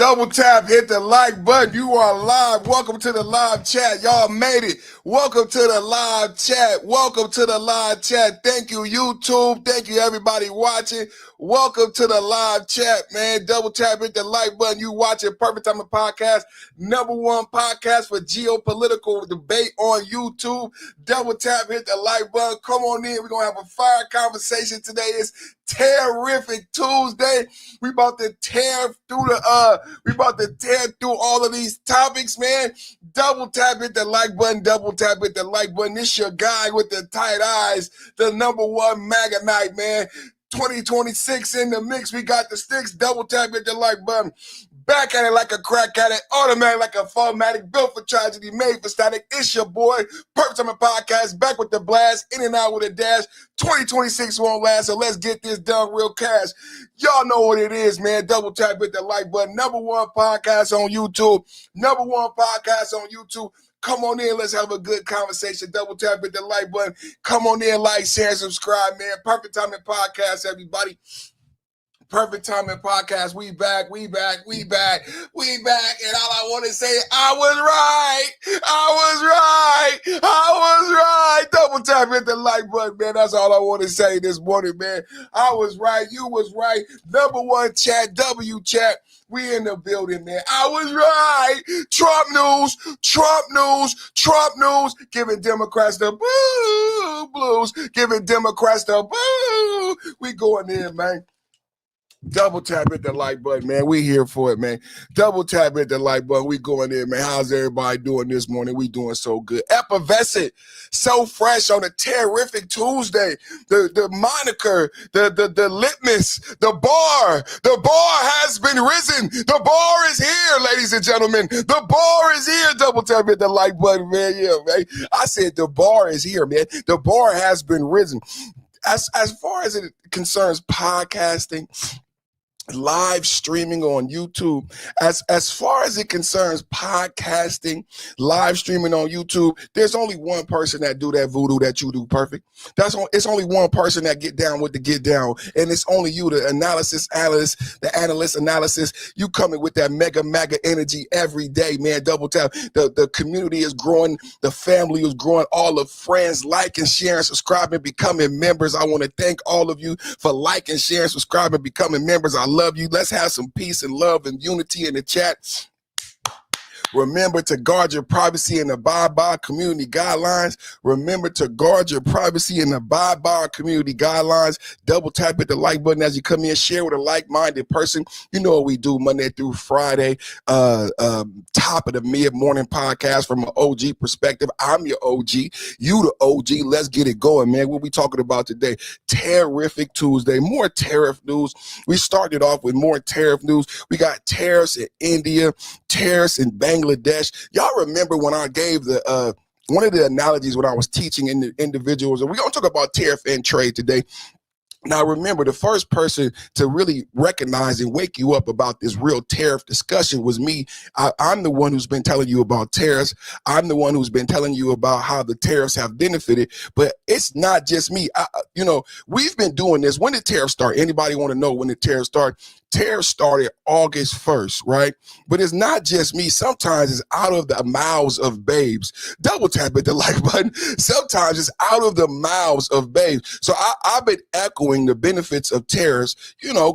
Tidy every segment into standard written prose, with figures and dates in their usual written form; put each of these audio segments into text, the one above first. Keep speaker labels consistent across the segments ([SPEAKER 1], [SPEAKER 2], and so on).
[SPEAKER 1] Double tap, hit the like button. You are live. Welcome to the live chat. Y'all made it. Welcome to the live chat. Welcome to the live chat. Thank you, YouTube. Thank you, everybody watching. Welcome to the live chat, man. Double tap, hit the like button. You watching Perfect Timing Podcast, #1 podcast for geopolitical debate on YouTube. Double tap, hit the like button. Come on in. We're going to have a fire conversation today. It's Terrific Tuesday. We about to tear through all of these topics, man. Double tap, hit the like button. Double tap, hit the like button. This your guy with the tight eyes, the #1 MAGA night, man. 2026 in the mix. We got the sticks. Double tap, hit the like button. Back at it like a crack at it, automatic like a Fullmatic, built for tragedy, made for static. It's your boy, Perfect Timing Podcast, back with the blast, in and out with a dash. 2026 won't last, so let's get this done real cash. Y'all know what it is, man. Double tap, hit the like button. #1 podcast on YouTube. #1 podcast on YouTube. Come on in, let's have a good conversation. Double tap, hit the like button. Come on in, like, share, and subscribe, man. Perfect Timing Podcast, everybody. Perfect Timing Podcast. We back. And all I want to say, I was right. Double tap, hit the like button, man. That's all I want to say this morning, man. I was right. You was right. #1 chat, W chat. We in the building, man. I was right. Trump news. Giving Democrats the blues. Giving Democrats the boo. We going in, man. Double tap, hit the like button, man. We here for it, man. Double tap, hit the like button. We going in, man. How's everybody doing this morning? We doing so good. Effervescent, so fresh on a terrific Tuesday. The moniker, the litmus, the bar has been risen. The bar is here, ladies and gentlemen. The bar is here. Double tap, hit the like button, man. Yeah, man. I said the bar is here, man. The bar has been risen. As far as it concerns podcasting, live streaming on YouTube, as far as it concerns podcasting, live streaming on YouTube, there's only one person that do that voodoo that you do perfect. It's only one person that get down with the get down, and it's only you, the analyst. You coming with that mega MAGA energy every day, man. Double tap. The community is growing, the family is growing, all the friends liking, sharing, subscribing, becoming members. I want to thank all of you for liking, sharing, subscribing, becoming members. I love you. Let's have some peace and love and unity in the chat. Remember to guard your privacy and abide by community guidelines. Remember to guard your privacy and abide by community guidelines. Double tap hit the like button as you come in. Share with a like-minded person. You know what we do Monday through Friday. Top of the mid-morning podcast from an OG perspective. I'm your OG. You the OG. Let's get it going, man. What we talking about today? Terrific Tuesday. More tariff news. We started off with more tariff news. We got tariffs in India, tariffs in Bangladesh. Y'all remember when I gave the one of the analogies when I was teaching in the individuals, and we're gonna talk about tariff and trade today. Now, remember, the first person to really recognize and wake you up about this real tariff discussion was me. I'm the one who's been telling you about tariffs. I'm the one who's been telling you about how the tariffs have benefited, but it's not just me. We've been doing this. When did tariffs start? Anybody want to know when the tariffs start? Tariffs started August 1st, right? But it's not just me. Sometimes it's out of the mouths of babes. Double tap at the like button. Sometimes it's out of the mouths of babes. So I've been echoing the benefits of tariffs,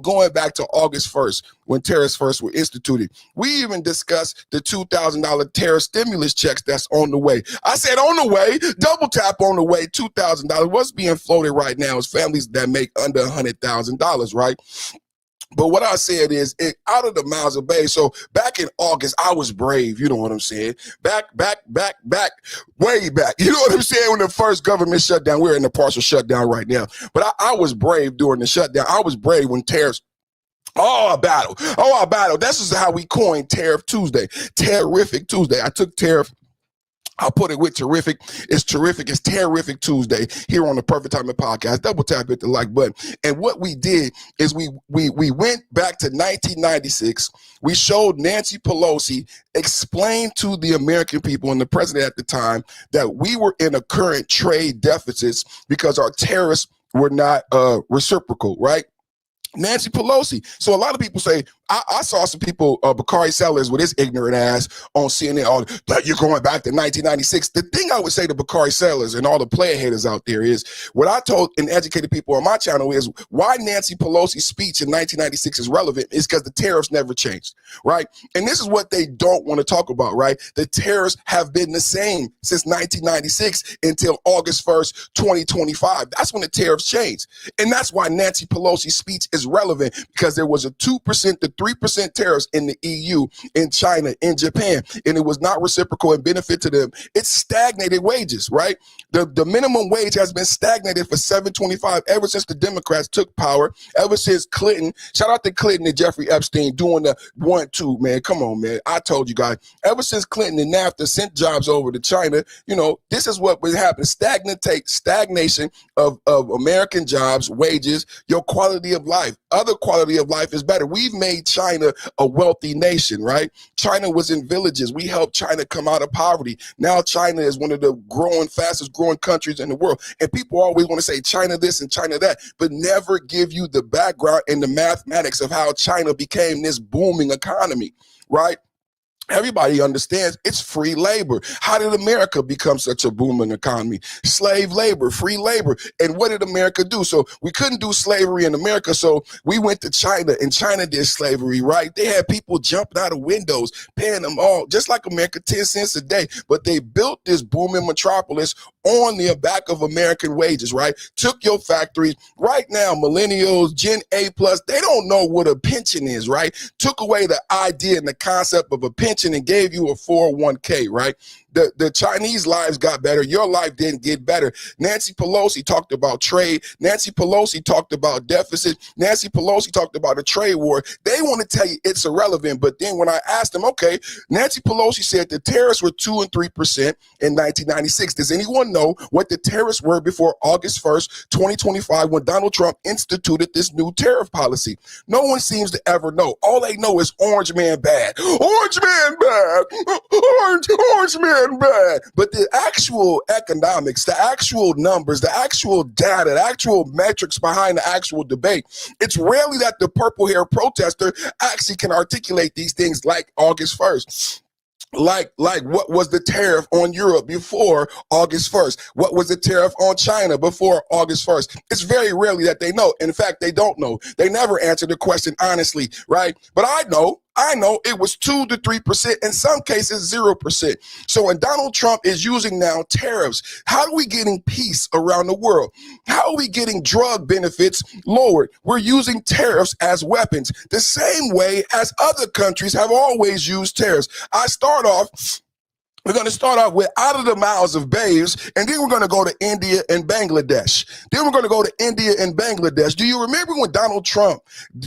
[SPEAKER 1] going back to August 1st when tariffs first were instituted. We even discussed the $2,000 tariff stimulus checks that's on the way. I said on the way, double tap on the way, $2,000. What's being floated right now is families that make under $100,000, right? But what I said is out of the mouths of babes. So back in August, I was brave. You know what I'm saying? Back, way back. You know what I'm saying? When the first government shutdown, we're in the partial shutdown right now. But I was brave during the shutdown. I was brave when tariffs. Oh, a battle. This is how we coined Tariff Tuesday. Terrific Tuesday. I took tariff. I'll put it with terrific. It's terrific. It's Terrific Tuesday here on the Perfect Timing Podcast. Double tap hit the like button. And what we did is we went back to 1996. We showed Nancy Pelosi explain to the American people and the president at the time that we were in a current trade deficits because our tariffs were not reciprocal, right? Nancy Pelosi. So a lot of people say, I saw some people, Bakari Sellers with his ignorant ass on CNN, like you're going back to 1996. The thing I would say to Bakari Sellers and all the player haters out there is, what I told and educated people on my channel is why Nancy Pelosi's speech in 1996 is relevant is because the tariffs never changed, right? And this is what they don't want to talk about, right? The tariffs have been the same since 1996 until August 1st, 2025. That's when the tariffs changed. And that's why Nancy Pelosi's speech is relevant, because there was a 2% to 3% tariffs in the EU, in China, in Japan, and it was not reciprocal and benefit to them. It's stagnated wages, right? The minimum wage has been stagnated for $7.25 ever since the Democrats took power, ever since Clinton. Shout out to Clinton and Jeffrey Epstein doing the 1-2, man. Come on, man. I told you guys, ever since Clinton and NAFTA sent jobs over to China, you know, this is what would happen. Stagnation of American jobs, wages, your quality of life. Other quality of life is better. We've made China a wealthy nation, right? China was in villages. We helped China come out of poverty. Now China is one of the fastest growing countries in the world. And people always want to say China this and China that, but never give you the background and the mathematics of how China became this booming economy, right? Everybody understands it's free labor. How did America become such a booming economy? Slave labor, free labor. And what did America do? So we couldn't do slavery in America, so we went to China, and China did slavery, right? They had people jumping out of windows, paying them all, just like America, 10 cents a day. But they built this booming metropolis on the back of American wages, right? Took your factories. Right now, millennials, Gen A+, they don't know what a pension is, right? Took away the idea and the concept of a pension and gave you a 401k, right? The Chinese lives got better. Your life didn't get better. Nancy Pelosi talked about trade. Nancy Pelosi talked about deficit. Nancy Pelosi talked about a trade war. They want to tell you it's irrelevant. But then when I asked them, okay, Nancy Pelosi said the tariffs were 2 and 3% in 1996. Does anyone know what the tariffs were before August 1st, 2025, when Donald Trump instituted this new tariff policy? No one seems to ever know. All they know is orange man bad. Orange man bad. Orange man bad. But the actual economics, the actual numbers, the actual data, the actual metrics behind the actual debate, it's rarely that the purple hair protester actually can articulate these things like August 1st. Like what was the tariff on Europe before August 1st? What was the tariff on China before August 1st? It's very rarely that they know. In fact, they don't know. They never answer the question honestly, right? But I know it was 2 to 3%, in some cases 0%. So when Donald Trump is using now tariffs, how are we getting peace around the world? How are we getting drug benefits lowered? We're using tariffs as weapons, the same way as other countries have always used tariffs. We're going to start off with out of the mouths of babes, and then we're going to go to India and Bangladesh. Then we're going to go to India and Bangladesh. Do you remember when Donald Trump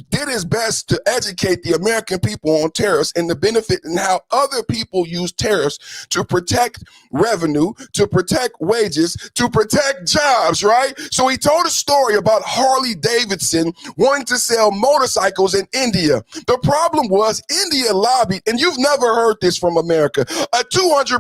[SPEAKER 1] did his best to educate the American people on tariffs and the benefit and how other people use tariffs to protect revenue, to protect wages, to protect jobs, right? So he told a story about Harley Davidson wanting to sell motorcycles in India. The problem was India lobbied, and you've never heard this from America, a 200%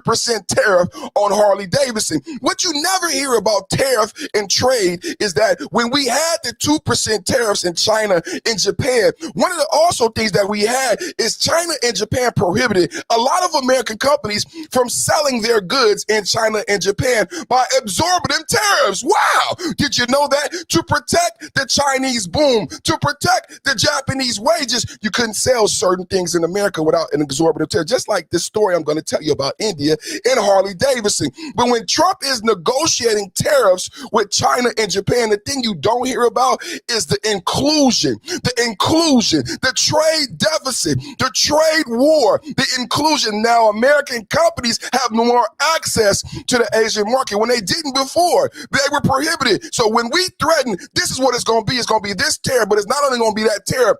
[SPEAKER 1] tariff on Harley Davidson. What you never hear about tariff and trade is that when we had the 2% tariffs in China and Japan, one of the also things that we had is China and Japan prohibited a lot of American companies from selling their goods in China and Japan by exorbitant tariffs. Wow! Did you know that? To protect the Chinese boom, to protect the Japanese wages, you couldn't sell certain things in America without an exorbitant tariff. Just like this story I'm going to tell you about India and Harley Davidson. But when Trump is negotiating tariffs with China and Japan, the thing you don't hear about is the inclusion, the trade deficit, the trade war, the inclusion. Now American companies have more access to the Asian market when they didn't before. They were prohibited. So when we threaten, this is what it's going to be this tariff, but it's not only going to be that tariff,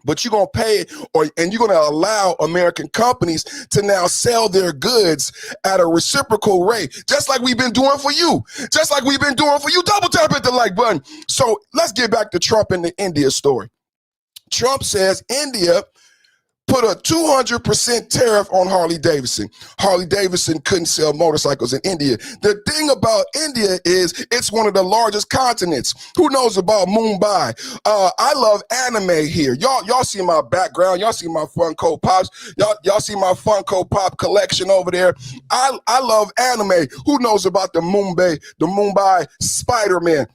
[SPEAKER 1] but you're going to pay and you're going to allow American companies to now sell their goods at a reciprocal rate, just like we've been doing for you. Double tap hit the like button. So let's get back to Trump and the India story. Trump says India put a 200% tariff on Harley Davidson. Harley Davidson couldn't sell motorcycles in India. The thing about India is it's one of the largest continents. Who knows about Mumbai? I love anime here. Y'all see my background. Y'all see my Funko Pops. Y'all see my Funko Pop collection over there. I love anime. Who knows about the Mumbai Spider-Man?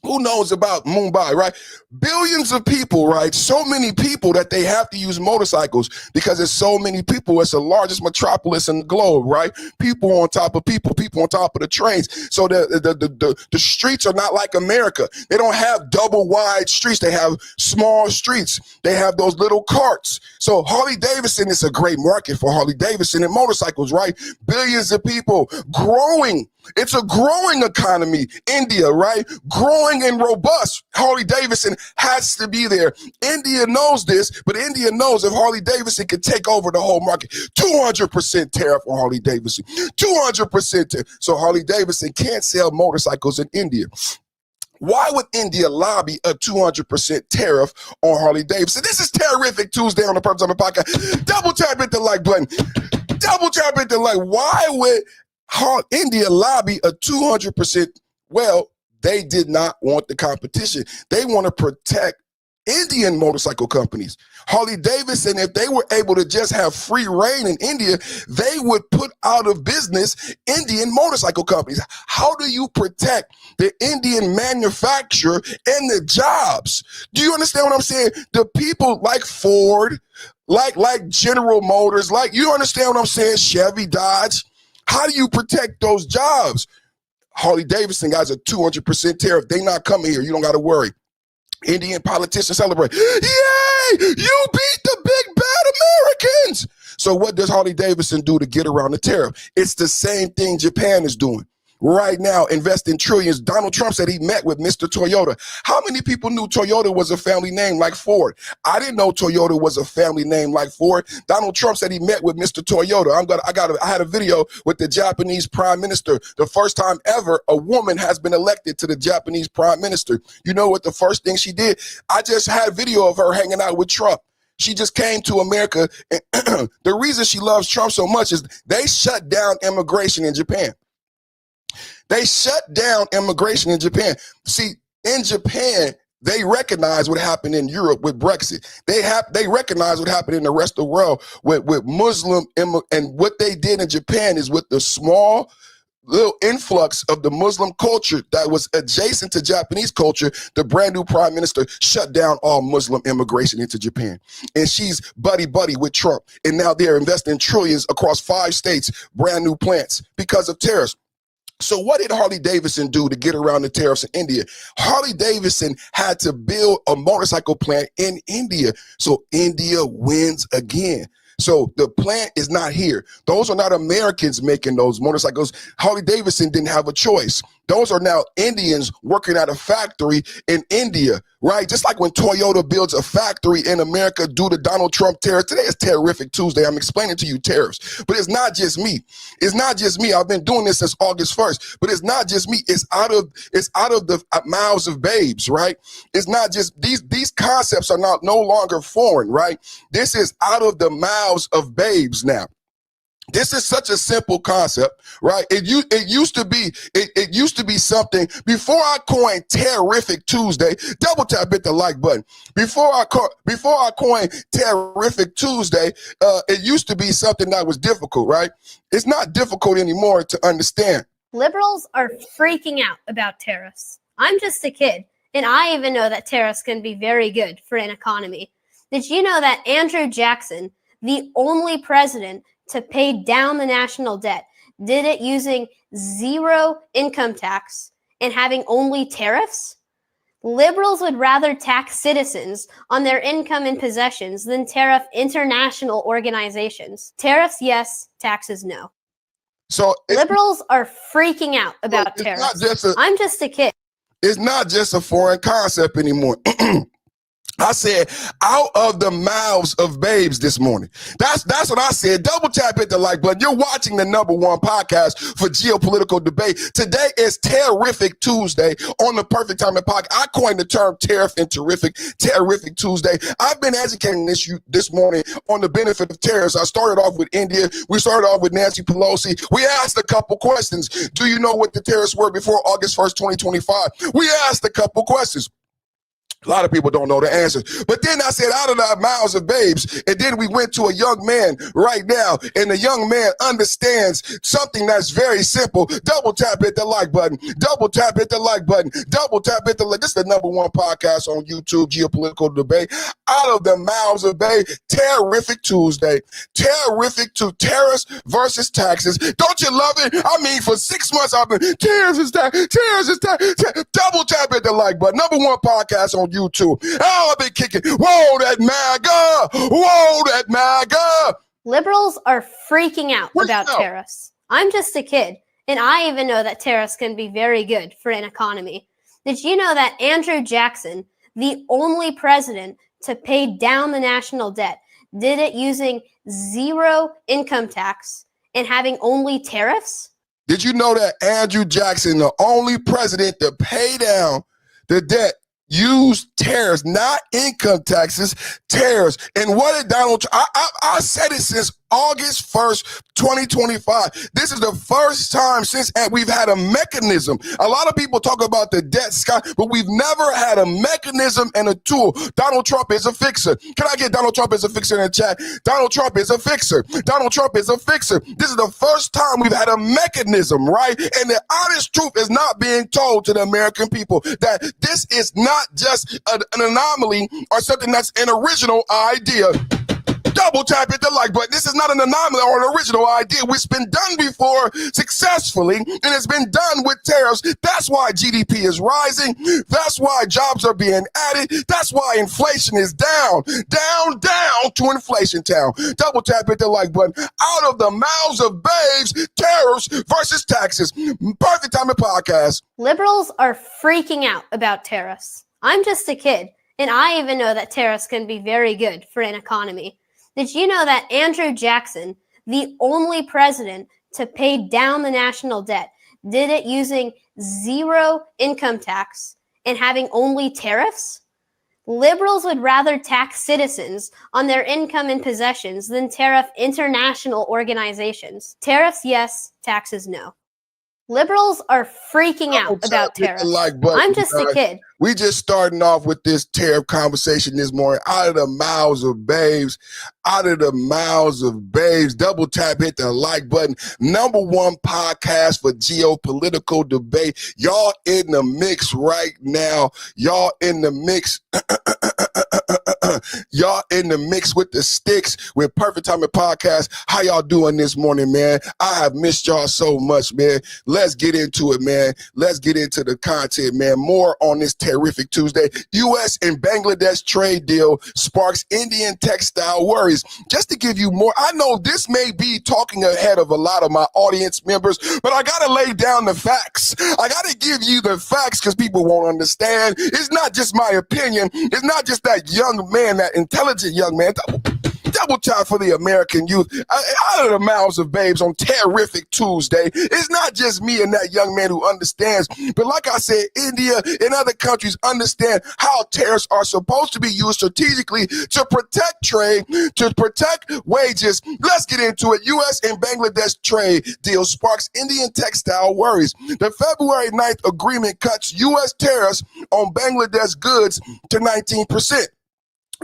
[SPEAKER 1] Who knows about Mumbai, right? Billions of people, right? So many people that they have to use motorcycles because there's so many people. It's the largest metropolis in the globe, right? People on top of people on top of the trains. So the streets are not like America. They don't have double wide streets. They have small streets. They have those little carts. So Harley Davidson is a great market for Harley Davidson and motorcycles, right? Billions of people growing. It's a growing economy. India, right? Growing and robust. Harley Davidson has to be there. India knows this, but India knows if Harley Davidson can take over the whole market. 200% tariff on Harley Davidson. 200%. So Harley Davidson can't sell motorcycles in India. Why would India lobby a 200% tariff on Harley Davidson? This is Terrific Tuesday on the Purpose of the Podcast. Double tap hit the like button. Double tap hit the like. Why would India lobby a 200%? Well, they did not want the competition. They want to protect Indian motorcycle companies. Harley Davidson, if they were able to just have free reign in India, they would put out of business Indian motorcycle companies. How do you protect the Indian manufacturer and the jobs? Do you understand what I'm saying? The people like Ford, like General Motors, you understand what I'm saying? Chevy, Dodge. How do you protect those jobs? Harley Davidson guys a 200% tariff. They not coming here. You don't got to worry. Indian politicians celebrate. Yay! You beat the big bad Americans. So what does Harley Davidson do to get around the tariff? It's the same thing Japan is doing. Right now, investing trillions. Donald Trump said he met with Mr. Toyota. How many people knew Toyota was a family name like Ford? I didn't know Toyota was a family name like Ford. Donald Trump said he met with Mr. Toyota. I had a video with the Japanese Prime Minister. The first time ever a woman has been elected to the Japanese Prime Minister. You know what the first thing she did? I just had a video of her hanging out with Trump. She just came to America. And the reason she loves Trump so much is they shut down immigration in Japan. They shut down immigration in Japan. See, in Japan, they recognize what happened in Europe with Brexit. They recognize what happened in the rest of the world with Muslim, and what they did in Japan is with the small little influx of the Muslim culture that was adjacent to Japanese culture, the brand new prime minister shut down all Muslim immigration into Japan. And she's buddy with Trump. And now they're investing trillions across 5 states, brand new plants because of tariffs. So what did Harley Davidson do to get around the tariffs in India? Harley Davidson had to build a motorcycle plant in India. So India wins again. So the plant is not here. Those are not Americans making those motorcycles. Harley Davidson didn't have a choice. Those are now Indians working at a factory in India, right? Just like when Toyota builds a factory in America due to Donald Trump tariffs. Today is Terrific Tuesday. I'm explaining to you tariffs. But it's not just me. It's not just me. I've been doing this since August 1st. But it's not just me. It's out of the mouths of babes, right? It's not just these concepts are no longer foreign, right? This is out of the mouths of babes now. This is such a simple concept, right? It used to be something before I coined Terrific Tuesday. Double tap hit the like button. Before I coined Terrific Tuesday, it used to be something that was difficult, right? It's not difficult anymore to understand.
[SPEAKER 2] Liberals are freaking out about tariffs. I'm just a kid, and I even know that tariffs can be very good for an economy. Did you know that Andrew Jackson, the only president to pay down the national debt, did it using zero income tax and having only tariffs? Liberals would rather tax citizens on their income and possessions than tariff international organizations. Tariffs, yes. Taxes, no.
[SPEAKER 1] So
[SPEAKER 2] liberals are freaking out about tariffs. I'm just a kid.
[SPEAKER 1] It's not just a foreign concept anymore. I said, out of the mouths of babes this morning. That's what I said. Double tap, hit the like button. You're watching the #1 podcast for geopolitical debate. Today is Terrific Tuesday on the Perfect Timing podcast. I coined the term tariff and terrific Tuesday. I've been educating this morning on the benefit of tariffs. I started off with India. We started off with Nancy Pelosi. We asked a couple questions. Do you know what the tariffs were before August 1st, 2025? We asked a couple questions. A lot of people don't know the answers. But then I said, out of the mouths of babes, and then we went to a young man right now, and the young man understands something that's very simple. Double tap, hit the like button. Double tap, hit the like button. Double tap, hit the like. This is the #1 podcast on YouTube, Geopolitical Debate. Out of the mouths of babes, Terrific Tuesday. Terrific to tariffs versus taxes. Don't you love it? I mean, for 6 months, I've been, tariffs is tax. Double tap, hit the like button. #1 podcast on YouTube. Oh, I've been kicking. Whoa, that MAGA. Whoa, that MAGA.
[SPEAKER 2] Liberals are freaking out about tariffs. I'm just a kid, and I even know that tariffs can be very good for an economy. Did you know that Andrew Jackson, the only president to pay down the national debt, did it using zero income tax and having only tariffs?
[SPEAKER 1] Did you know that Andrew Jackson, the only president to pay down the debt, used tariffs, not income taxes, tariffs? And what did Donald Trump, I said it since August 1st, 2025. This is the first time since we've had a mechanism. A lot of people talk about the debt sky, but we've never had a mechanism and a tool. Donald Trump is a fixer. Can I get Donald Trump as a fixer in the chat? Donald Trump is a fixer. Donald Trump is a fixer. This is the first time we've had a mechanism, right? And the honest truth is not being told to the American people that this is not just an anomaly or something that's an original idea. Double tap, hit the like button. This is not an anomaly or an original idea. It's been done before successfully, and it's been done with tariffs. That's why GDP is rising. That's why jobs are being added. That's why inflation is down to inflation town. Double tap, hit the like button. Out of the mouths of babes, tariffs versus taxes. Perfect Timing podcast.
[SPEAKER 2] Liberals are freaking out about tariffs. I'm just a kid, and I even know that tariffs can be very good for an economy. Did you know that Andrew Jackson, the only president to pay down the national debt, did it using zero income tax and having only tariffs? Liberals would rather tax citizens on their income and possessions than tariff international organizations. Tariffs, yes. Taxes, no. Liberals are freaking out about tariffs. I'm just a kid.
[SPEAKER 1] We just starting off with this tariff conversation this morning. Out of the mouths of babes. Out of the mouths of babes. Double tap, hit the like button. #1 podcast for geopolitical debate. Y'all in the mix right now. Y'all in the mix. Y'all in the mix with the sticks with Perfect Timing Podcast. How y'all doing this morning, man? I have missed y'all so much, man. Let's get into it, man. Let's get into the content, man. More on this Terrific Tuesday. U.S. and Bangladesh trade deal sparks Indian textile worries. Just to give you more, I know this may be talking ahead of a lot of my audience members, but I got to lay down the facts. I got to give you the facts because people won't understand. It's not just my opinion. It's not just that young man, that intelligent young man. Double tap for the American youth. Out of the mouths of babes on Terrific Tuesday. It's not just me and that young man who understands, but like I said, India and other countries understand how tariffs are supposed to be used strategically to protect trade, to protect wages. Let's get into it. U.S. and Bangladesh trade deal sparks Indian textile worries. The February 9th agreement cuts U.S. tariffs on Bangladesh goods to 19%.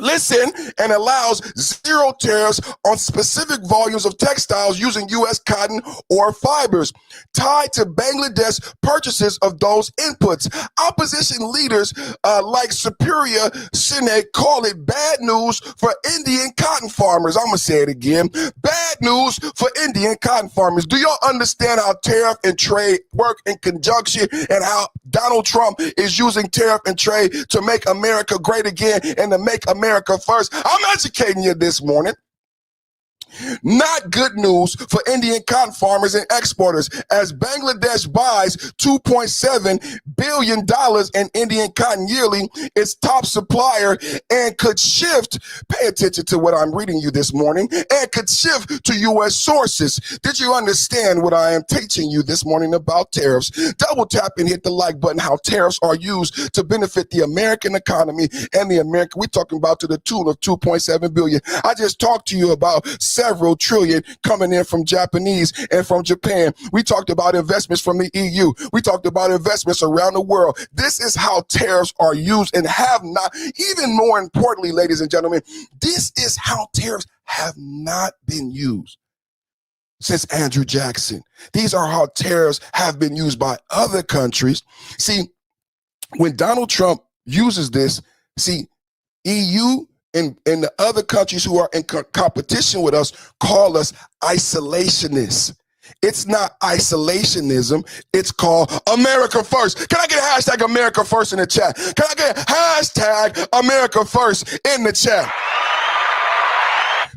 [SPEAKER 1] Listen, and allows zero tariffs on specific volumes of textiles using U.S. cotton or fibers tied to Bangladesh purchases of those inputs. Opposition leaders like Superior Sine call it bad news for Indian cotton farmers. I'm going to say it again. Bad news for Indian cotton farmers. Do y'all understand how tariff and trade work in conjunction and how Donald Trump is using tariff and trade to make America great again and to make America first? I'm educating you this morning. Not good news for Indian cotton farmers and exporters, as Bangladesh buys $2.7 billion in Indian cotton yearly, its top supplier, and could shift, pay attention to what I'm reading you this morning, and could shift to U.S. sources. Did you understand what I am teaching you this morning about tariffs? Double tap and hit the like button, how tariffs are used to benefit the American economy and the American, we're talking about to the tune of 2.7 billion. I just talked to you about several trillion coming in from Japanese and from Japan. We talked about investments from the EU. We talked about investments around the world. This is how tariffs are used and have not, even more importantly, ladies and gentlemen, this is how tariffs have not been used since Andrew Jackson. These are how tariffs have been used by other countries. See, when Donald Trump uses this, see, EU and the other countries who are in competition with us call us isolationists. It's not isolationism. It's called America First. Can I get a hashtag America First in the chat? Can I get hashtag America First in the chat?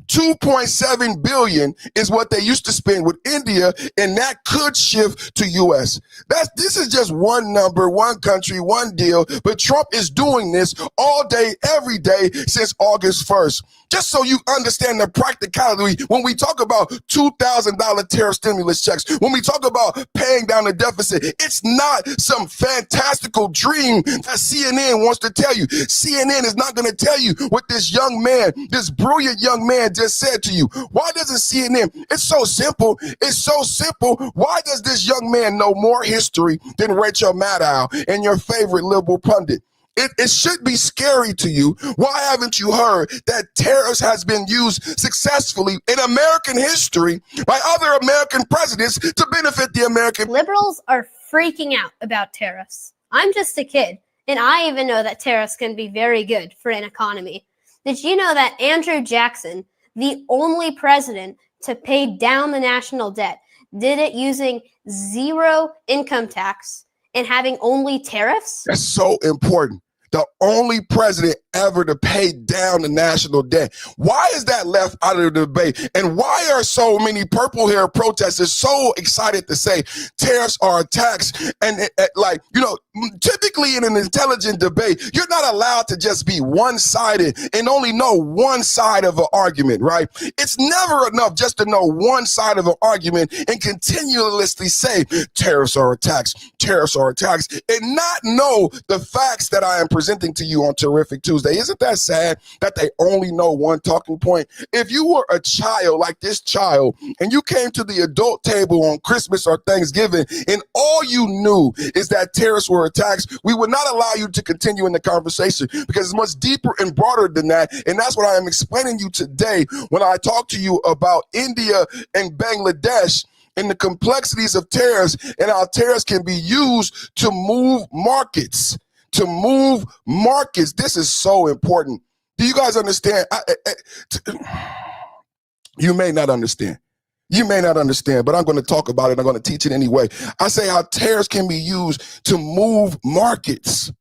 [SPEAKER 1] 2.7 billion is what they used to spend with India, and that could shift to US. This is just one number, one country, one deal, but Trump is doing this all day, every day since August 1st. Just so you understand the practicality, when we talk about $2,000 tariff stimulus checks, when we talk about paying down the deficit, it's not some fantastical dream that CNN wants to tell you. CNN is not going to tell you what this young man, this brilliant young man just said to you. Why doesn't CNN? It's so simple. It's so simple. Why does this young man know more history than Rachel Maddow and your favorite liberal pundit? It should be scary to you. Why haven't you heard that tariffs has been used successfully in American history by other American presidents to benefit the American?
[SPEAKER 2] Liberals are freaking out about tariffs. I'm just a kid, and I even know that tariffs can be very good for an economy. Did you know that Andrew Jackson, the only president to pay down the national debt, did it using zero income tax and having only tariffs?
[SPEAKER 1] That's so important. The only president ever to pay down the national debt. Why is that left out of the debate? And why are so many purple hair protesters so excited to say tariffs are a tax? And typically in an intelligent debate, you're not allowed to just be one-sided and only know one side of an argument, right? It's never enough just to know one side of an argument and continuously say tariffs are a tax, tariffs are a tax, and not know the facts that I am presenting to you on Terrific Tuesday. Isn't that sad that they only know one talking point? If you were a child like this child and you came to the adult table on Christmas or Thanksgiving and all you knew is that tariffs were a tax, we would not allow you to continue in the conversation because it's much deeper and broader than that. And that's what I am explaining you today when I talk to you about India and Bangladesh and the complexities of tariffs and how tariffs can be used to move markets. This is so important. Do you guys understand? You may not understand. You may not understand, but I'm going to talk about it. I'm going to teach it anyway. I say how tariffs can be used to move markets.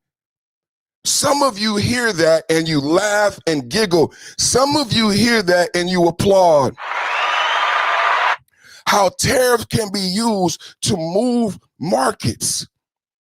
[SPEAKER 1] Some of you hear that and you laugh and giggle. Some of you hear that and you applaud. How tariffs can be used to move markets.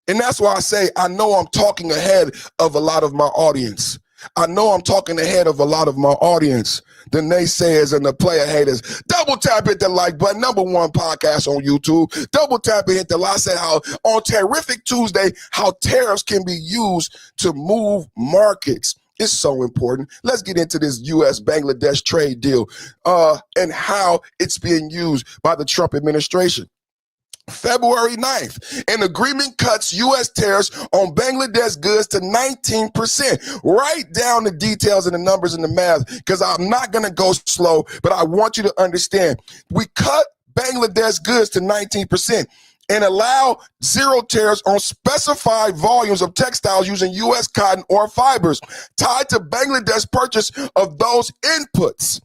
[SPEAKER 1] And that's why I say, I know I'm talking ahead of a lot of my audience. I know I'm talking ahead of a lot of my audience. The naysayers and the player haters. Double tap, hit the like button. #1 podcast on YouTube. Double tap and hit the like. I said how on Terrific Tuesday, how tariffs can be used to move markets. It's so important. Let's get into this U.S.-Bangladesh trade deal and how it's being used by the Trump administration. February 9th, an agreement cuts U.S. tariffs on Bangladesh goods to 19%. Write down the details and the numbers and the math because I'm not going to go slow, but I want you to understand. We cut Bangladesh goods to 19% and allow zero tariffs on specified volumes of textiles using U.S. cotton or fibers tied to Bangladesh purchase of those inputs.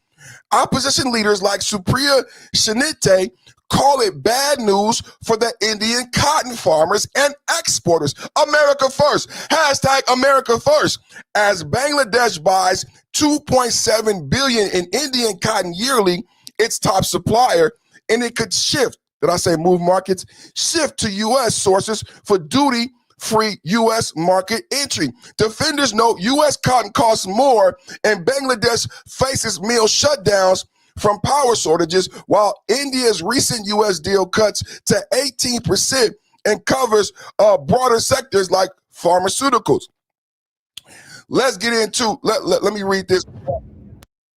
[SPEAKER 1] Opposition leaders like Supriya Shinite call it bad news for the Indian cotton farmers and exporters. America first. Hashtag America first. As Bangladesh buys $2.7 billion in Indian cotton yearly, its top supplier, and it could shift. Did I say move markets? Shift to U.S. sources for duty-free U.S. market entry. Defenders note U.S. cotton costs more, and Bangladesh faces mill shutdowns from power shortages, while India's recent U.S. deal cuts to 18% and covers broader sectors like pharmaceuticals. Let's get into, let me read this.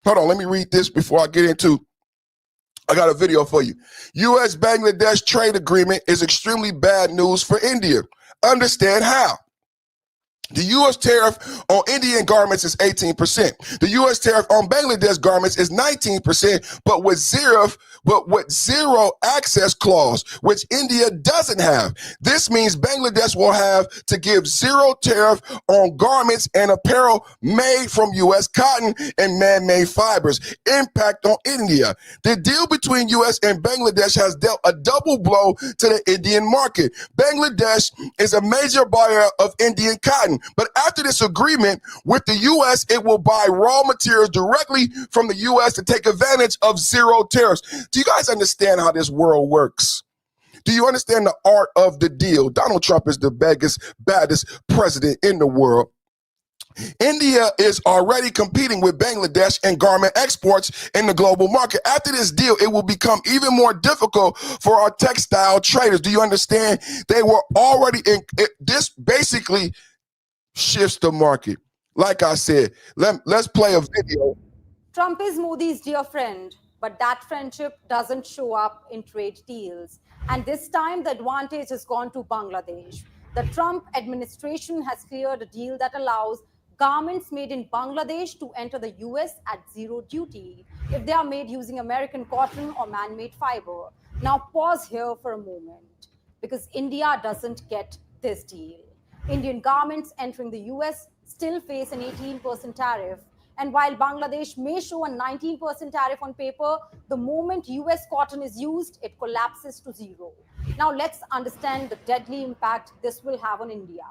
[SPEAKER 1] Hold on, let me read this before I get into, I got a video for you. U.S.-Bangladesh trade agreement is extremely bad news for India. Understand how. The U.S. tariff on Indian garments is 18%. The U.S. tariff on Bangladesh garments is 19%, but with zero access clause, which India doesn't have. This means Bangladesh will have to give zero tariff on garments and apparel made from U.S. cotton and man-made fibers. Impact on India. The deal between U.S. and Bangladesh has dealt a double blow to the Indian market. Bangladesh is a major buyer of Indian cotton. But after this agreement with the U.S., it will buy raw materials directly from the U.S. to take advantage of zero tariffs. Do you guys understand how this world works? Do you understand the art of the deal? Donald Trump is the baddest president in the world. India is already competing with Bangladesh in garment exports in the global market. After this deal, it will become even more difficult for our textile traders. Do you understand? They were already in this basically shifts the market. Like I said, let's play a video.
[SPEAKER 3] Trump is Modi's dear friend, but that friendship doesn't show up in trade deals. And this time, the advantage has gone to Bangladesh. The Trump administration has cleared a deal that allows garments made in Bangladesh to enter the US at zero duty if they are made using American cotton or man-made fiber. Now pause here for a moment, because India doesn't get this deal. Indian garments entering the US still face an 18% tariff. And while Bangladesh may show a 19% tariff on paper, the moment US cotton is used, it collapses to zero. Now let's understand the deadly impact this will have on India.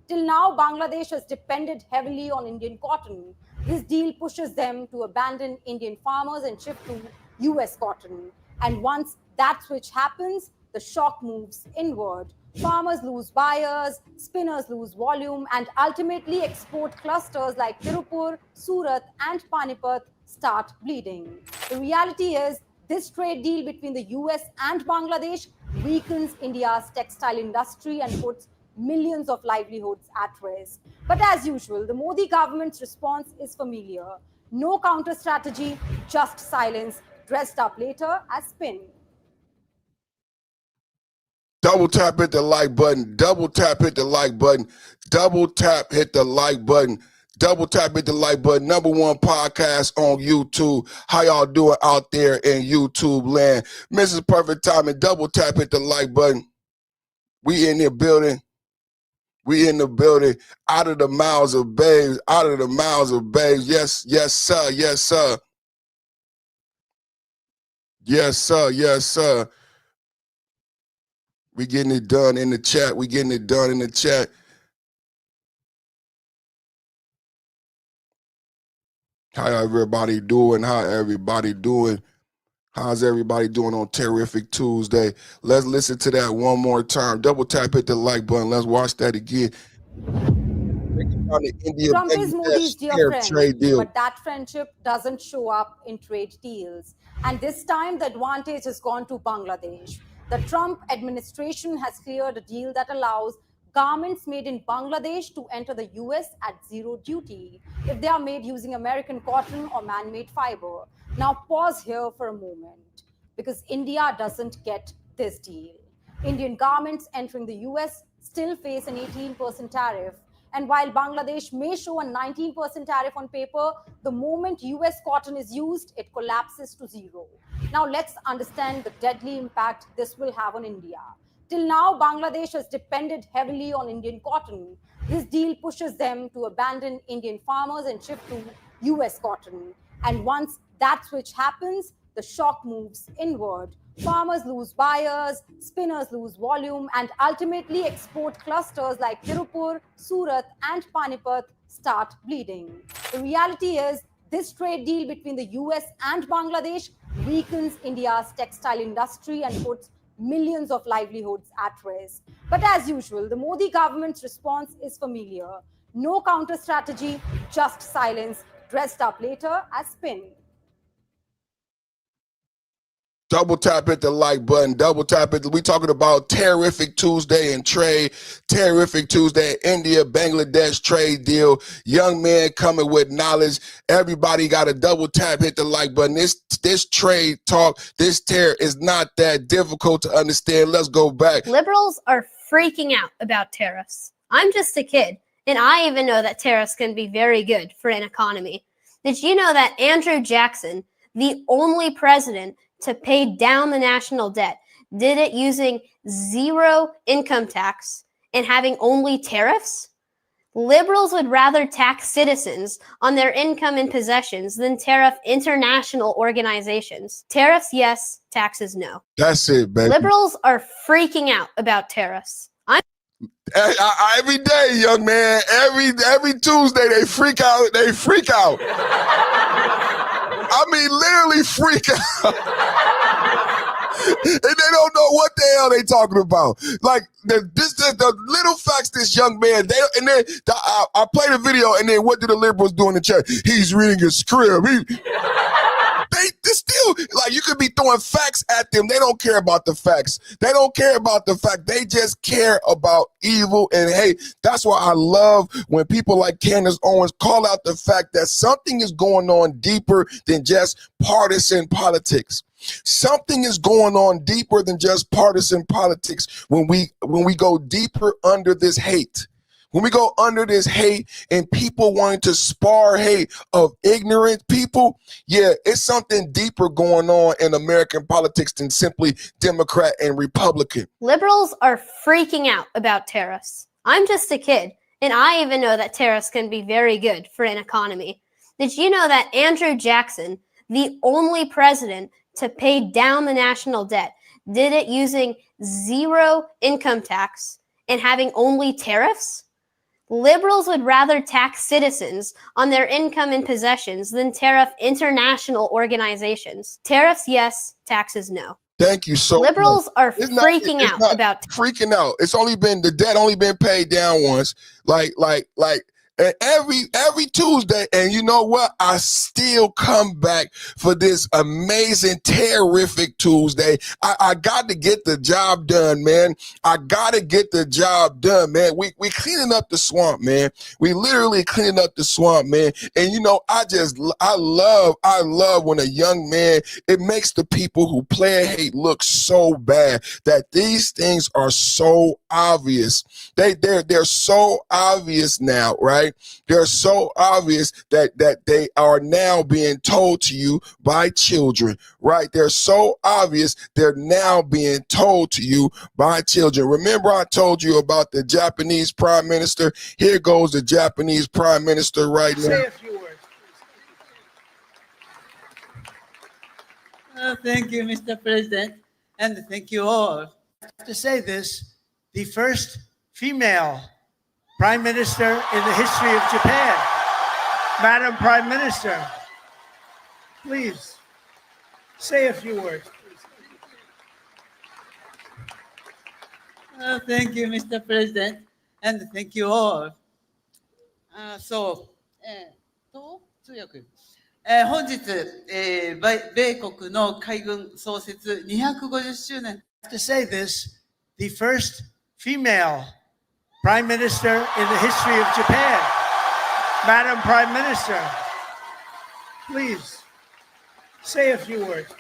[SPEAKER 3] Till now, Bangladesh has depended heavily on Indian cotton. This deal pushes them to abandon Indian farmers and shift to US cotton. And once that switch happens, the shock moves inward. Farmers lose buyers, spinners lose volume, and ultimately export clusters like Tirupur, Surat, and Panipat start bleeding. The reality is, this trade deal between the US and Bangladesh weakens India's textile industry and puts millions of livelihoods at risk. But as usual, the Modi government's response is familiar. No counter strategy, just silence, dressed up later as spin.
[SPEAKER 1] Double tap, hit the like button. Double tap, hit the like button. Double tap, hit the like button. Double tap, hit the like button. Number one podcast on YouTube. How y'all doing out there in YouTube land? Mrs. Perfect Timing, double tap, hit the like button. We in the building. We in the building. Out of the mouths of babes. Out of the mouths of babes. Yes, yes, sir. Yes, sir. Yes, sir. Yes, sir. We getting it done in the chat. We getting it done in the chat. How everybody doing? How everybody doing? How's everybody doing on Terrific Tuesday? Let's listen to that one more time. Double tap, hit the like button. Let's watch that again.
[SPEAKER 3] Trump is Modi's dear friend, but that friendship doesn't show up in trade deals. And this time, the advantage has gone to Bangladesh. The Trump administration has cleared a deal that allows garments made in Bangladesh to enter the US at zero duty if they are made using American cotton or man-made fiber. Now pause here for a moment, because India doesn't get this deal. Indian garments entering the US still face an 18% tariff. And while Bangladesh may show a 19% tariff on paper, the moment US cotton is used, it collapses to zero. Now let's understand the deadly impact this will have on India. Till now, Bangladesh has depended heavily on Indian cotton. This deal pushes them to abandon Indian farmers and shift to US cotton. And once that switch happens, the shock moves inward. Farmers lose buyers, spinners lose volume, and ultimately export clusters like Tirupur, Surat, and Panipat start bleeding. The reality is, this trade deal between the US and Bangladesh weakens India's textile industry and puts millions of livelihoods at risk. But as usual, the Modi government's response is familiar. No counter strategy, just silence, dressed up later as spin.
[SPEAKER 1] Double tap hit the like button. Double tap it. We talking about Terrific Tuesday and trade. Terrific Tuesday, India, Bangladesh trade deal. Young man coming with knowledge. Everybody got to double tap, hit the like button. This trade talk, this tear is not that difficult to understand. Let's go back.
[SPEAKER 2] Liberals are freaking out about tariffs. I'm just a kid, and I even know that tariffs can be very good for an economy. Did you know that Andrew Jackson, the only president to pay down the national debt, did it using zero income tax and having only tariffs? Liberals would rather tax citizens on their income and possessions than tariff international organizations. Tariffs, yes. Taxes, no.
[SPEAKER 1] That's it, baby.
[SPEAKER 2] Liberals are freaking out about tariffs.
[SPEAKER 1] Every day, young man. Every Tuesday, they freak out. They freak out. I mean, literally freak out. And they don't know what the hell they talking about. Like the little facts this young man. I played a video, and then what did the liberals do in the chat? He's reading a script. They still, like, you could be throwing facts at them. They don't care about the facts. They don't care about the fact. They just care about evil and hate. That's why I love when people like Candace Owens call out the fact that something is going on deeper than just partisan politics. Something is going on deeper than just partisan politics when we go deeper under this hate. When we go under this hate and people wanting to spar hate of ignorant people, yeah, it's something deeper going on in American politics than simply Democrat and Republican.
[SPEAKER 2] Liberals are freaking out about tariffs. I'm just a kid, and I even know that tariffs can be very good for an economy. Did you know that Andrew Jackson, the only president to pay down the national debt, did it using zero income tax and having only tariffs? Liberals would rather tax citizens on their income and possessions than tariff international organizations. Tariffs, yes. Taxes, no.
[SPEAKER 1] Thank you so much.
[SPEAKER 2] Liberals are freaking out about
[SPEAKER 1] freaking out. It's only been the debt only been paid down once. Like and every Tuesday, and you know what? I still come back for this amazing, terrific Tuesday. I got to get the job done, man. I got to get the job done, man. We cleaning up the swamp, man. We literally cleaning up the swamp, man. And you know, I love when a young man, it makes the people who play hate look so bad that these things are so obvious. They're so obvious now, right? They're so obvious that they are now being told to you by children, right? They're so obvious they're now being told to you by children. Remember I told you about the Japanese Prime Minister? Here goes the Japanese Prime Minister right now.
[SPEAKER 4] Say a few words. Thank you, Mr. President, and thank you all. I have to say this, the first female Prime Minister in the history of Japan. Madam Prime Minister, please say a few words. Thank you, Mr. President, and thank you all. 本日、米国の海軍創設250周年。To say this, the first female Prime Minister in the history of Japan. Madam Prime Minister, please say a few words.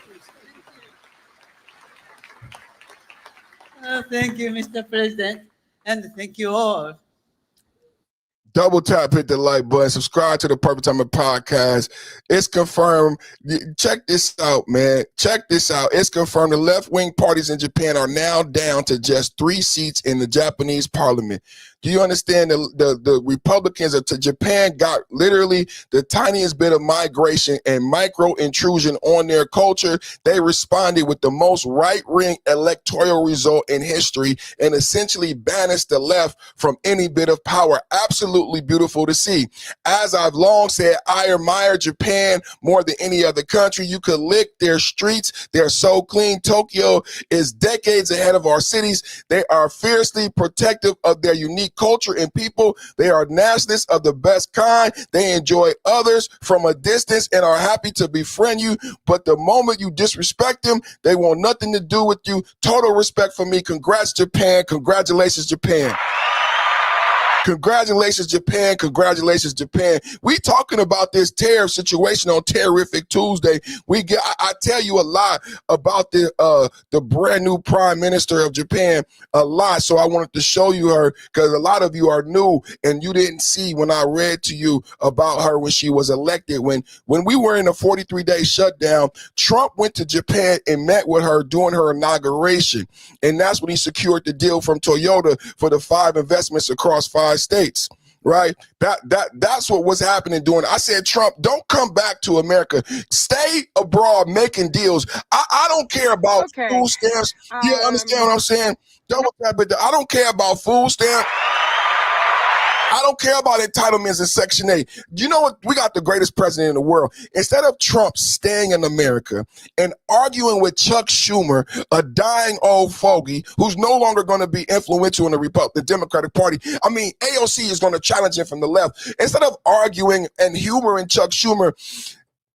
[SPEAKER 4] Thank you, Mr. President, and thank you all.
[SPEAKER 1] Double tap, hit the like button, subscribe to the Perfect Timing Podcast. It's confirmed. Check this out, man. Check this out. It's confirmed the left-wing parties in Japan are now down to just 3 seats in the Japanese parliament. Do you understand the Republicans to Japan got literally the tiniest bit of migration and micro intrusion on their culture? They responded with the most right-wing electoral result in history and essentially banished the left from any bit of power. Absolutely beautiful to see. As I've long said, I admire Japan more than any other country. You could lick their streets. They're so clean. Tokyo is decades ahead of our cities. They are fiercely protective of their unique culture and people. They are nationalists of the best kind. They enjoy others from a distance and are happy to befriend you. But the moment you disrespect them, they want nothing to do with you. Total respect for me. Congrats, Japan. Congratulations, Japan. Congratulations, Japan. Congratulations, Japan. We talking about this tariff situation on Terrific Tuesday. I tell you a lot about the brand new Prime Minister of Japan, a lot. So I wanted to show you her because a lot of you are new and you didn't see when I read to you about her when she was elected. When we were in a 43-day shutdown, Trump went to Japan and met with her during her inauguration. And that's when he secured the deal from Toyota for the 5 investments across 5 states, right? That's what was happening during. I said, Trump, don't come back to America. Stay abroad making deals. I don't care about food stamps. You understand what I'm saying? Double tap, but I don't care about food stamps. I don't care about entitlements in Section 8. You know what? We got the greatest president in the world. Instead of Trump staying in America and arguing with Chuck Schumer, a dying old fogey who's no longer going to be influential in the Democratic Party. I mean, AOC is going to challenge him from the left. Instead of arguing and humoring Chuck Schumer,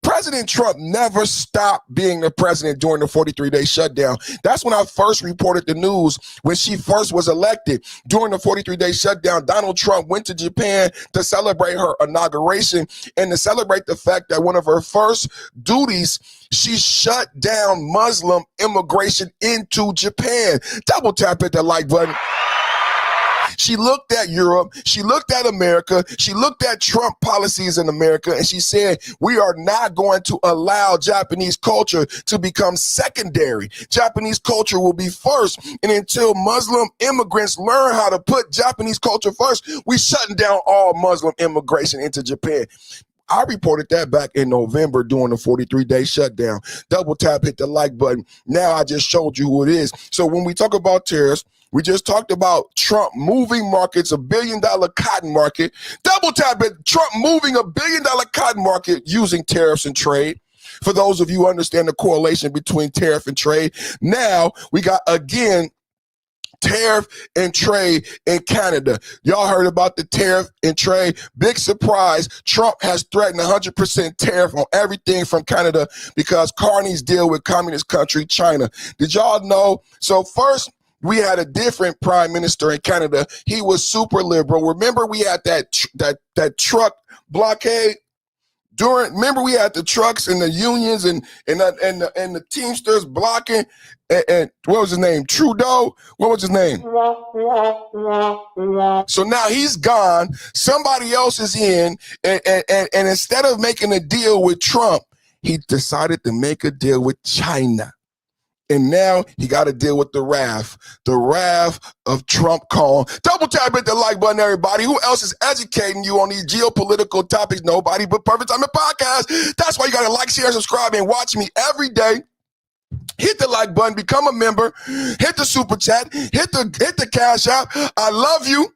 [SPEAKER 1] President Trump never stopped being the president during the 43-day shutdown. That's when I first reported the news when she first was elected. During the 43-day shutdown, Donald Trump went to Japan to celebrate her inauguration and to celebrate the fact that one of her first duties, she shut down Muslim immigration into Japan. Double tap at the like button. She looked at Europe, she looked at America, she looked at Trump policies in America, and she said, we are not going to allow Japanese culture to become secondary. Japanese culture will be first. And until Muslim immigrants learn how to put Japanese culture first, we shutting down all Muslim immigration into Japan. I reported that back in November during the 43-day shutdown. Double tap, hit the like button. Now I just showed you who it is. So when we talk about tariffs, we just talked about Trump moving markets, $1 billion cotton market. Double tap it, Trump moving $1 billion cotton market using tariffs and trade. For those of you who understand the correlation between tariff and trade, now we got, again, tariff and trade in Canada. Y'all heard about the tariff and trade. Big surprise. Trump has threatened 100% tariff on everything from Canada because carnies deal with communist country China. Did y'all know? So first, we had a different prime minister in Canada. He was super liberal. Remember, we had that truck blockade. Remember, we had the trucks and the unions and the Teamsters blocking. And what was his name? Trudeau. What was his name? So now he's gone. Somebody else is in, and instead of making a deal with Trump, he decided to make a deal with China. And now he got to deal with the wrath of Trump call. Double tap hit the like button, everybody. Who else is educating you on these geopolitical topics? Nobody but Perfect Timing Podcast. That's why you got to like, share, subscribe, and watch me every day. Hit the like button, become a member, hit the super chat, hit the cash app. I love you.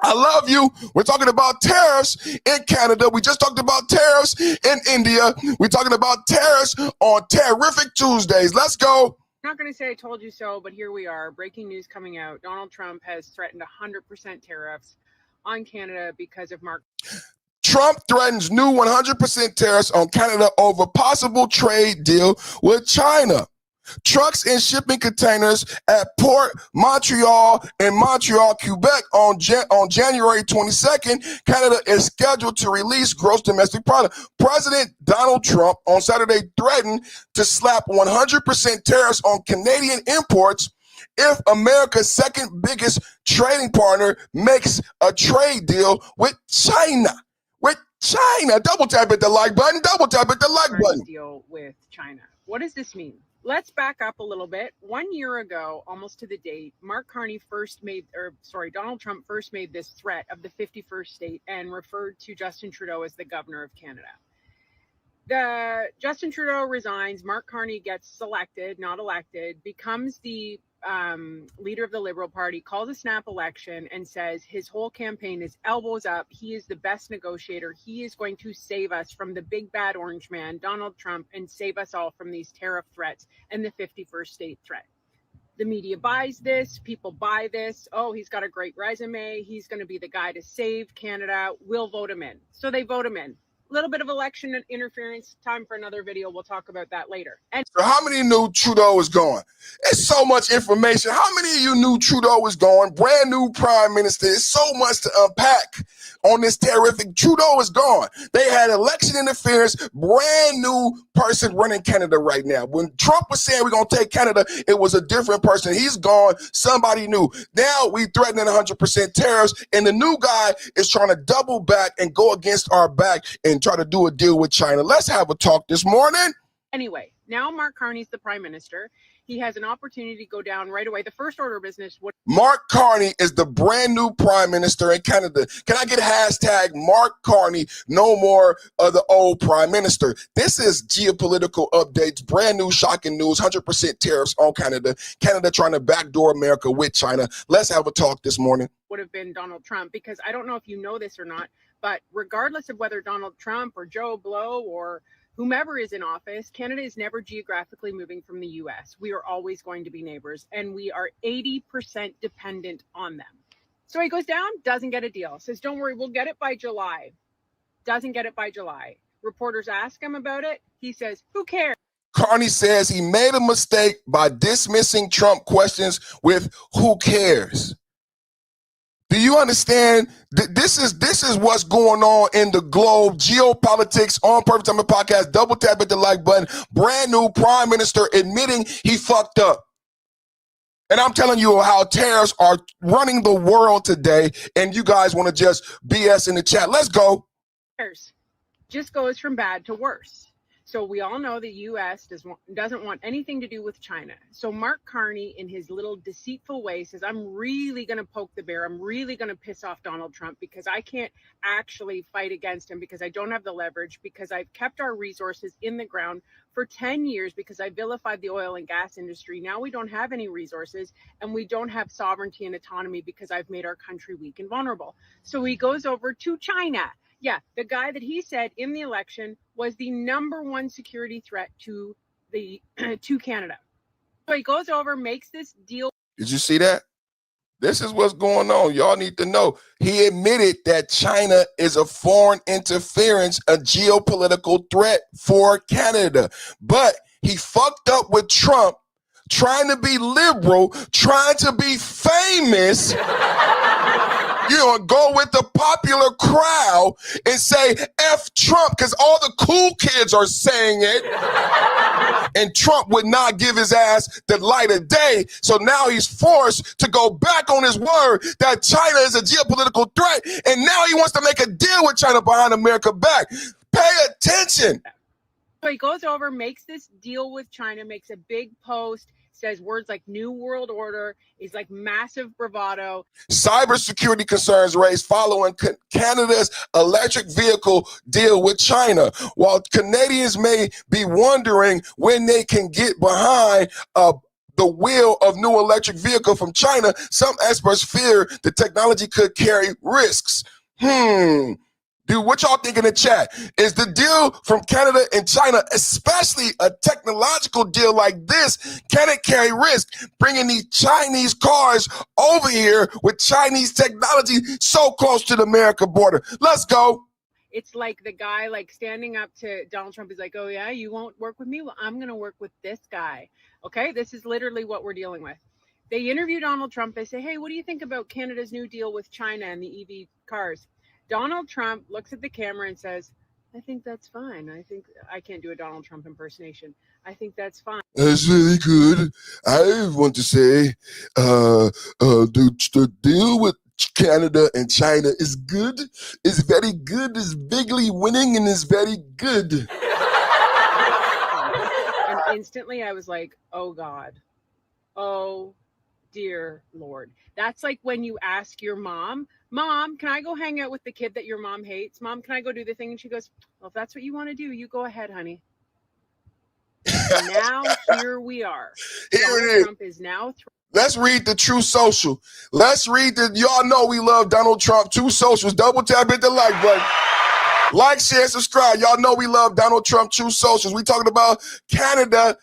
[SPEAKER 1] I love you. We're talking about tariffs in Canada. We just talked about tariffs in India. We're talking about tariffs on Terrific Tuesdays. Let's go.
[SPEAKER 5] I'm not going to say I told you so, but here we are. Breaking news coming out. Donald Trump has threatened 100% tariffs on Canada because of Mark.
[SPEAKER 1] Trump threatens new 100% tariffs on Canada over possible trade deal with China. Trucks and shipping containers at Port Montreal in Montreal, Quebec on January 22nd, Canada is scheduled to release gross domestic product. President Donald Trump on Saturday threatened to slap 100% tariffs on Canadian imports if America's second biggest trading partner makes a trade deal with China. China. Double tap at the like button. Double tap at the like button.
[SPEAKER 5] Deal with China. What does this mean? Let's back up a little bit. 1 year ago, almost to the date, Donald Trump first made this threat of the 51st state and referred to Justin Trudeau as the governor of Canada. Justin Trudeau resigns, Mark Carney gets selected, not elected, becomes the leader of the Liberal Party, calls a snap election and says his whole campaign is elbows up. He is the best negotiator. He is going to save us from the big bad orange man, Donald Trump, and save us all from these tariff threats and the 51st state threat. The media buys this. People buy this. Oh, he's got a great resume. He's going to be the guy to save Canada. We'll vote him in. So they vote him in. Little bit of election interference. Time for another video. We'll talk about that later. And
[SPEAKER 1] so how many knew Trudeau is gone? It's so much information. How many of you knew Trudeau is gone? Brand new prime minister. It's so much to unpack on this terrific. Trudeau is gone. They had election interference. Brand new person running Canada right now. When Trump was saying we're going to take Canada, it was a different person. He's gone. Somebody new. Now we threatening 100% tariffs, and the new guy is trying to double back and go against our back and try to do a deal with China. Let's have a talk this morning.
[SPEAKER 5] Anyway, now Mark Carney's the prime minister. He has an opportunity to go down right away. The first order of business.
[SPEAKER 1] Mark Carney is the brand new prime minister in Canada. Can I get hashtag Mark Carney, no more of the old prime minister? This is geopolitical updates, brand new shocking news, 100% tariffs on Canada. Canada trying to backdoor America with China. Let's have a talk this morning.
[SPEAKER 5] Would have been Donald Trump, because I don't know if you know this or not, but regardless of whether Donald Trump or Joe Blow or whomever is in office, Canada is never geographically moving from the US. We are always going to be neighbors, and we are 80% dependent on them. So he goes down, doesn't get a deal, says, don't worry, we'll get it by July. Doesn't get it by July. Reporters ask him about it. He says, who cares?
[SPEAKER 1] Carney says he made a mistake by dismissing Trump questions with who cares. Do you understand? This is what's going on in the globe. Geopolitics on Perfect Timing Podcast. Double tap at the like button. Brand new prime minister admitting he fucked up. And I'm telling you how tariffs are running the world today, and you guys want to just BS in the chat. Let's go.
[SPEAKER 5] Just goes from bad to worse. So we all know the U.S. doesn't want anything to do with China. So Mark Carney, in his little deceitful way, says, I'm really going to poke the bear. I'm really going to piss off Donald Trump because I can't actually fight against him, because I don't have the leverage, because I've kept our resources in the ground for 10 years, because I vilified the oil and gas industry. Now we don't have any resources, and we don't have sovereignty and autonomy because I've made our country weak and vulnerable. So he goes over to China. Yeah, the guy that he said in the election was the #1 security threat to Canada. So he goes over, makes this deal.
[SPEAKER 1] Did you see that? This is what's going on. Y'all need to know. He admitted that China is a foreign interference, a geopolitical threat for Canada. But he fucked up with Trump, trying to be liberal, trying to be famous. You know, go with the popular crowd and say F Trump, because all the cool kids are saying it. And Trump would not give his ass the light of day. So now he's forced to go back on his word that China is a geopolitical threat. And now he wants to make a deal with China behind America's back. Pay attention.
[SPEAKER 5] So he goes over, makes this deal with China, makes a big post, says words like New World Order, is like massive bravado.
[SPEAKER 1] Cybersecurity concerns raised following Canada's electric vehicle deal with China. While Canadians may be wondering when they can get behind the wheel of new electric vehicle from China, some experts fear the technology could carry risks. Dude, what y'all think in the chat? Is the deal from Canada and China, especially a technological deal like this, can it carry risk? Bringing these Chinese cars over here with Chinese technology so close to the American border. Let's go.
[SPEAKER 5] It's like the guy like standing up to Donald Trump is like, oh yeah, you won't work with me? Well, I'm going to work with this guy. Okay, this is literally what we're dealing with. They interview Donald Trump. They say, hey, what do you think about Canada's new deal with China and the EV cars? Donald Trump looks at the camera and says, I think that's fine. I can't do a Donald Trump impersonation. I think that's fine.
[SPEAKER 1] That's really good. I want to say the deal with Canada and China is good. It's very good. It's bigly winning and it's very good.
[SPEAKER 5] And instantly I was like, oh God, oh dear Lord. That's like when you ask your mom, can I go hang out with the kid that your mom hates? Mom, can I go do the thing? And she goes, well, if that's what you want to do, you go ahead, honey. And now here we are.
[SPEAKER 1] Here
[SPEAKER 5] Donald
[SPEAKER 1] it is.
[SPEAKER 5] Trump is now
[SPEAKER 1] Let's read the True Social. Let's read the, y'all know we love Donald Trump. True Socials. Double tap, hit the like button. Like, share, subscribe. Y'all know we love Donald Trump. True Socials. We talking about Canada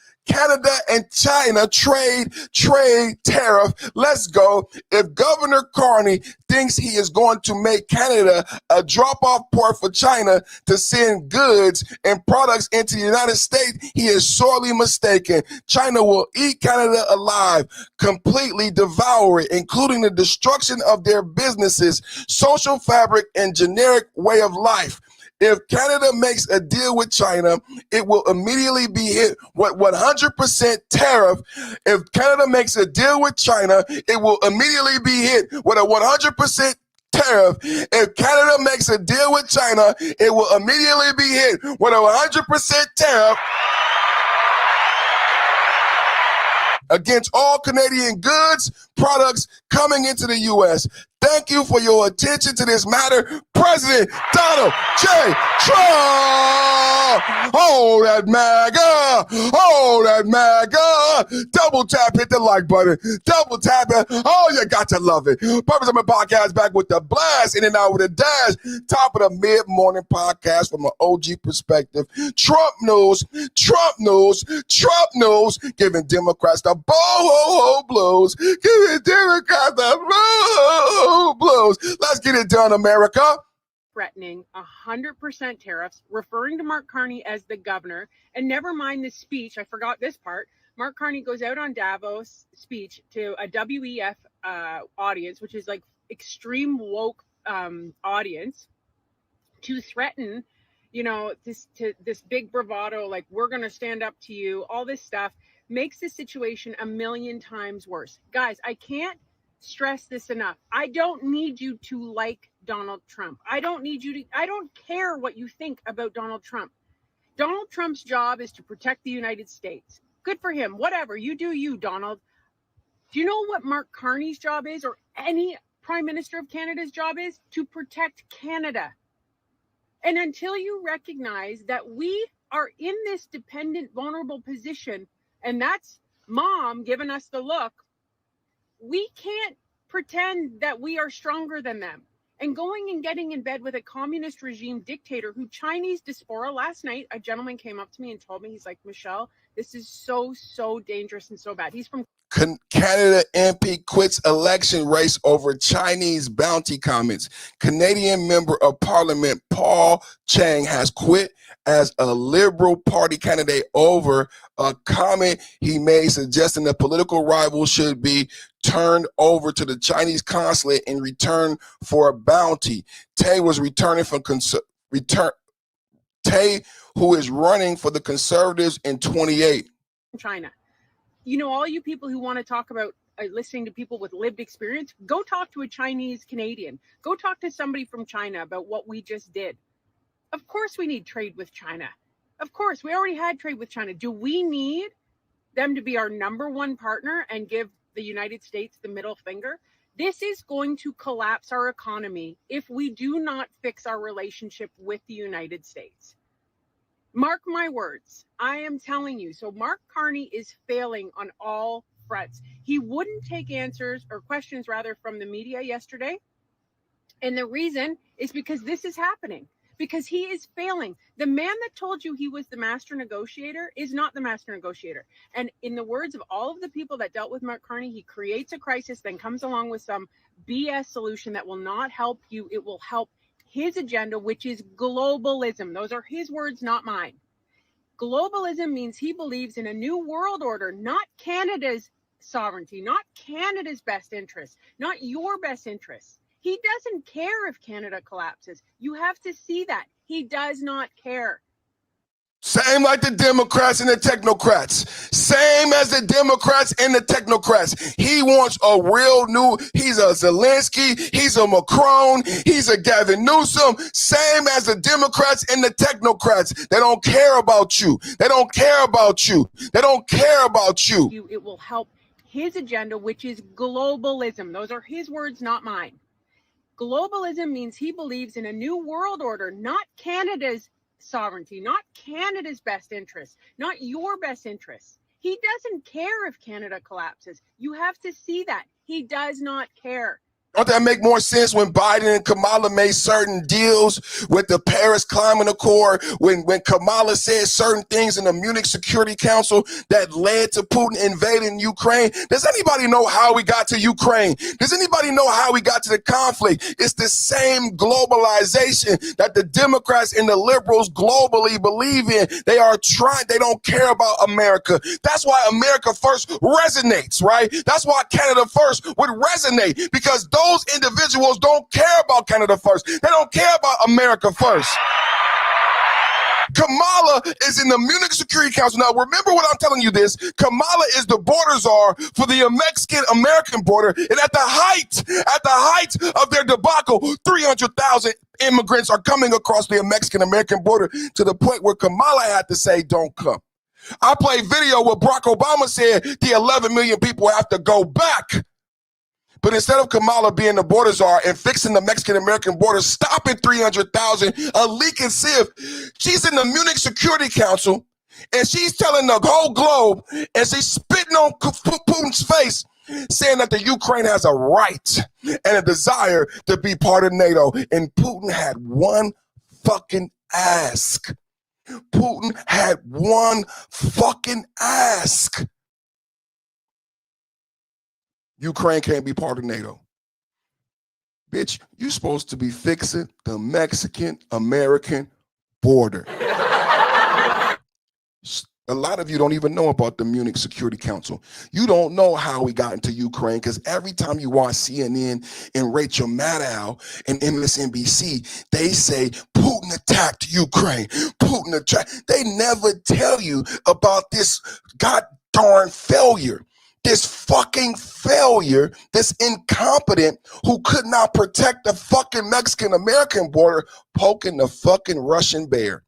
[SPEAKER 1] and China trade tariff. Let's go. If Governor Carney thinks he is going to make Canada a drop-off port for China to send goods and products into the United States, he is sorely mistaken. China will eat Canada alive, completely devour it, including the destruction of their businesses, social fabric, and generic way of life. If Canada makes a deal with China, it will immediately be hit with 100% tariff. If Canada makes a deal with China, it will immediately be hit with a 100% tariff. If Canada makes a deal with China, it will immediately be hit with a 100% tariff against all Canadian goods, products coming into the U.S. Thank you for your attention to this matter. President Donald J. Trump! Hold that MAGA! Hold that MAGA! Double tap, hit the like button. Double tap it. Oh, you got to love it. Purpose of my podcast back with the blast, in and out with a dash. Top of the mid-morning podcast from an OG perspective. Trump news, giving Democrats the boho blues. Giving Democrats the boho blues. Let's get it done, America.
[SPEAKER 5] threatening 100% tariffs, referring to Mark Carney as the governor, and never mind the speech. I forgot this part. Mark Carney goes out on Davos speech to a WEF audience, which is like extreme woke audience, to threaten, this big bravado, like we're going to stand up to you, all this stuff makes the situation a million times worse. Guys, I can't stress this enough. I don't need you to like Donald Trump. I don't care what you think about Donald Trump. Donald Trump's job is to protect the United States. Good for him. Whatever. You do you, Donald. Do you know what Mark Carney's job is, or any Prime Minister of Canada's job is? To protect Canada. And until you recognize that we are in this dependent, vulnerable position, and that's Mom giving us the look, we can't pretend that we are stronger than them. And going and getting in bed with a communist regime dictator who Chinese diaspora, last night, a gentleman came up to me and told me, he's like, Michelle, this is so, so dangerous and so bad. He's from
[SPEAKER 1] Canada MP quits election race over Chinese bounty comments. Canadian member of Parliament Paul Chang has quit as a Liberal Party candidate over a comment he made suggesting that political rivals should be turned over to the Chinese consulate in return for a bounty. Tay was returning from Tay, who is running for the Conservatives in 28.
[SPEAKER 5] China. All you people who want to talk about listening to people with lived experience, go talk to a Chinese Canadian. Go talk to somebody from China about what we just did. Of course we need trade with China. Of course, we already had trade with China. Do we need them to be our number one partner and give the United States the middle finger? This is going to collapse our economy if we do not fix our relationship with the United States. Mark my words, I am telling you. So Mark Carney is failing on all fronts. He wouldn't take answers or questions rather from the media yesterday. And the reason is because this is happening, because he is failing. The man that told you he was the master negotiator is not the master negotiator. And in the words of all of the people that dealt with Mark Carney, he creates a crisis, then comes along with some BS solution that will not help you. It will help his agenda, which is globalism. Those are his words, not mine. Globalism means he believes in a new world order, not Canada's sovereignty, not Canada's best interests, not your best interests. He doesn't care if Canada collapses. You have to see that. He does not care.
[SPEAKER 1] Same like the Democrats and the technocrats. Same as the Democrats and the technocrats. He wants a real new, he's a Zelensky, he's a Macron, he's a Gavin Newsom. Same as the Democrats and the technocrats. They don't care about you. They don't care about you. They don't care about you.
[SPEAKER 5] It will help his agenda, which is globalism. Those are his words, not mine. Globalism means he believes in a new world order, not Canada's sovereignty, not Canada's best interests, not your best interests. He doesn't care if Canada collapses. You have to see that. He does not care.
[SPEAKER 1] Don't that make more sense when Biden and Kamala made certain deals with the Paris Climate Accord, when Kamala said certain things in the Munich Security Council that led to Putin invading Ukraine? Does anybody know how we got to Ukraine? Does anybody know how we got to the conflict? It's the same globalization that the Democrats and the liberals globally believe in. They are trying, they don't care about America. That's why America First resonates, right? That's why Canada First would resonate, because those individuals don't care about Canada First. They don't care about America First. Kamala is in the Munich Security Council. Now, remember what I'm telling you this. Kamala is the border czar for the Mexican-American border. And at the height of their debacle, 300,000 immigrants are coming across the Mexican-American border, to the point where Kamala had to say, don't come. I played video where Barack Obama said the 11 million people have to go back. But instead of Kamala being the border czar and fixing the Mexican-American border, stopping 300,000, a leaking sieve, she's in the Munich Security Council, and she's telling the whole globe, and she's spitting on Putin's face, saying that the Ukraine has a right and a desire to be part of NATO. And Putin had one fucking ask. Putin had one fucking ask. Ukraine can't be part of NATO. Bitch, you're supposed to be fixing the Mexican-American border. A lot of you don't even know about the Munich Security Council. You don't know how we got into Ukraine, because every time you watch CNN and Rachel Maddow and MSNBC, they say Putin attacked Ukraine. Putin attacked. They never tell you about this god-darn failure. This fucking failure, this incompetent who could not protect the fucking Mexican-American border, poking the fucking Russian bear.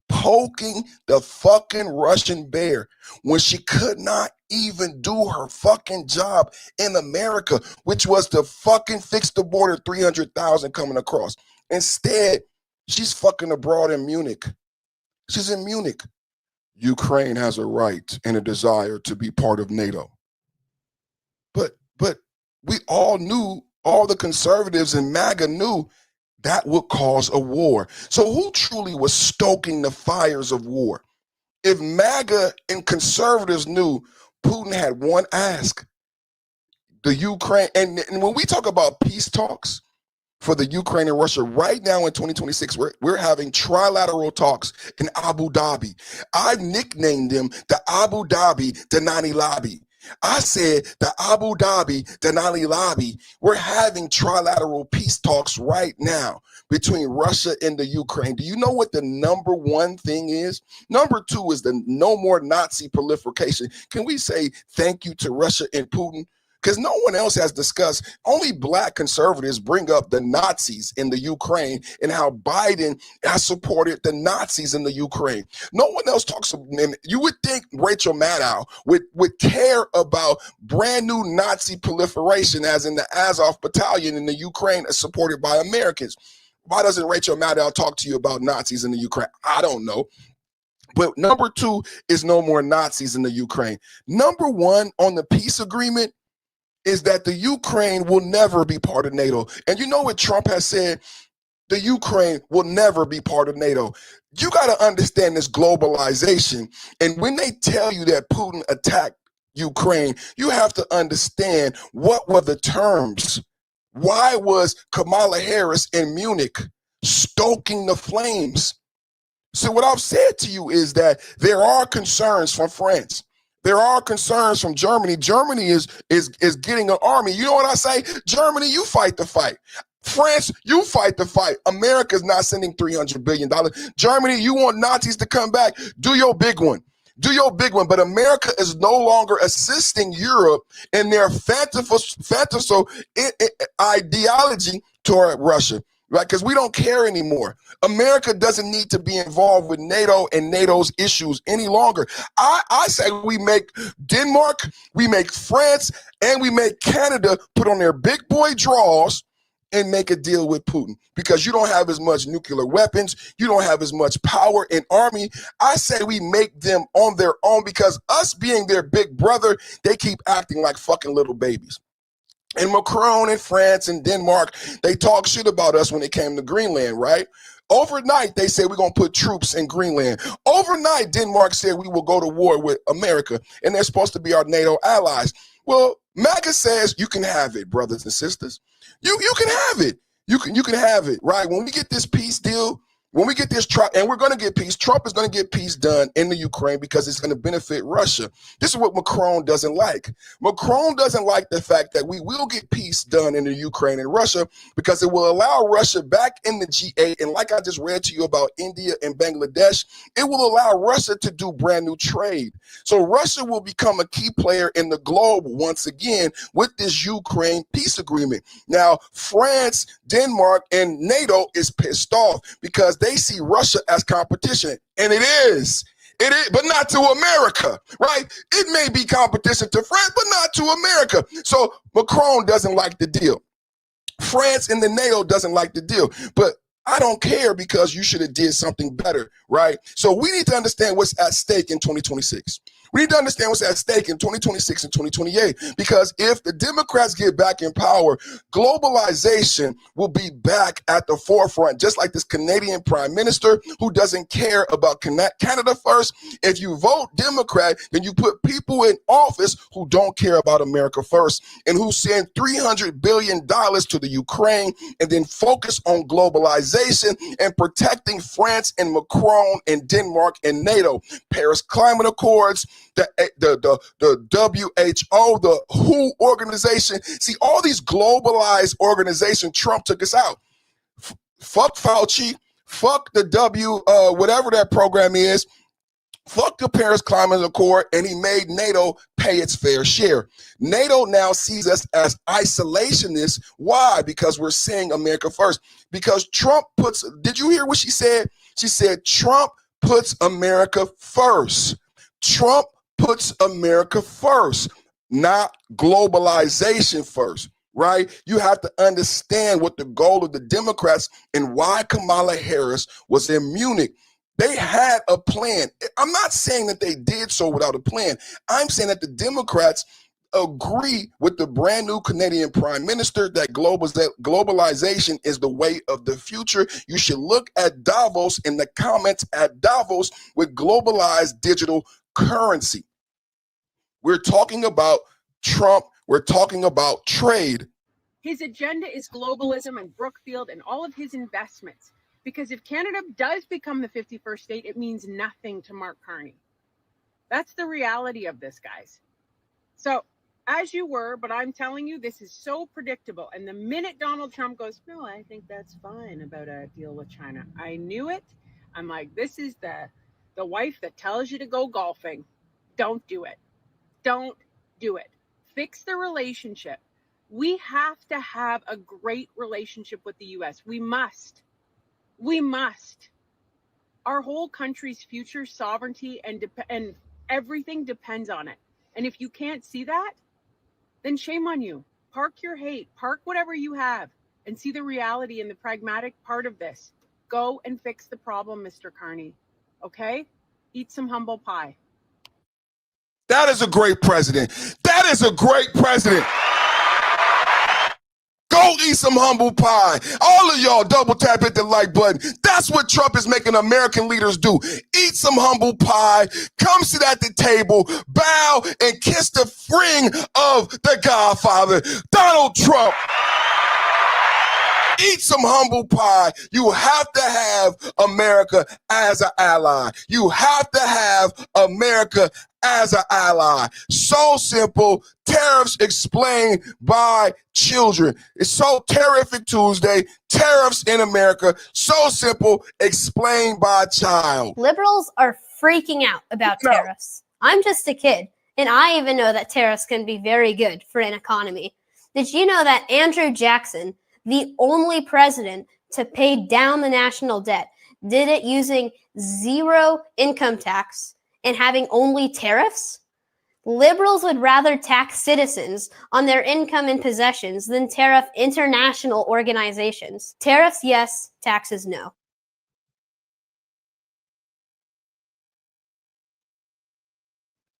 [SPEAKER 1] Poking the fucking Russian bear when she could not even do her fucking job in America, which was to fucking fix the border, 300,000 coming across. Instead, she's fucking abroad in Munich. She's in Munich. Ukraine has a right and a desire to be part of NATO. But we all knew, all the conservatives and MAGA knew that would cause a war. So who truly was stoking the fires of war? If MAGA and conservatives knew, Putin had one ask. The Ukraine, and when we talk about peace talks for the Ukraine and Russia, right now in 2026, we're having trilateral talks in Abu Dhabi. I've nicknamed them the Abu Dhabi Denali Lobby. I said the Abu Dhabi Denali Lobby, we're having trilateral peace talks right now between Russia and the Ukraine. Do you know what the number one thing is? Number two is the no more Nazi proliferation. Can we say thank you to Russia and Putin? Because no one else has discussed, only black conservatives bring up the Nazis in the Ukraine and how Biden has supported the Nazis in the Ukraine. No one else talks about, you would think Rachel Maddow would care about brand new Nazi proliferation, as in the Azov battalion in the Ukraine is supported by Americans. Why doesn't Rachel Maddow talk to you about Nazis in the Ukraine? I don't know. But number two is no more Nazis in the Ukraine. Number one on the peace agreement is that the Ukraine will never be part of NATO. And you know what Trump has said? The Ukraine will never be part of NATO. You got to understand this globalization. And when they tell you that Putin attacked Ukraine, you have to understand what were the terms. Why was Kamala Harris in Munich stoking the flames? So what I've said to you is that there are concerns from France. There are concerns from Germany. Germany is getting an army. You know what I say? Germany, you fight the fight. France, you fight the fight. America's not sending $300 billion. Germany, you want Nazis to come back? Do your big one. Do your big one. But America is no longer assisting Europe in their fanciful ideology toward Russia, right? Because we don't care anymore. America doesn't need to be involved with NATO and NATO's issues any longer. I say we make Denmark, we make France, and we make Canada put on their big boy draws and make a deal with Putin, because you don't have as much nuclear weapons, you don't have as much power in army. I say we make them on their own, because us being their big brother, they keep acting like fucking little babies. And Macron in France and Denmark, they talk shit about us when it came to Greenland, right? Overnight, they said we're going to put troops in Greenland. Overnight, Denmark said we will go to war with America, and they're supposed to be our NATO allies. Well, MAGA says you can have it, brothers and sisters. You can have it. You can have it, right? When we get this peace deal, when we get this and we're going to get peace, Trump is going to get peace done in the Ukraine because it's going to benefit Russia. This is what Macron doesn't like. Macron doesn't like the fact that we will get peace done in the Ukraine and Russia, because it will allow Russia back in the G8. And like I just read to you about India and Bangladesh, it will allow Russia to do brand new trade. So Russia will become a key player in the globe once again with this Ukraine peace agreement. Now, France, Denmark, and NATO is pissed off because they see Russia as competition, and it is, but not to America, right? It may be competition to France, but not to America. So Macron doesn't like the deal. France and the NATO doesn't like the deal, but I don't care, because you should have did something better, right? So we need to understand what's at stake in 2026. We need to understand what's at stake in 2026 and 2028, because if the Democrats get back in power, globalization will be back at the forefront, just like this Canadian prime minister who doesn't care about Canada first. If you vote Democrat, then you put people in office who don't care about America first, and who send $300 billion to the Ukraine and then focus on globalization and protecting France and Macron and Denmark and NATO, Paris Climate Accords, the WHO, the WHO organization. See, all these globalized organizations, Trump took us out. Fuck Fauci, fuck the whatever that program is, fuck the Paris Climate Accord, and he made NATO pay its fair share. NATO now sees us as isolationists. Why? Because we're saying America first. Because Trump did you hear what she said? She said Trump puts America first. Trump puts America first, not globalization first, right? You have to understand what the goal of the Democrats and why Kamala Harris was in Munich. They had a plan. I'm not saying that they did so without a plan. I'm saying that the Democrats agree with the brand new Canadian prime minister that globalization is the way of the future. You should look at Davos in the comments at Davos with globalized digital currency. We're talking about Trump. We're talking about trade.
[SPEAKER 5] His agenda is globalism and Brookfield and all of his investments. Because if Canada does become the 51st state, it means nothing to Mark Carney. That's the reality of this, guys. So, as you were, but I'm telling you, this is so predictable. And the minute Donald Trump goes, no, I think that's fine about a deal with China. I knew it. I'm like, this is the wife that tells you to go golfing. Don't do it. Don't do it. Fix the relationship. We have to have a great relationship with the U.S. We must. We must. Our whole country's future sovereignty and everything depends on it. And if you can't see that, then shame on you. Park your hate, park whatever you have, and see the reality and the pragmatic part of this. Go and fix the problem, Mr. Carney. Okay? Eat some humble pie.
[SPEAKER 1] That is a great president. That is a great president. Go eat some humble pie. All of y'all double tap hit the like button. That's what Trump is making American leaders do. Eat some humble pie. Come sit at the table, bow, and kiss the ring of the Godfather, Donald Trump. Eat some humble pie. You have to have America as an ally. You have to have America as an ally. So simple. Tariffs explained by children. It's so terrific Tuesday. Tariffs in America. So simple. Explained by a child.
[SPEAKER 2] Liberals are freaking out about tariffs. I'm just a kid, and I even know that tariffs can be very good for an economy. Did you know that Andrew Jackson, the only president to pay down the national debt, did it using zero income tax and having only tariffs? Liberals would rather tax citizens on their income and possessions than tariff international organizations. Tariffs, yes. Taxes, no.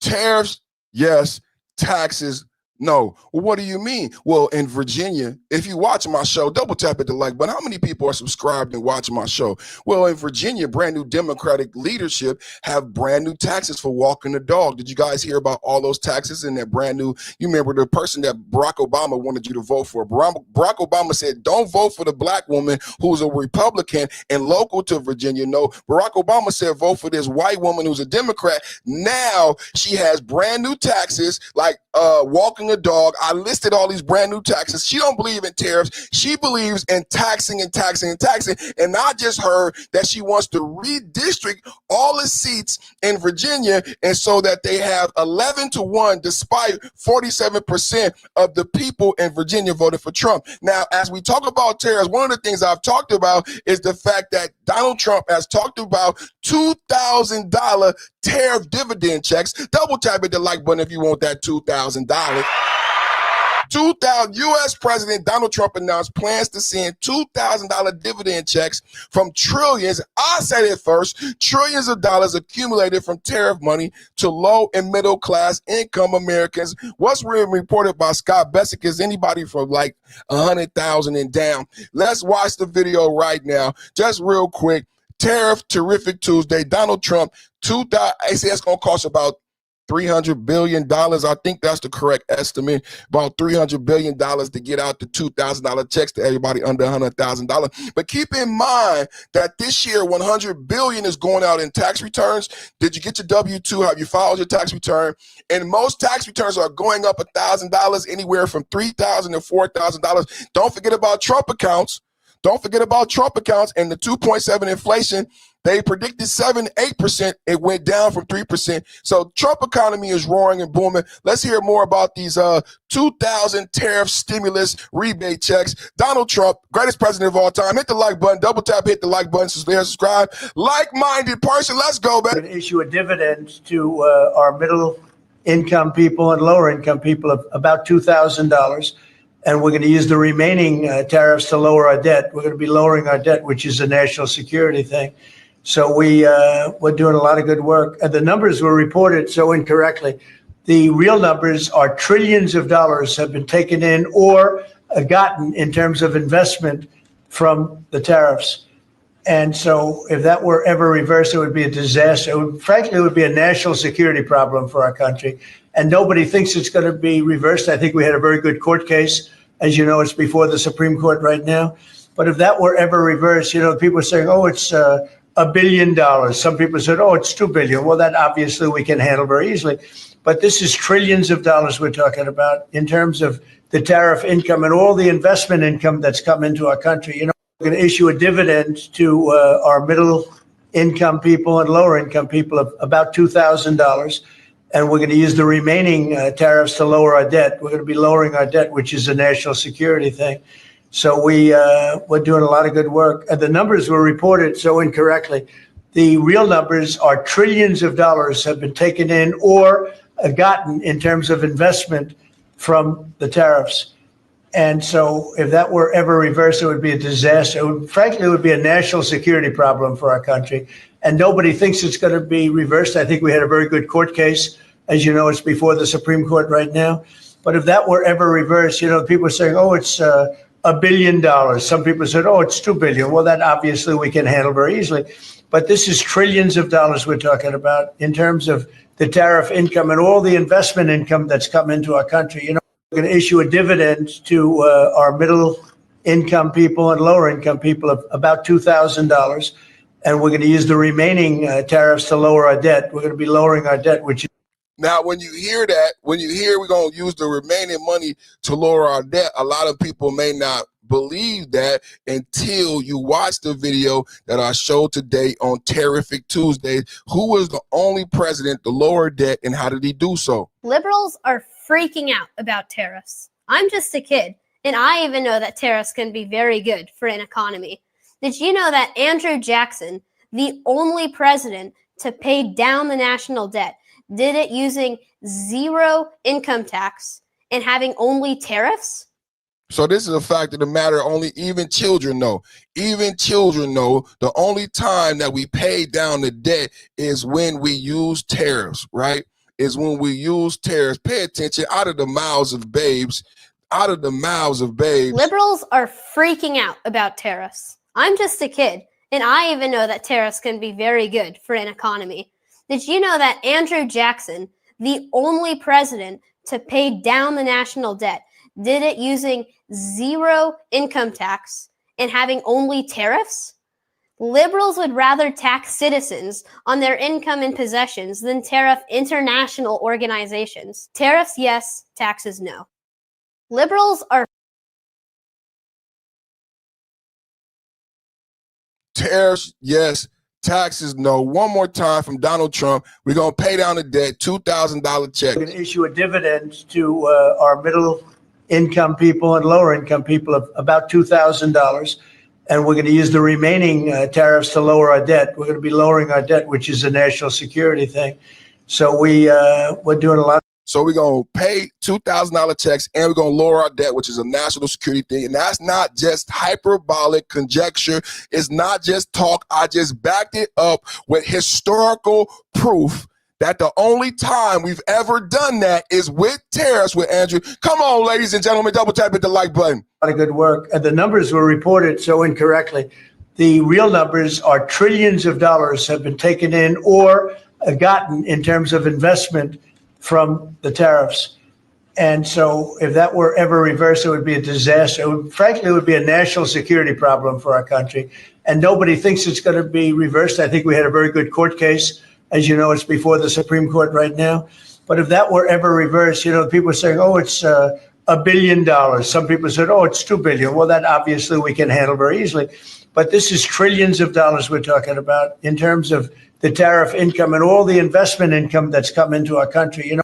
[SPEAKER 1] Tariffs, yes. Taxes, no. Well, what do you mean? Well, in Virginia, if you watch my show, double tap at the like button. How many people are subscribed and watching my show? Well, in Virginia, brand new Democratic leadership have brand new taxes for walking the dog. Did you guys hear about all those taxes and that brand new? You remember the person that Barack Obama wanted you to vote for. Barack Obama said, don't vote for the black woman who's a Republican and local to Virginia. No, Barack Obama said, vote for this white woman who's a Democrat. Now she has brand new taxes like walking a dog. I listed all these brand new taxes. She don't believe in tariffs. She believes in taxing and taxing and taxing. And I just heard that she wants to redistrict all the seats in Virginia, and so that they have 11-1, despite 47% of the people in Virginia voted for Trump. Now, as we talk about tariffs, one of the things I've talked about is the fact that Donald Trump has talked about $2,000 tariff dividend checks. Double tap at the like button if you want that $2,000. U.S. President Donald Trump announced plans to send $2,000 dividend checks from trillions. I said it first. Trillions of dollars accumulated from tariff money to low and middle class income Americans. What's really reported by Scott Bessick is anybody from like 100,000 and down. Let's watch the video right now. Just real quick. Tariff terrific Tuesday. Donald Trump, I say it's going to cost about $300 billion. I think that's the correct estimate. About $300 billion to get out the $2,000 checks to everybody under $100,000. But keep in mind that this year, $100 billion is going out in tax returns. Did you get your W-2? Have you filed your tax return? And most tax returns are going up $1,000, anywhere from $3,000 to $4,000. Don't forget about Trump accounts. Don't forget about Trump accounts and the 2.7 inflation. They predicted 7-8%. It went down from 3%. So Trump economy is roaring and booming. Let's hear more about these 2,000 tariff stimulus rebate checks. Donald Trump, greatest president of all time. Hit the like button. Double tap, hit the like button. Subscribe. Like-minded person. Let's go, man.
[SPEAKER 4] We're going to issue a dividend to our middle income people and lower income people of about $2,000. And we're going to use the remaining tariffs to lower our debt. We're going to be lowering our debt, which is a national security thing. So we're doing a lot of good work. And the numbers were reported so incorrectly. The real numbers are trillions of dollars have been taken in or gotten in terms of investment from the tariffs. And so if that were ever reversed, it would be a disaster. Frankly, it would be a national security problem for our country. And nobody thinks it's going to be reversed. I think we had a very good court case. As you know, it's before the Supreme Court right now. But if that were ever reversed, you know, people are saying, oh, it's $1 billion. Some people said, oh, it's $2 billion. Well, that obviously we can handle very easily. But this is trillions of dollars we're talking about in terms of the tariff income and all the investment income that's come into our country. You know, we're going to issue a dividend to our middle income people and lower income people of about $2,000. And we're going to use the remaining tariffs to lower our debt. We're going to be lowering our debt, which is a national security thing. So we're doing a lot of good work. And the numbers were reported so incorrectly. The real numbers are trillions of dollars have been taken in or gotten in terms of investment from the tariffs. And so if that were ever reversed, it would be a disaster. Frankly, it would be a national security problem for our country. And nobody thinks it's going to be reversed. I think we had a very good court case. As you know, it's before the Supreme Court right now. But if that were ever reversed, you know, people are saying, oh, it's $1 billion. Some people said, oh, it's $2 billion. Well, that obviously we can handle very easily. But this is trillions of dollars we're talking about in terms of the tariff income and all the investment income that's come into our country. You know, we're going to issue a dividend to our middle income people and lower income people of about $2,000. And we're going to use the remaining tariffs to lower our debt. We're going to be lowering our debt, which is.
[SPEAKER 1] Now, when you hear that, when you hear we're going to use the remaining money to lower our debt, a lot of people may not believe that until you watch the video that I showed today on Terrific Tuesday. Who was the only president to lower debt, and how did he do so?
[SPEAKER 2] Liberals are freaking out about tariffs. I'm just a kid, and I even know that tariffs can be very good for an economy. Did you know that Andrew Jackson, the only president to pay down the national debt, did it using zero income tax and having only tariffs?
[SPEAKER 1] So this is a fact of the matter. Only even children know. Even children know the only time that we pay down the debt is when we use tariffs, right? Is when we use tariffs. Pay attention. Out of the mouths of babes. Out of the mouths of babes.
[SPEAKER 2] Liberals are freaking out about tariffs. I'm just a kid, and I even know that tariffs can be very good for an economy. Did you know that Andrew Jackson, the only president to pay down the national debt, did it using zero income tax and having only tariffs? Liberals would rather tax citizens on their income and possessions than tariff international organizations. Tariffs, yes. Taxes, no. Liberals are
[SPEAKER 1] Tariffs, yes. Taxes, no. One more time from Donald Trump. We're going to pay down the debt, $2,000 check.
[SPEAKER 4] We're going to issue a dividend to our middle income people and lower income people of about $2,000. And we're going to use the remaining tariffs to lower our debt. We're going to be lowering our debt, which is a national security thing. So we're doing a lot.
[SPEAKER 1] So we're going to pay $2,000 checks, and we're going to lower our debt, which is a national security thing. And that's not just hyperbolic conjecture. It's not just talk. I just backed it up with historical proof that the only time we've ever done that is with tariffs with Andrew. Come on, ladies and gentlemen, double tap hit the like button.
[SPEAKER 4] A lot of good work. And the numbers were reported so incorrectly. The real numbers are trillions of dollars have been taken in or gotten in terms of investment from the tariffs. And so if that were ever reversed, it would be a disaster. Frankly, it would be a national security problem for our country. And nobody thinks it's going to be reversed. I think we had a very good court case. As you know, it's before the Supreme Court right now. But if that were ever reversed, you know, people are saying, oh, it's $1 billion. Some people said, oh, it's $2 billion. Well, that obviously we can handle very easily. But this is trillions of dollars we're talking about in terms of the tariff income and all the investment income that's come into our country. You know.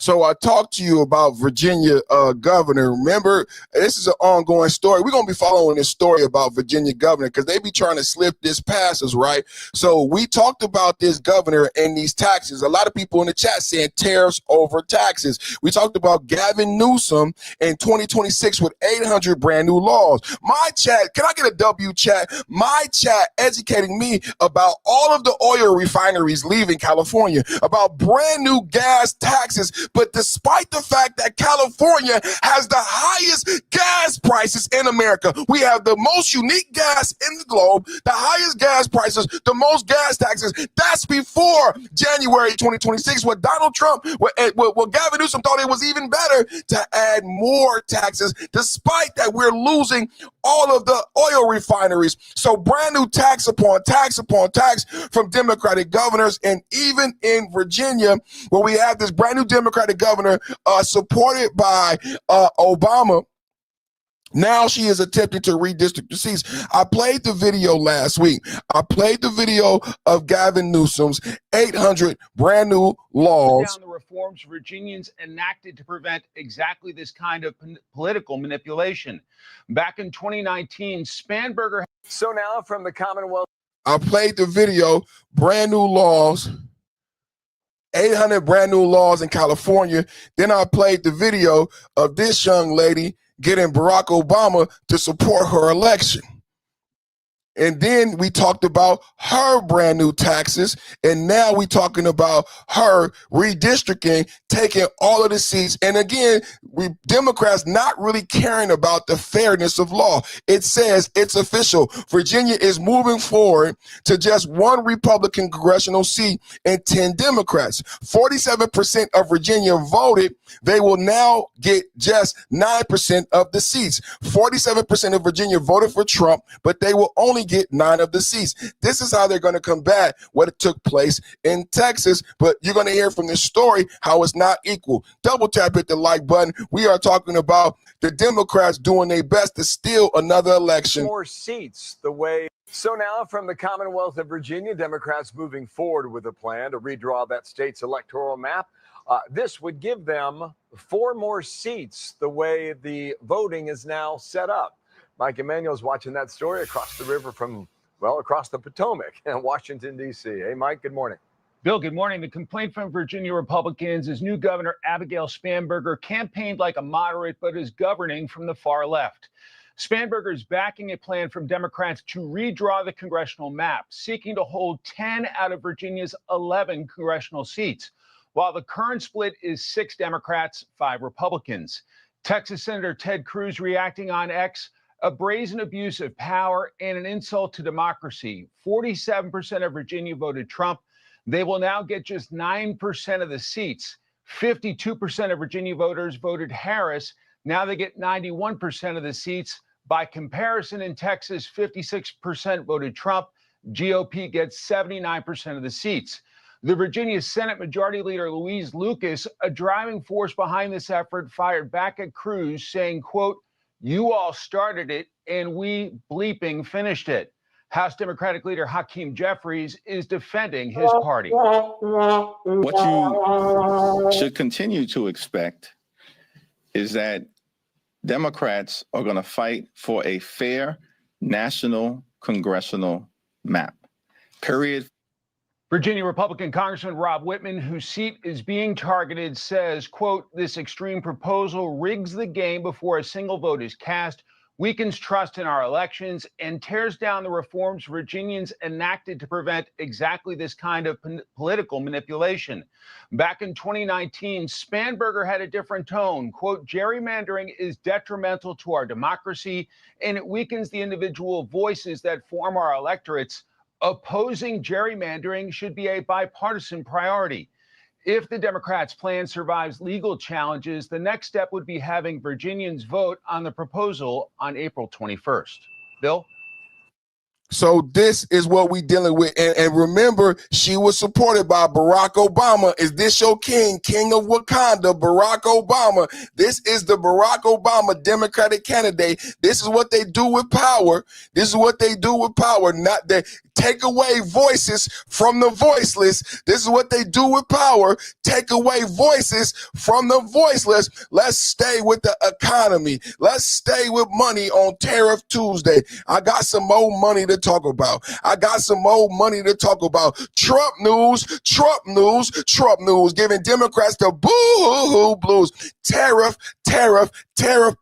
[SPEAKER 1] So I talked to you about Virginia governor. Remember, this is an ongoing story. We're going to be following this story about Virginia governor because they be trying to slip this past us, right? So we talked about this governor and these taxes. A lot of people in the chat saying tariffs over taxes. We talked about Gavin Newsom in 2026 with 800 brand new laws. My chat, can I get a W chat? My chat educating me about all of the oil refineries leaving California, about brand new gas taxes. But despite the fact that California has the highest gas prices in America, we have the most unique gas in the globe, the highest gas prices, the most gas taxes. That's before January 2026, what Donald Trump, what Gavin Newsom thought it was even better to add more taxes, despite that we're losing all of the oil refineries. So brand new tax upon tax upon tax from Democratic governors. And even in Virginia, where we have this brand new Democratic governor supported by Obama, now she is attempting to redistrict the seats. I played the video last week. I played the video of Gavin Newsom's 800 brand new laws.
[SPEAKER 6] Down the reforms Virginians enacted to prevent exactly this kind of political manipulation. Back in 2019, Spanberger.
[SPEAKER 7] So now from the Commonwealth.
[SPEAKER 1] I played the video, brand new laws, 800 brand new laws in California. Then I played the video of this young lady getting Barack Obama to support her election. And then we talked about her brand new taxes. And now we talking about her redistricting, taking all of the seats. And again, we Democrats not really caring about the fairness of law. It says it's official. Virginia is moving forward to just one Republican congressional seat and 10 Democrats. 47% of Virginia voted. They will now get just 9% of the seats. 47% of Virginia voted for Trump, but they will only get 9 of the seats. This is how they're going to combat what took place in Texas. But you're going to hear from this story how it's not equal. Double tap hit the like button. We are talking about the Democrats doing their best to steal another election.
[SPEAKER 7] More seats the way. So now from the Commonwealth of Virginia, Democrats moving forward with a plan to redraw that state's electoral map. This would give them 4 more seats the way the voting is now set up. Mike Emanuel's watching that story across the river from, well, across the Potomac in Washington, D.C. Hey, Mike, good morning.
[SPEAKER 6] Bill, good morning. The complaint from Virginia Republicans is new Governor Abigail Spanberger campaigned like a moderate, but is governing from the far left. Spanberger is backing a plan from Democrats to redraw the congressional map, seeking to hold 10 out of Virginia's 11 congressional seats, while the current split is 6 Democrats, 5 Republicans. Texas Senator Ted Cruz reacting on X, a brazen abuse of power and an insult to democracy. 47% of Virginia voted Trump. They will now get just 9% of the seats. 52% of Virginia voters voted Harris. Now they get 91% of the seats. By comparison, in Texas, 56% voted Trump. GOP gets 79% of the seats. The Virginia Senate Majority Leader Louise Lucas, a driving force behind this effort, fired back at Cruz, saying, quote, "You all started it, and we bleeping finished it." House Democratic Leader Hakeem Jeffries is defending his party.
[SPEAKER 8] What you should continue to expect is that Democrats are going to fight for a fair national congressional map, period.
[SPEAKER 6] Virginia Republican Congressman Rob Whitman, whose seat is being targeted, says, quote, "This extreme proposal rigs the game before a single vote is cast, weakens trust in our elections, and tears down the reforms Virginians enacted to prevent exactly this kind of political manipulation." Back in 2019, Spanberger had a different tone. Quote, "Gerrymandering is detrimental to our democracy, and it weakens the individual voices that form our electorates. Opposing gerrymandering should be a bipartisan priority." If the Democrats' plan survives legal challenges, the next step would be having Virginians vote on the proposal on April 21st. Bill?
[SPEAKER 1] So this is what we dealing with. And remember, she was supported by Barack Obama. Is this your king, king of Wakanda, Barack Obama? This is the Barack Obama Democratic candidate. This is what they do with power. This is what they do with power. Not that take away voices from the voiceless. This is what they do with power. Take away voices from the voiceless. Let's stay with the economy. Let's stay with money on Tariff Tuesday. I got some more money to talk about. I got some more money to talk about. Trump news, Trump news, Trump news, giving Democrats the boo-hoo blues. Tariff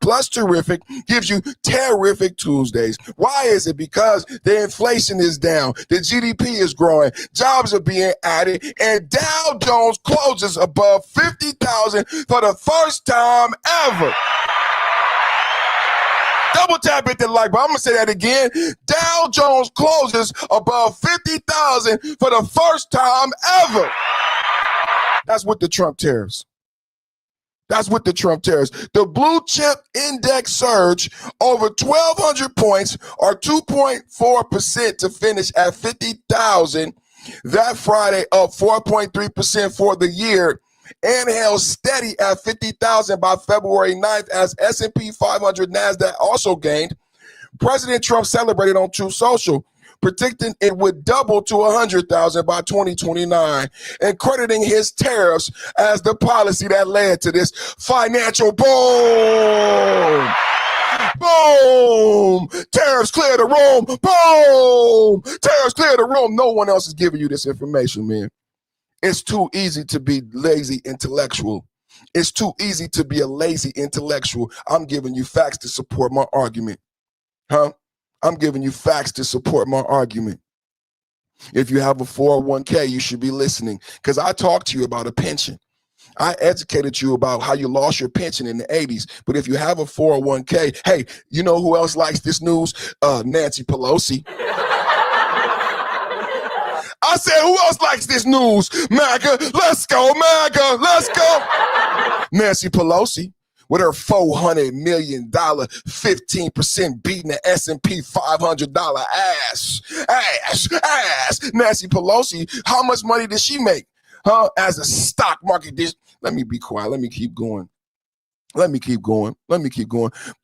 [SPEAKER 1] plus terrific gives you terrific Tuesdays. Why is it? Because the inflation is down, the GDP is growing, jobs are being added, and Dow Jones closes above 50,000 for the first time ever. Double tap it to like, but I'm gonna say that again. Dow Jones closes above 50,000 for the first time ever. That's with the Trump tariffs. That's with the Trump tariffs. The blue chip index surge over 1,200 points or 2.4% to finish at 50,000 that Friday, up 4.3% for the year, and held steady at 50,000 by February 9th as S&P 500 NASDAQ also gained. President Trump celebrated on Truth Social, predicting it would double to 100,000 by 2029, and crediting his tariffs as the policy that led to this financial boom. Boom! Tariffs clear the room. Boom! Tariffs clear the room. No one else is giving you this information, man. It's too easy to be lazy intellectual. It's too easy to be a lazy intellectual. I'm giving you facts to support my argument. Huh? I'm giving you facts to support my argument. If you have a 401k, you should be listening, because I talked to you about a pension. I educated you about how you lost your pension in the 80s. But if you have a 401k, hey, you know who else likes this news? Nancy Pelosi. I said, who else likes this news? MAGA. Let's go, MAGA. Let's go. Nancy Pelosi with her $400 million, 15% beating the S&P $500 ass. Nancy Pelosi, how much money did she make? As a stock market, let me be quiet. Let me keep going.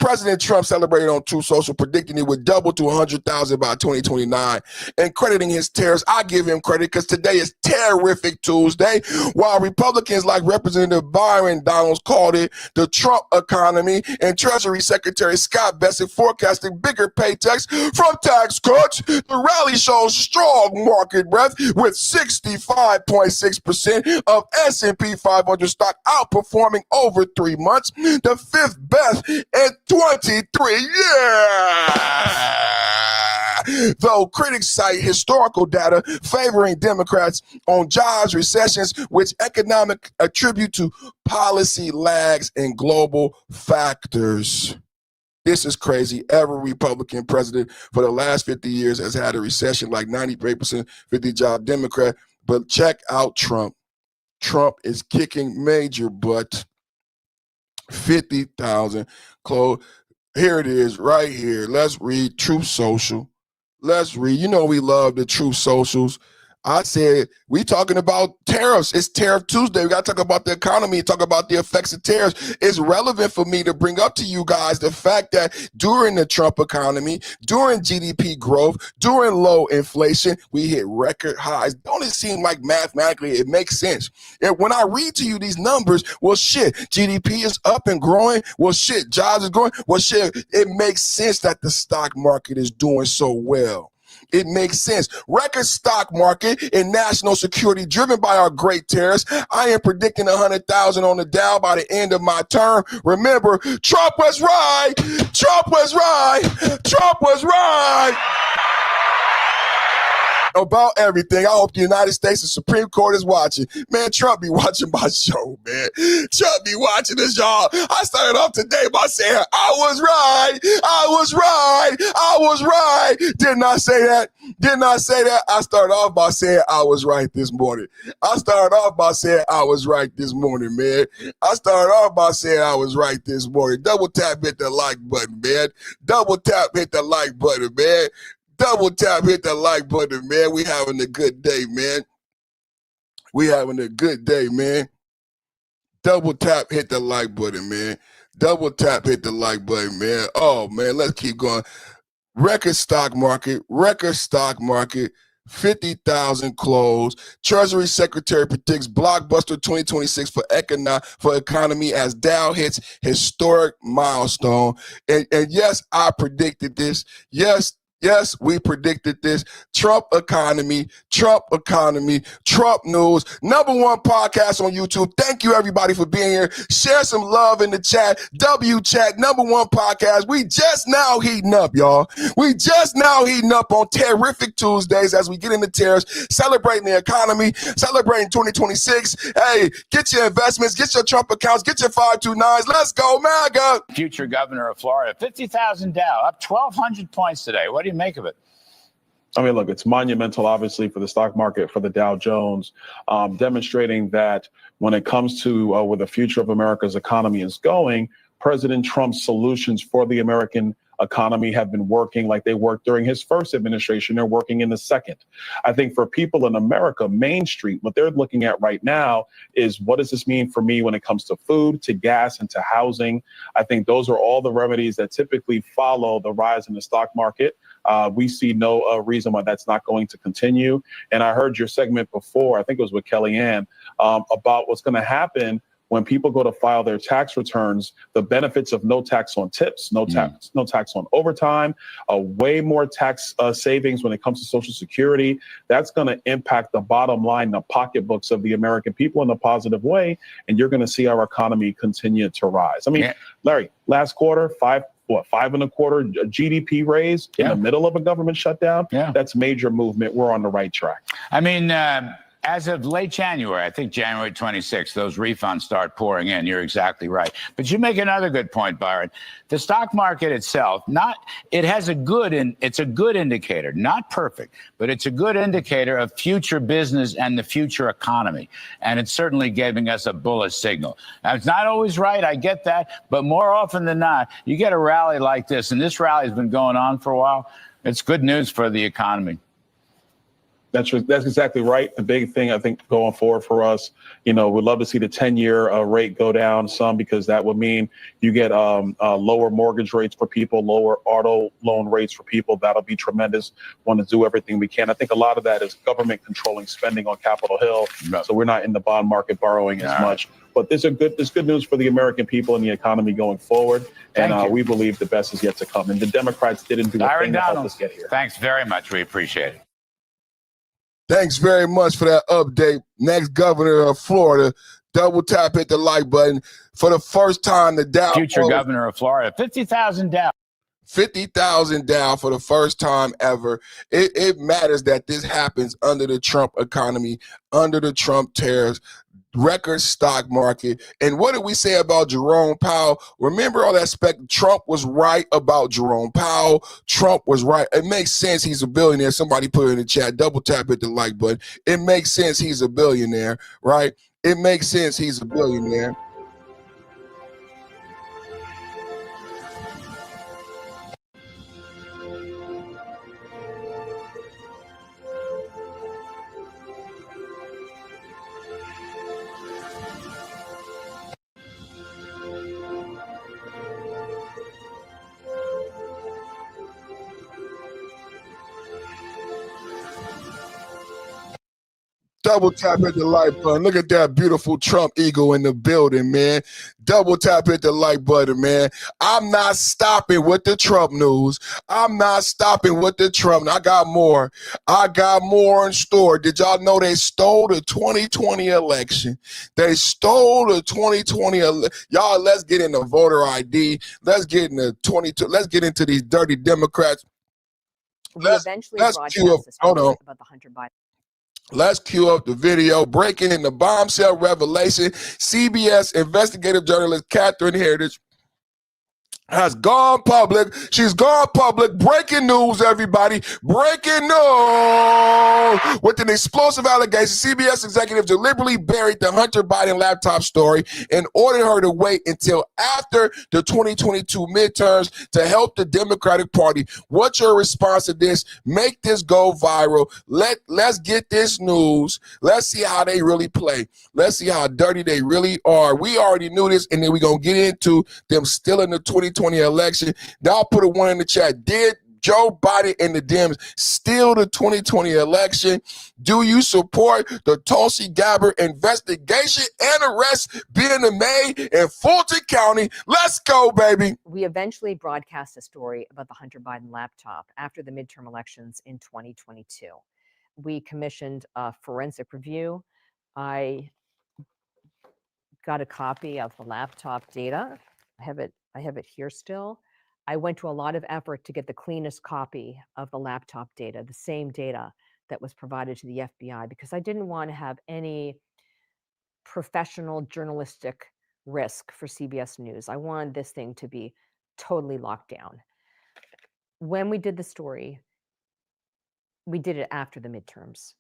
[SPEAKER 1] President Trump celebrated on Truth Social, predicting it would double to 100,000 by 2029. And crediting his tariffs, I give him credit, because today is Terrific Tuesday. While Republicans like Representative Byron Donalds called it the Trump economy, and Treasury Secretary Scott Bessent forecasting bigger paychecks from tax cuts, the rally shows strong market breadth, with 65.6% of S&P 500 stock outperforming over 3 months. The fifth best in 23 years. Though critics cite historical data favoring Democrats on jobs, recessions, which economic attribute to policy lags and global factors. This is crazy. Every Republican president for the last 50 years has had a recession, like 98%, 50 job Democrat. But check out Trump. Trump is kicking major butt. 50,000 close. Here it is right here. Let's read Truth Social. Let's read. You know we love the Truth Socials. I said, we talking about tariffs. It's Tariff Tuesday. We got to talk about the economy and talk about the effects of tariffs. It's relevant for me to bring up to you guys the fact that during the Trump economy, during GDP growth, during low inflation, we hit record highs. Don't it seem like mathematically it makes sense? And when I read to you these numbers, well, shit, GDP is up and growing. Well, shit, jobs are growing. Well, shit, it makes sense that the stock market is doing so well. It makes sense. Record stock market and national security driven by our great tariffs. I am predicting 100,000 on the Dow by the end of my term. Remember, Trump was right. Trump was right. Trump was right. About everything. I hope the United States and Supreme Court is watching. Man, Trump be watching my show, man. Trump be watching this, y'all. I started off today by saying, I was right. I was right. I was right. Didn't I say that? Didn't I say that? I started off by saying I was right this morning. I started off by saying I was right this morning, man. I started off by saying I was right this morning. Double tap, hit the like button, man. Double tap, hit the like button, man. Double tap, hit the like button, man. We having a good day, man. We having a good day, man. Double tap, hit the like button, man. Double tap, hit the like button, man. Oh, man, let's keep going. Record stock market, 50,000 closed. Treasury Secretary predicts blockbuster 2026 for economy as Dow hits historic milestone. And yes, I predicted this. Yes, we predicted this. Trump economy, Trump news. #1 podcast on YouTube. Thank you, everybody, for being here. Share some love in the chat. W chat, #1 podcast. We just now heating up, y'all. We just now heating up on Terrific Tuesdays as we get into tariffs, celebrating the economy, celebrating 2026. Hey, get your investments, get your Trump accounts, get your 529s. Let's go, MAGA.
[SPEAKER 9] Future governor of Florida, 50,000 Dow, up 1,200 points today. What do you make of it?
[SPEAKER 10] I mean, look, it's monumental, obviously, for the stock market, for the Dow Jones, demonstrating that when it comes to where the future of America's economy is going, President Trump's solutions for the American economy have been working like they worked during his first administration. They're working in the second. I think for people in America, Main Street, what they're looking at right now is, what does this mean for me when it comes to food, to gas, and to housing? I think those are all the remedies that typically follow the rise in the stock market. We see no reason why that's not going to continue. And I heard your segment before, I think it was with Kellyanne, about what's going to happen when people go to file their tax returns, the benefits of no tax on tips, no tax on overtime, way more tax savings when it comes to Social Security. That's going to impact the bottom line, the pocketbooks of the American people in a positive way. And you're going to see our economy continue to rise. I mean, Larry, last quarter, 5.25 GDP raise in the middle of a government shutdown. That's major movement. We're on the right track.
[SPEAKER 9] I mean, as of late January, I think January 26th, those refunds start pouring in. You're exactly right. But you make another good point, Byron. The stock market itself, it's a good indicator, not perfect, but it's a good indicator of future business and the future economy. And it's certainly giving us a bullish signal. Now, it's not always right. I get that. But more often than not, you get a rally like this, and this rally has been going on for a while. It's good news for the economy.
[SPEAKER 10] That's exactly right. The big thing, I think, going forward for us, we'd love to see the 10-year rate go down some, because that would mean you get lower mortgage rates for people, lower auto loan rates for people. That'll be tremendous. Want to do everything we can. I think a lot of that is government controlling spending on Capitol Hill, so we're not in the bond market borrowing as much. But there's good news for the American people and the economy going forward, and we believe the best is yet to come. And the Democrats didn't do a thing to help us get here.
[SPEAKER 9] Thanks very much. We appreciate it.
[SPEAKER 1] Thanks very much for that update. Next governor of Florida, double tap, hit the like button. For the first time, the Dow.
[SPEAKER 9] Future governor of Florida, 50,000 Dow.
[SPEAKER 1] 50,000 down for the first time ever. It matters that this happens under the Trump economy, under the Trump tariffs, record stock market. And what did we say about Jerome Powell? Remember all that Trump was right about Jerome Powell. Trump was right. It makes sense he's a billionaire. Somebody put it in the chat. Double tap, hit the like button. It makes sense he's a billionaire, right? It makes sense he's a billionaire. Double tap hit the like button. Look at that beautiful Trump eagle in the building, man. Double tap hit the like button, man. I'm not stopping with the Trump news. I'm not stopping with the Trump. I got more. I got more in store. Did y'all know they stole the 2020 election? They stole the 2020 Y'all, let's get into voter ID. Let's get into 22. Let's get into these dirty Democrats. Let's queue up. Hold on.
[SPEAKER 11] About the Hunter Biden.
[SPEAKER 1] Let's cue up the video. Breaking in the bombshell revelation. CBS investigative journalist Catherine Heritage has gone public. She's gone public. Breaking news, everybody. Breaking news. With an explosive allegation, CBS executive deliberately buried the Hunter Biden laptop story and ordered her to wait until after the 2022 midterms to help the Democratic Party. What's your response to this? Make this go viral. Let's get this news. Let's see how they really play. Let's see how dirty they really are. We already knew this, and then we're going to get into them stealing the 2020 election. Y'all put a one in the chat. Did Joe Biden and the Dems steal the 2020 election? Do you support the Tulsi Gabbard investigation and arrest being made in Fulton County? Let's go, baby.
[SPEAKER 11] We eventually broadcast a story about the Hunter Biden laptop after the midterm elections in 2022. We commissioned a forensic review. I got a copy of the laptop data. I have it here still. I went to a lot of effort to get the cleanest copy of the laptop data, the same data that was provided to the FBI, because I didn't want to have any professional journalistic risk for CBS News. I wanted this thing to be totally locked down. When we did the story, we did it after the midterms.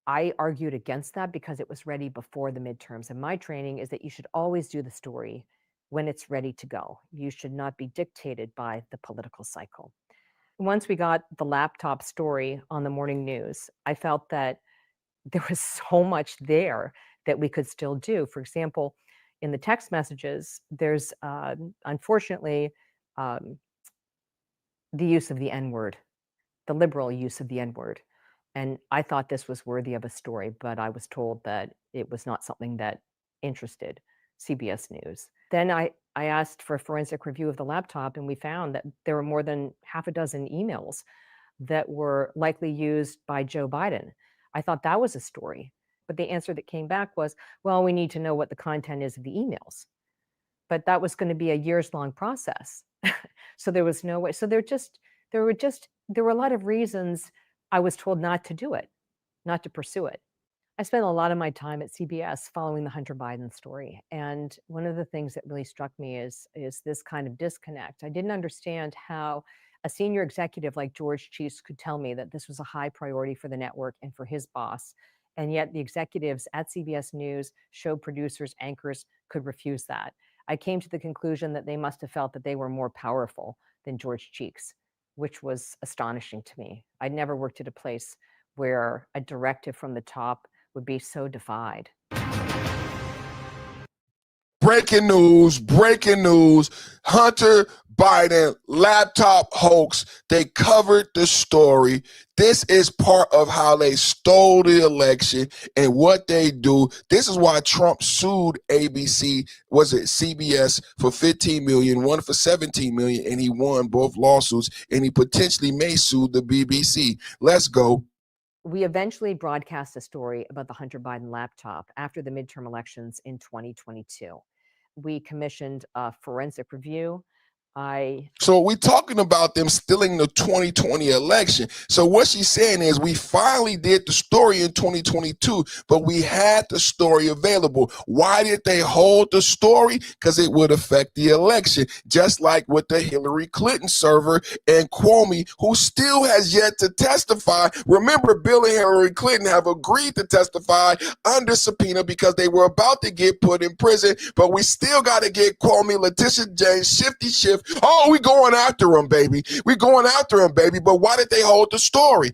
[SPEAKER 11] I argued against that because it was ready before the midterms. And my training is that you should always do the story when it's ready to go. You should not be dictated by the political cycle. Once we got the laptop story on the morning news, I felt that there was so much there that we could still do. For example, in the text messages, there's unfortunately the use of the N-word, the liberal use of the N-word. And I thought this was worthy of a story, but I was told that it was not something that interested CBS News. Then I asked for a forensic review of the laptop, and we found that there were more than half a dozen emails that were likely used by Joe Biden. I thought that was a story, but the answer that came back was, well, we need to know what the content is of the emails. But that was going to be a years-long process. So there was no way. So there were a lot of reasons I was told not to do it, not to pursue it. I spent a lot of my time at CBS following the Hunter Biden story. And one of the things that really struck me is this kind of disconnect. I didn't understand how a senior executive like George Cheese could tell me that this was a high priority for the network and for his boss. And yet the executives at CBS News, show producers, anchors could refuse that. I came to the conclusion that they must have felt that they were more powerful than George Cheeks, which was astonishing to me. I'd never worked at a place where a directive from the top would be so defied.
[SPEAKER 1] Breaking news, Hunter Biden laptop hoax. They covered the story. This is part of how they stole the election and what they do. This is why Trump sued ABC, CBS, for $15 million, one for $17 million, and he won both lawsuits, and he potentially may sue the BBC. Let's go.
[SPEAKER 11] We eventually broadcast a story about the Hunter Biden laptop after the midterm elections in 2022. We commissioned a forensic review.
[SPEAKER 1] So we're talking about them stealing the 2020 election. So what she's saying is we finally did the story in 2022, but we had the story available. Why did they hold the story? Because it would affect the election, just like with the Hillary Clinton server and Comey, who still has yet to testify. Remember, Bill and Hillary Clinton have agreed to testify under subpoena because they were about to get put in prison, but we still got to get Comey, Letitia James, Shifty Schiff. Oh, we going after him, baby. We going after him, baby. But why did they hold the story?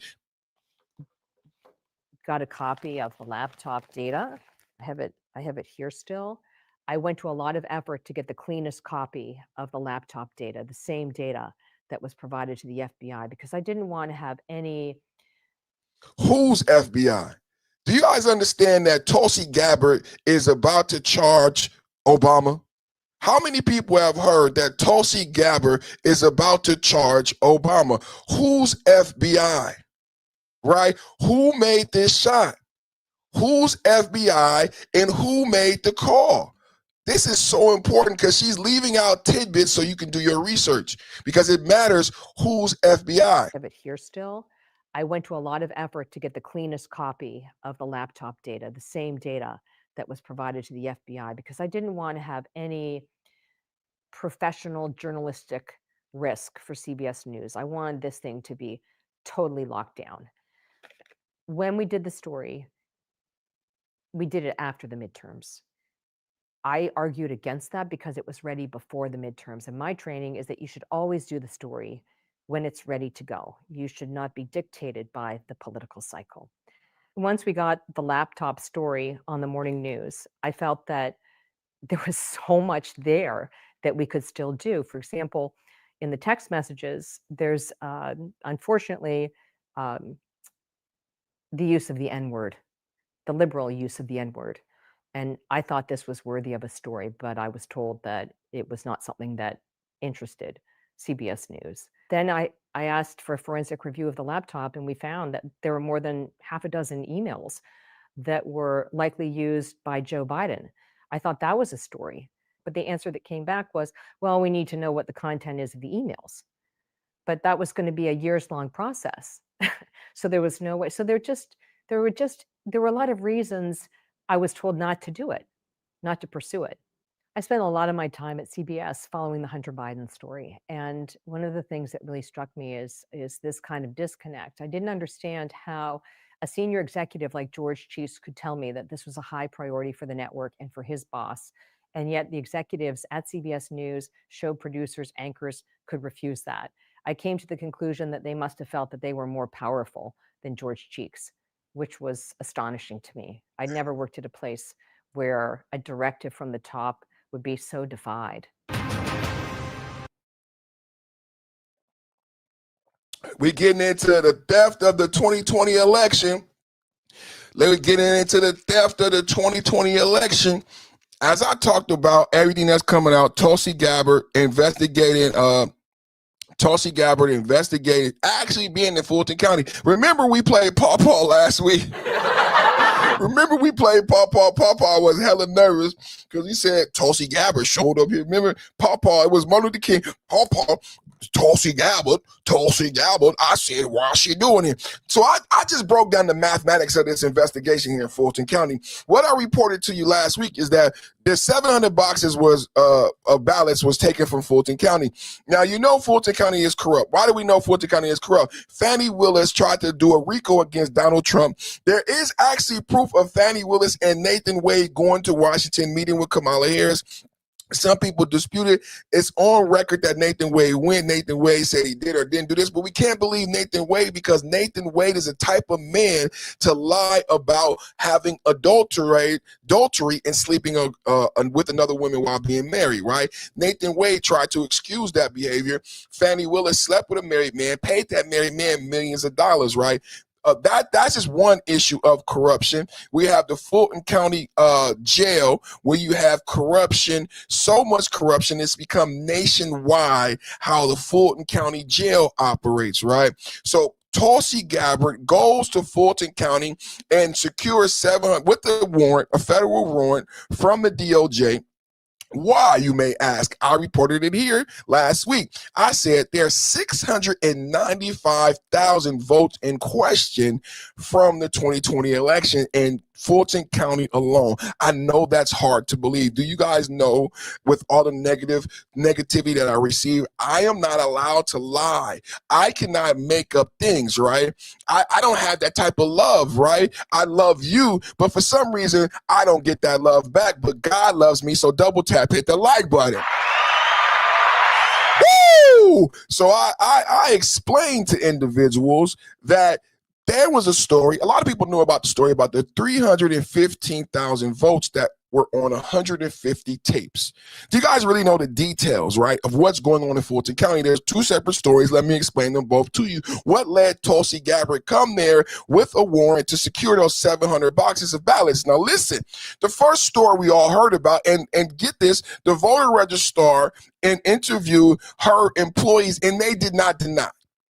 [SPEAKER 11] Got a copy of the laptop data. I have it here still. I went to a lot of effort to get the cleanest copy of the laptop data, the same data that was provided to the FBI, because I didn't want to have any.
[SPEAKER 1] Who's FBI? Do you guys understand that Tulsi Gabbard is about to charge Obama? How many people have heard that Tulsi Gabbard is about to charge Obama? Who's FBI, right? Who made this shot? Who's FBI and who made the call? This is so important because she's leaving out tidbits so you can do your research because it matters who's FBI.
[SPEAKER 11] I have it here still. I went to a lot of effort to get the cleanest copy of the laptop data, the same data that was provided to the FBI, because I didn't want to have any professional journalistic risk for CBS News. I wanted this thing to be totally locked down. When we did the story, we did it after the midterms. I argued against that because it was ready before the midterms. And my training is that you should always do the story when it's ready to go. You should not be dictated by the political cycle. Once we got the laptop story on the morning news, I felt that there was so much there that we could still do. For example, in the text messages, there's unfortunately the use of the N-word, the liberal use of the N-word. And I thought this was worthy of a story, but I was told that it was not something that interested CBS News. Then I asked for a forensic review of the laptop, and we found that there were more than half a dozen emails that were likely used by Joe Biden. I thought that was a story. But the answer that came back was, well, we need to know what the content is of the emails. But that was going to be a years-long process. So there was no way. So there were a lot of reasons I was told not to do it, not to pursue it. I spent a lot of my time at CBS following the Hunter Biden story. And one of the things that really struck me is this kind of disconnect. I didn't understand how a senior executive like George Cheese could tell me that this was a high priority for the network and for his boss. And yet the executives at CBS News, show producers, anchors could refuse that. I came to the conclusion that they must have felt that they were more powerful than George Cheeks, which was astonishing to me. I'd never worked at a place where a directive from the top would be so defied.
[SPEAKER 1] We're getting into the theft of the 2020 election. We're getting into the theft of the 2020 election. As I talked about everything that's coming out, Tulsi Gabbard investigating actually being in Fulton County. Remember we played Paw Paw last week? Remember we played Paw Paw. Paw Paw was hella nervous because he said Tulsi Gabbard showed up here. Remember Paw Paw? It was Martin Luther King. Paw Paw, Tulsi Gabbard. I said, why is she doing it? So I just broke down the mathematics of this investigation here in Fulton County. What I reported to you last week is that the 700 boxes of ballots was taken from Fulton County. Now, you know Fulton County is corrupt. Why do we know Fulton County is corrupt? Fani Willis tried to do a RICO against Donald Trump. There is actually proof of Fani Willis and Nathan Wade going to Washington, meeting with Kamala Harris. Some people dispute it. It's on record that Nathan Wade went. Nathan Wade said he did or didn't do this, but we can't believe Nathan Wade because Nathan Wade is a type of man to lie about having adultery and sleeping with another woman while being married, right? Nathan Wade tried to excuse that behavior. Fani Willis slept with a married man, paid that married man millions of dollars, right? That's just one issue of corruption. We have the Fulton County jail where you have corruption, so much corruption it's become nationwide how the Fulton County jail operates, right? So Tulsi Gabbard goes to Fulton County and secures 700 with a warrant, a federal warrant from the DOJ. Why, you may ask? I reported it here last week. I said there's 695,000 votes in question from the 2020 election in Fulton County alone. I know that's hard to believe. Do you guys know, with all the negativity that I receive, I am not allowed to lie. I cannot make up things, right? I don't have that type of love, right? I love you, but for some reason, I don't get that love back, but God loves me, so double tap, hit the like button. Woo! So I explained to individuals that there was a story. A lot of people knew about the story about the 315,000 votes that were on 150 tapes. Do you guys really know the details, right, of what's going on in Fulton County? There's two separate stories. Let me explain them both to you. What led Tulsi Gabbard come there with a warrant to secure those 700 boxes of ballots? Now, listen, the first story we all heard about, and get this, the voter registrar and interviewed her employees, and they did not deny.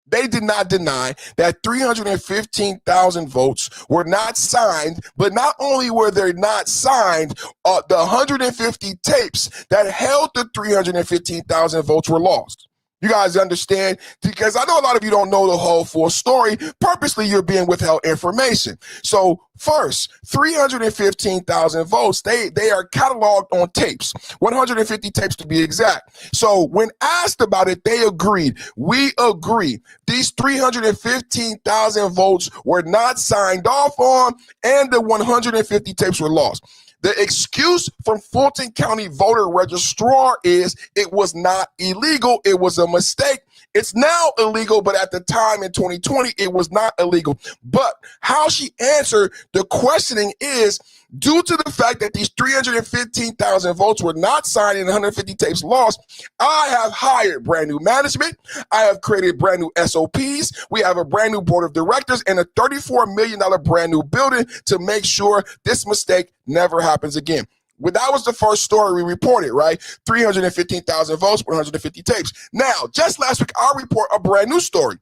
[SPEAKER 1] They did not deny that 315,000 votes were not signed, but not only were they not signed, the 150 tapes that held the 315,000 votes were lost. You guys understand? Because I know a lot of you don't know the whole full story. Purposely, you're being withheld information. So first, 315,000 votes, they are cataloged on tapes, 150 tapes to be exact. So when asked about it, they agreed. We agree. These 315,000 votes were not signed off on, and the 150 tapes were lost. The excuse from Fulton County voter registrar is it was not illegal. It was a mistake. It's now illegal, but at the time in 2020, it was not illegal. But how she answered the questioning is, due to the fact that these 315,000 votes were not signed and 150 tapes lost, I have hired brand new management. I have created brand new SOPs. We have a brand new board of directors and a $34 million brand new building to make sure this mistake never happens again. Well, that was the first story we reported, right? 315,000 votes, 150 tapes. Now, just last week, I report a brand new story.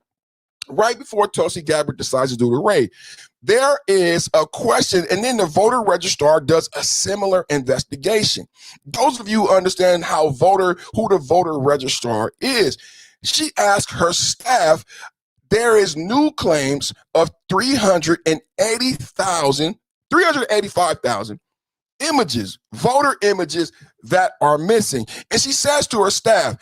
[SPEAKER 1] Right before Tulsi Gabbard decides to do the raid, there is a question, and then the voter registrar does a similar investigation. Those of you who understand who the voter registrar is, she asked her staff, there is new claims of 385,000 images, voter images that are missing. And she says to her staff,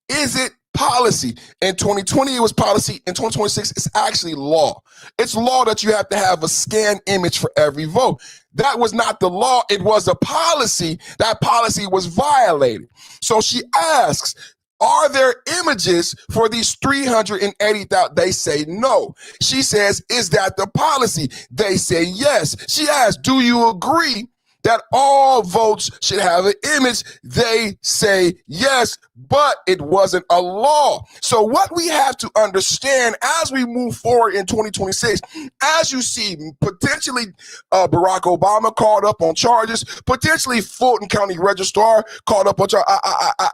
[SPEAKER 1] is it policy? In 2020, it was policy. In 2026, it's actually law. It's law that you have to have a scanned image for every vote. That was not the law. It was a policy. That policy was violated. So she asks, are there images for these 380,000? They say no. She says, is that the policy? They say yes. She asks, do you agree that all votes should have an image? They say yes, but it wasn't a law. So what we have to understand as we move forward in 2026, as you see potentially Barack Obama called up on charges, potentially Fulton County registrar called up on charges.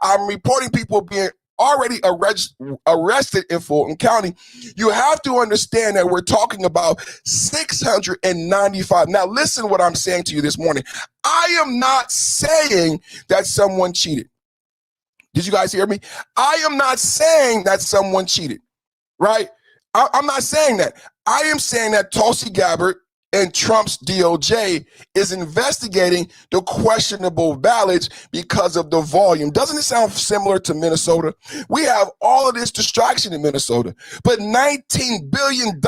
[SPEAKER 1] I'm reporting people being already arrested in Fulton County. You have to understand that we're talking about 695. Now, listen what I'm saying to you this morning. I am not saying that someone cheated. Did you guys hear me? I am not saying that someone cheated, right? I'm not saying that. I am saying that Tulsi Gabbard and Trump's DOJ is investigating the questionable ballots because of the volume. Doesn't it sound similar to Minnesota? We have all of this distraction in Minnesota, but $19 billion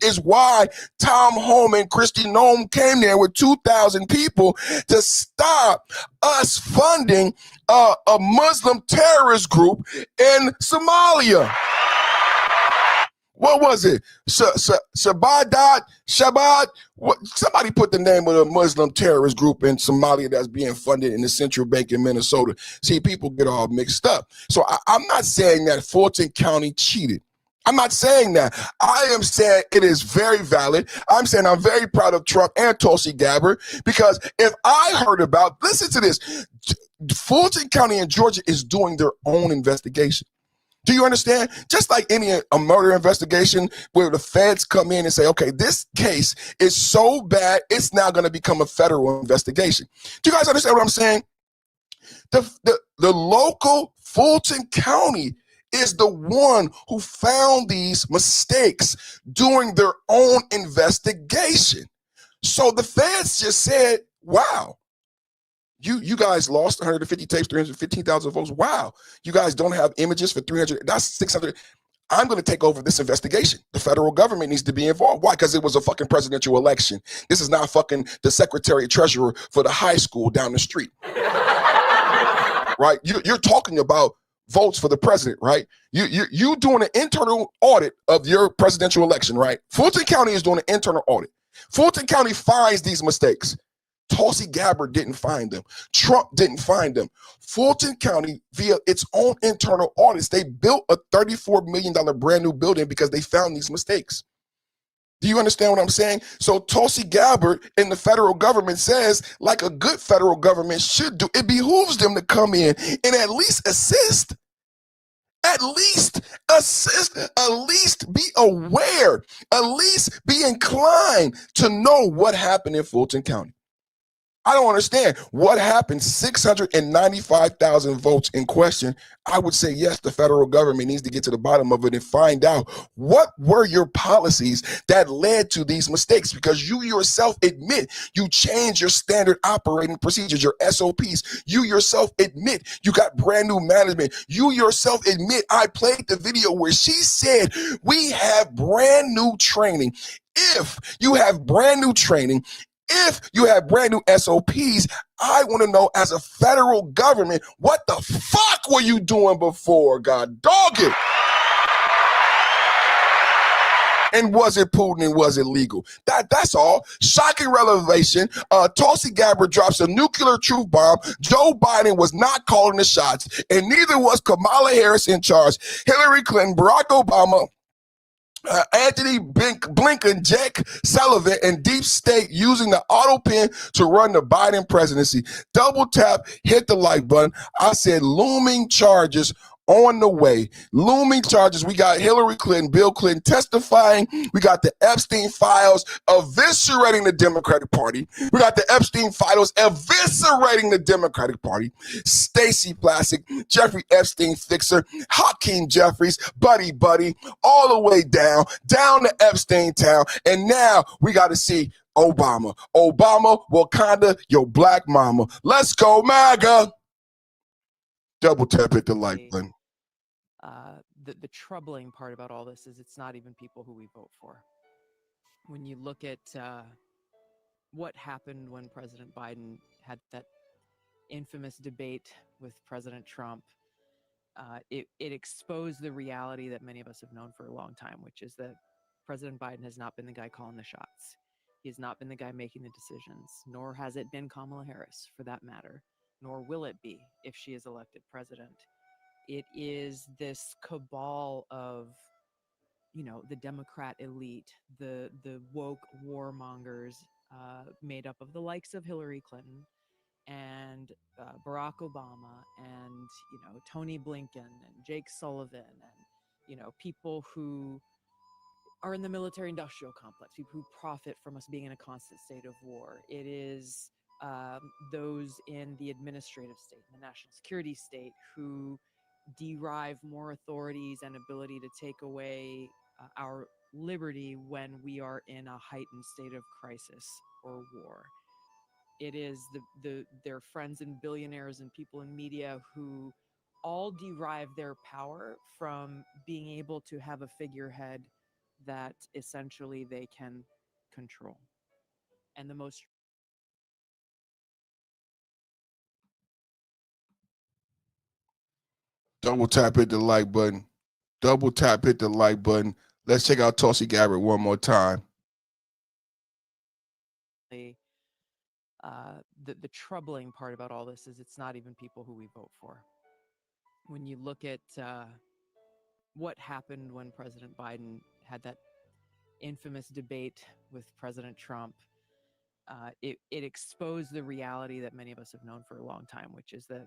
[SPEAKER 1] is why Tom Home and Kristi Noem came there with 2,000 people to stop us funding a Muslim terrorist group in Somalia. What was it? Shabbat? What? Somebody put the name of a Muslim terrorist group in Somalia that's being funded in the Central Bank in Minnesota. See, people get all mixed up. So I'm not saying that Fulton County cheated. I'm not saying that. I am saying it is very valid. I'm saying I'm very proud of Trump and Tulsi Gabbard, because if I heard about, listen to this, Fulton County in Georgia is doing their own investigation. Do you understand? Just like a murder investigation where the feds come in and say, okay, this case is so bad, it's now going to become a federal investigation. Do you guys understand what I'm saying? The local Fulton County is the one who found these mistakes during their own investigation. So the feds just said, wow. You guys lost 150 tapes, 315,000 votes. Wow. You guys don't have images for 300. That's 600. I'm going to take over this investigation. The federal government needs to be involved. Why? Because it was a fucking presidential election. This is not fucking the secretary treasurer for the high school down the street. Right? You're talking about votes for the president, right? You doing an internal audit of your presidential election, right? Fulton County is doing an internal audit. Fulton County finds these mistakes. Tulsi Gabbard didn't find them. Trump didn't find them. Fulton County, via its own internal audits, they built a $34 million brand new building because they found these mistakes. Do you understand what I'm saying? So Tulsi Gabbard and the federal government says, like a good federal government should do, it behooves them to come in and at least assist. At least assist, at least be aware, at least be inclined to know what happened in Fulton County. I don't understand what happened. 695,000 votes in question. I would say, yes, the federal government needs to get to the bottom of it and find out what were your policies that led to these mistakes, because you yourself admit you changed your standard operating procedures, your SOPs. You yourself admit you got brand new management. You yourself admit, I played the video where she said, we have brand new training. If you have brand new training, if you have brand new SOPs, I want to know, as a federal government, what the fuck were you doing before? God dog it. And was it Putin and was it legal? That's all. Shocking revelation. Tulsi Gabbard drops a nuclear truth bomb. Joe Biden was not calling the shots, and neither was Kamala Harris in charge. Hillary Clinton, Barack Obama, Anthony Blinken, Jake Sullivan, and Deep State using the auto pen to run the Biden presidency. Double tap, hit the like button. I said looming charges on the way. Looming charges. We got Hillary Clinton, Bill Clinton testifying. We got the Epstein files eviscerating the Democratic Party. We got the Epstein files eviscerating the Democratic Party. Stacey Plastick, Jeffrey Epstein fixer, Hakeem Jeffries, buddy, all the way down to Epstein town. And now we got to see Obama, Wakanda, your black mama. Let's go, MAGA. Double tap, hit the like button.
[SPEAKER 12] The troubling part about all this is it's not even people who we vote for. When you look at what happened when President Biden had that infamous debate with President Trump, it exposed the reality that many of us have known for a long time, which is that President Biden has not been the guy calling the shots. He has not been the guy making the decisions, nor has it been Kamala Harris, for that matter, nor will it be if she is elected president. It is this cabal of, the Democrat elite, the woke warmongers, made up of the likes of Hillary Clinton and Barack Obama and, you know, Tony Blinken and Jake Sullivan and, you know, people who are in the military industrial complex, people who profit from us being in a constant state of war. It is those in the administrative state, the national security state, who derive more authorities and ability to take away our liberty when we are in a heightened state of crisis or war. It is their friends and billionaires and people in media who all derive their power from being able to have a figurehead that essentially they can control. And the most
[SPEAKER 1] Double tap, hit the like button. Double tap, hit the like button. Let's check out Tulsi Gabbard one more time.
[SPEAKER 12] the troubling part about all this is it's not even people who we vote for. When you look at what happened when President Biden had that infamous debate with President Trump, it exposed the reality that many of us have known for a long time, which is that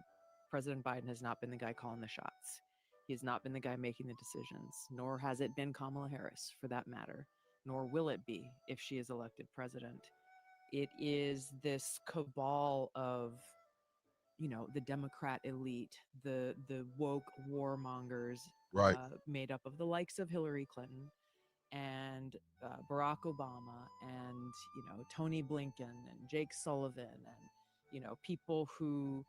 [SPEAKER 12] President Biden has not been the guy calling the shots. He has not been the guy making the decisions, nor has it been Kamala Harris, for that matter, nor will it be if she is elected president. It is this cabal of, you know, the Democrat elite, the woke warmongers,
[SPEAKER 1] Right.
[SPEAKER 12] made up of the likes of Hillary Clinton and Barack Obama and, you know, Tony Blinken and Jake Sullivan and, you know, people who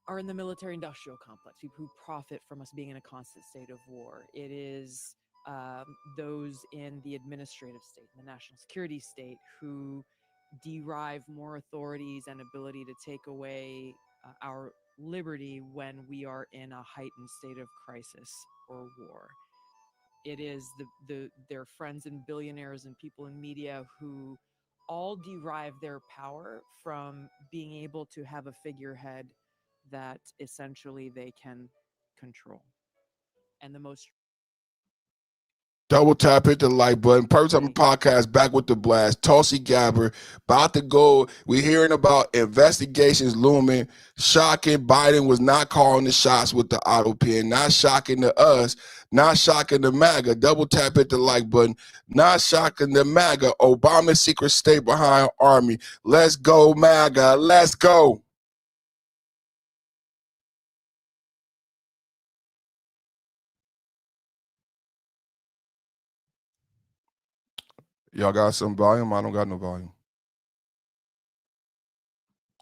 [SPEAKER 12] are in the military industrial complex, people who profit from us being in a constant state of war. It is those in the administrative state, the national security state, who derive more authorities and ability to take away our liberty when we are in a heightened state of crisis or war. It is their friends and billionaires and people in media who all derive their power from being able to have a figurehead that essentially they can control. And the most
[SPEAKER 1] Double tap, hit the like button. Purpose of the podcast, back with the blast. Tulsi Gabbard, about to go. We're hearing about investigations looming. Shocking. Biden was not calling the shots with the auto pen. Not shocking to us. Not shocking to MAGA. Double tap, hit the like button. Not shocking to MAGA. Obama's secret state behind army. Let's go, MAGA. Let's go. Y'all got some volume? I don't got no volume.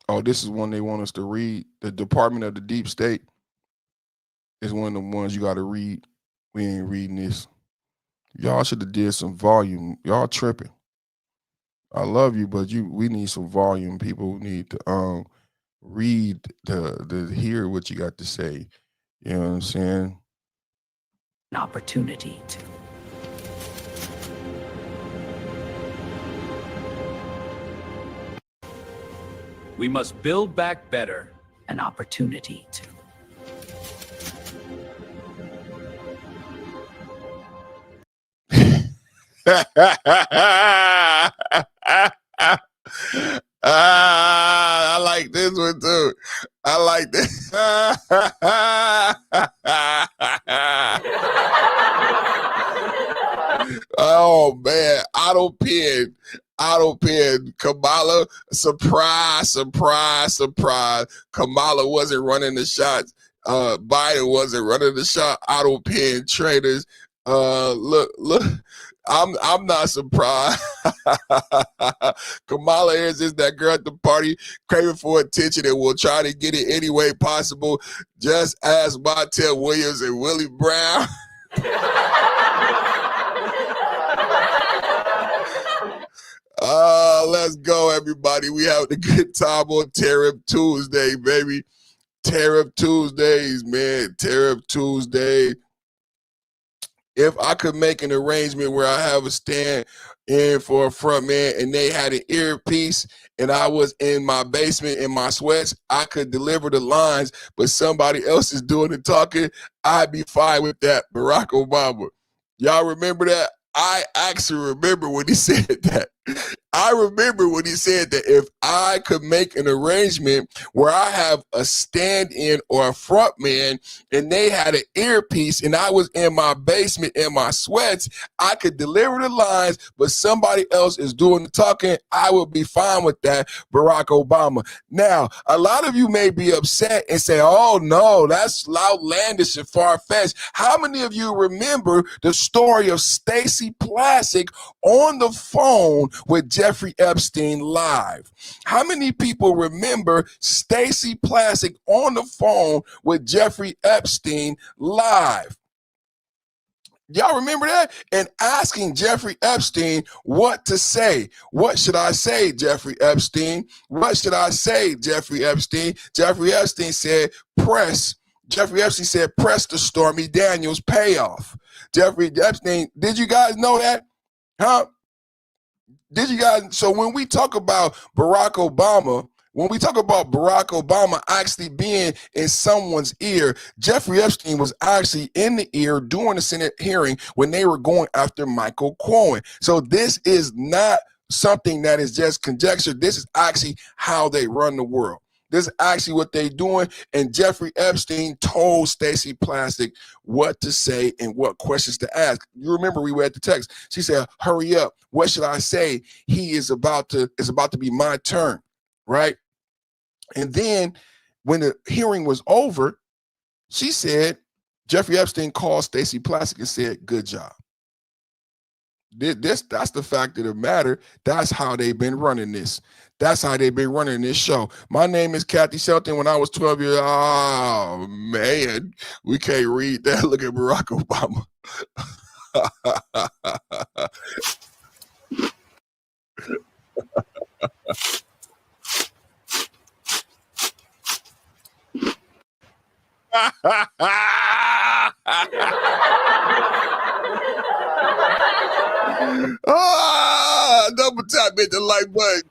[SPEAKER 1] Oh, this is one they want us to read. The Department of the Deep State is one of the ones you got to read. We ain't reading this. Y'all should have did some volume. Y'all tripping. I love you, but we need some volume. People need to read to hear what you got to say. You know what I'm saying?
[SPEAKER 13] An opportunity to.
[SPEAKER 14] We must build back better.
[SPEAKER 13] An opportunity to.
[SPEAKER 1] I like this one too. I like this. Oh man, auto pen. Kamala, surprise. Kamala wasn't running the shots. Biden wasn't running the shot. Auto pen traders. Look. I'm not surprised. Kamala Harris is that girl at the party craving for attention and will try to get it any way possible, just as Montel Williams and Willie Brown. Let's go, everybody. We have a good time on Tariff Tuesday, baby. Tariff Tuesdays, man. Tariff Tuesday. If I could make an arrangement where I have a stand in for a front man and they had an earpiece and I was in my basement in my sweats, I could deliver the lines, but somebody else is doing the talking, I'd be fine with that. Barack Obama. Y'all remember that? I actually remember when he said that. I remember when he said that if I could make an arrangement where I have a stand-in or a front man and they had an earpiece and I was in my basement in my sweats, I could deliver the lines, but somebody else is doing the talking. I would be fine with that, Barack Obama. Now, a lot of you may be upset and say, oh no, that's outlandish and far-fetched. How many of you remember the story of Stacey Plaskett on the phone with Jeffrey Epstein live? How many people remember Stacey Plaskett on the phone with Jeffrey Epstein live? Y'all remember that? And asking Jeffrey Epstein what to say. What should I say, Jeffrey Epstein? What should I say, Jeffrey Epstein? Jeffrey Epstein said, press. Jeffrey Epstein said, press the Stormy Daniels payoff. Jeffrey Epstein, did you guys know that? Huh? Did you guys? So when we talk about Barack Obama, actually being in someone's ear, Jeffrey Epstein was actually in the ear during the Senate hearing when they were going after Michael Cohen. So this is not something that is just conjecture. This is actually how they run the world. This is actually what they're doing. And Jeffrey Epstein told Stacey Plaskett what to say and what questions to ask. You remember we read the text. She said, hurry up. What should I say? It's about to be my turn, right? And then when the hearing was over, she said, Jeffrey Epstein called Stacey Plaskett and said, good job. That's the fact of the matter. That's how they've been running this. That's how they've been running this show. My name is Kathy Shelton. When I was 12 years old, oh man, we can't read that. Look at Barack Obama. Double tap hit the like button.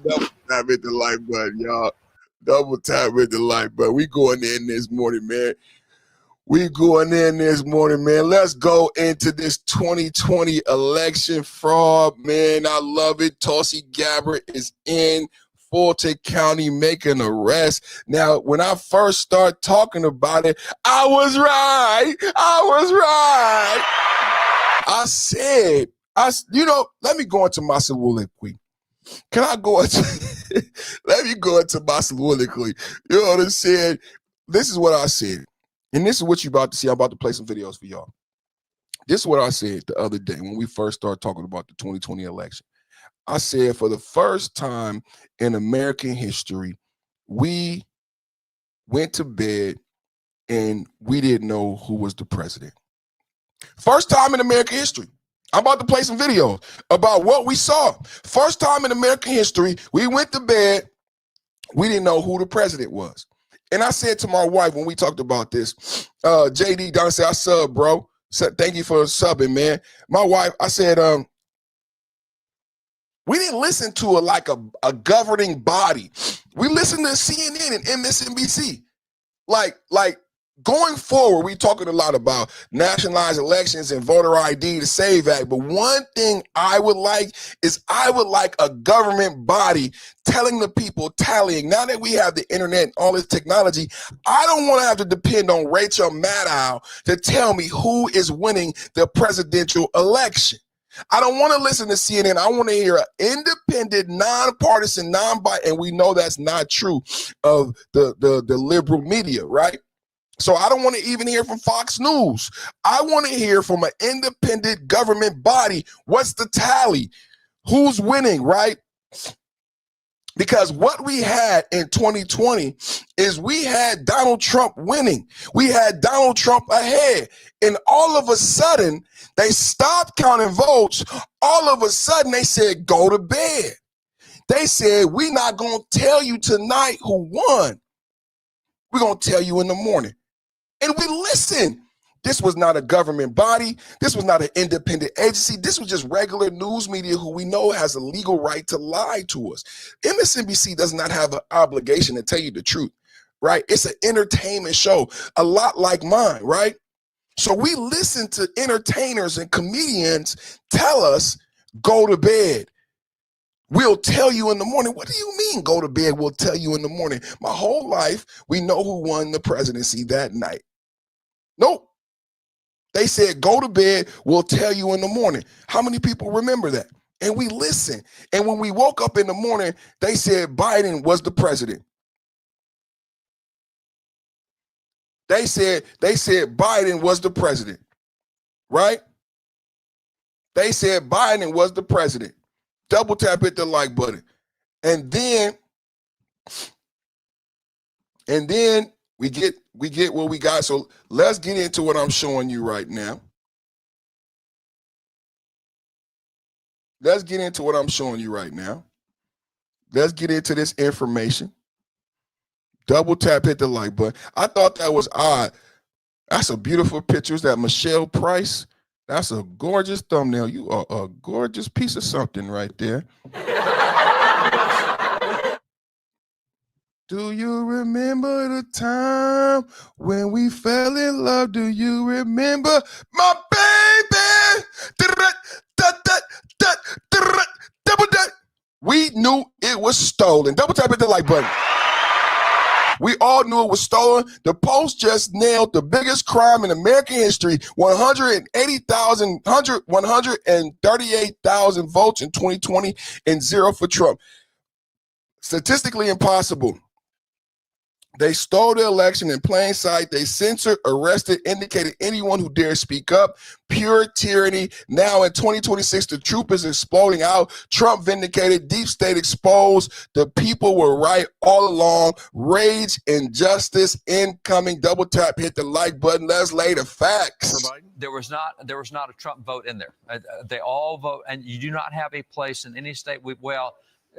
[SPEAKER 1] Double tap hit the like button, y'all. Double tap hit the like button. We going in this morning, man. Let's go into this 2020 election fraud, man. I love it. Tulsi Gabbard is in Fulton County making arrest. Now, when I first started talking about it, I was right. I said, let me go into my soliloquy. Can I go into, let me go into my soliloquy. You know what I'm saying? This is what I said. And this is what you're about to see. I'm about to play some videos for y'all. This is what I said the other day when we first started talking about the 2020 election. I said, for the first time in American history, we went to bed and we didn't know who was the president. First time in American history. I'm about to play some videos about what we saw. First time in American history, we went to bed, we didn't know who the president was. And I said to my wife when we talked about this, JD Don said, I sub, bro. Said, thank you for subbing, man. My wife, I said, we didn't listen to a governing body. We listened to CNN and MSNBC. Like going forward, we're talking a lot about nationalized elections and voter ID, the SAVE Act. But one thing I would like is a government body telling the people, tallying. Now that we have the internet and all this technology, I don't want to have to depend on Rachel Maddow to tell me who is winning the presidential election. I don't want to listen to CNN. I want to hear an independent, nonpartisan, non-biased, and we know that's not true of the liberal media, right? So I don't want to even hear from Fox News. I want to hear from an independent government body. What's the tally? Who's winning, right? Because what we had in 2020 is we had Donald Trump winning. We had Donald Trump ahead. And all of a sudden, they stopped counting votes. All of a sudden, they said, go to bed. They said, we're not going to tell you tonight who won. We're going to tell you in the morning. And we listened. This was not a government body. This was not an independent agency. This was just regular news media who we know has a legal right to lie to us. MSNBC does not have an obligation to tell you the truth, right? It's an entertainment show, a lot like mine, right? So we listen to entertainers and comedians tell us, go to bed. We'll tell you in the morning. What do you mean, go to bed? We'll tell you in the morning. My whole life, we know who won the presidency that night. Nope. They said, go to bed, we'll tell you in the morning. How many people remember that? And we listen. And when we woke up in the morning, they said Biden was the president. They said Biden was the president, right? They said Biden was the president. Double tap, hit the like button. And then we get what we got. So let's get into what I'm showing you right now. Let's get into what I'm showing you right now. Let's get into this information. Double tap, hit the like button. I thought that was odd. That's a beautiful picture. Is that Michelle Price? That's a gorgeous thumbnail. You are a gorgeous piece of something right there. Do you remember the time when we fell in love? Do you remember my baby? We knew it was stolen. Double tap, hit the like button. We all knew it was stolen. The Post just nailed the biggest crime in American history, 138,000 votes in 2020 and 0 for Trump. Statistically impossible. They stole the election in plain sight. They censored, arrested, indicated anyone who dared speak up. Pure tyranny. Now in 2026, the truth is exploding out. Trump vindicated, deep state exposed. The people were right all along. Rage, injustice, incoming. Double tap, hit the like button. Let's lay the facts.
[SPEAKER 15] There was not a Trump vote in there. They all vote, and you do not have a place in any state.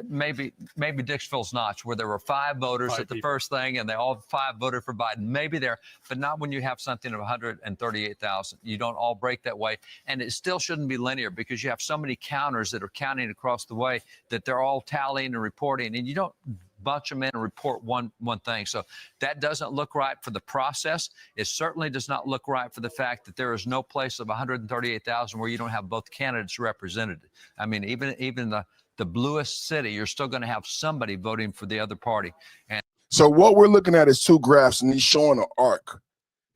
[SPEAKER 15] Maybe Dixville's Notch, where there were 5 voters at the first thing, and they all 5 voted for Biden. Maybe there, but not when you have something of 138,000. You don't all break that way, and it still shouldn't be linear because you have so many counters that are counting across the way that they're all tallying and reporting, and you don't bunch them in and report one thing. So that doesn't look right for the process. It certainly does not look right for the fact that there is no place of 138,000 where you don't have both candidates represented. I mean, even the bluest city, you're still going to have somebody voting for the other party. And
[SPEAKER 1] so what we're looking at is 2 graphs, and he's showing an arc.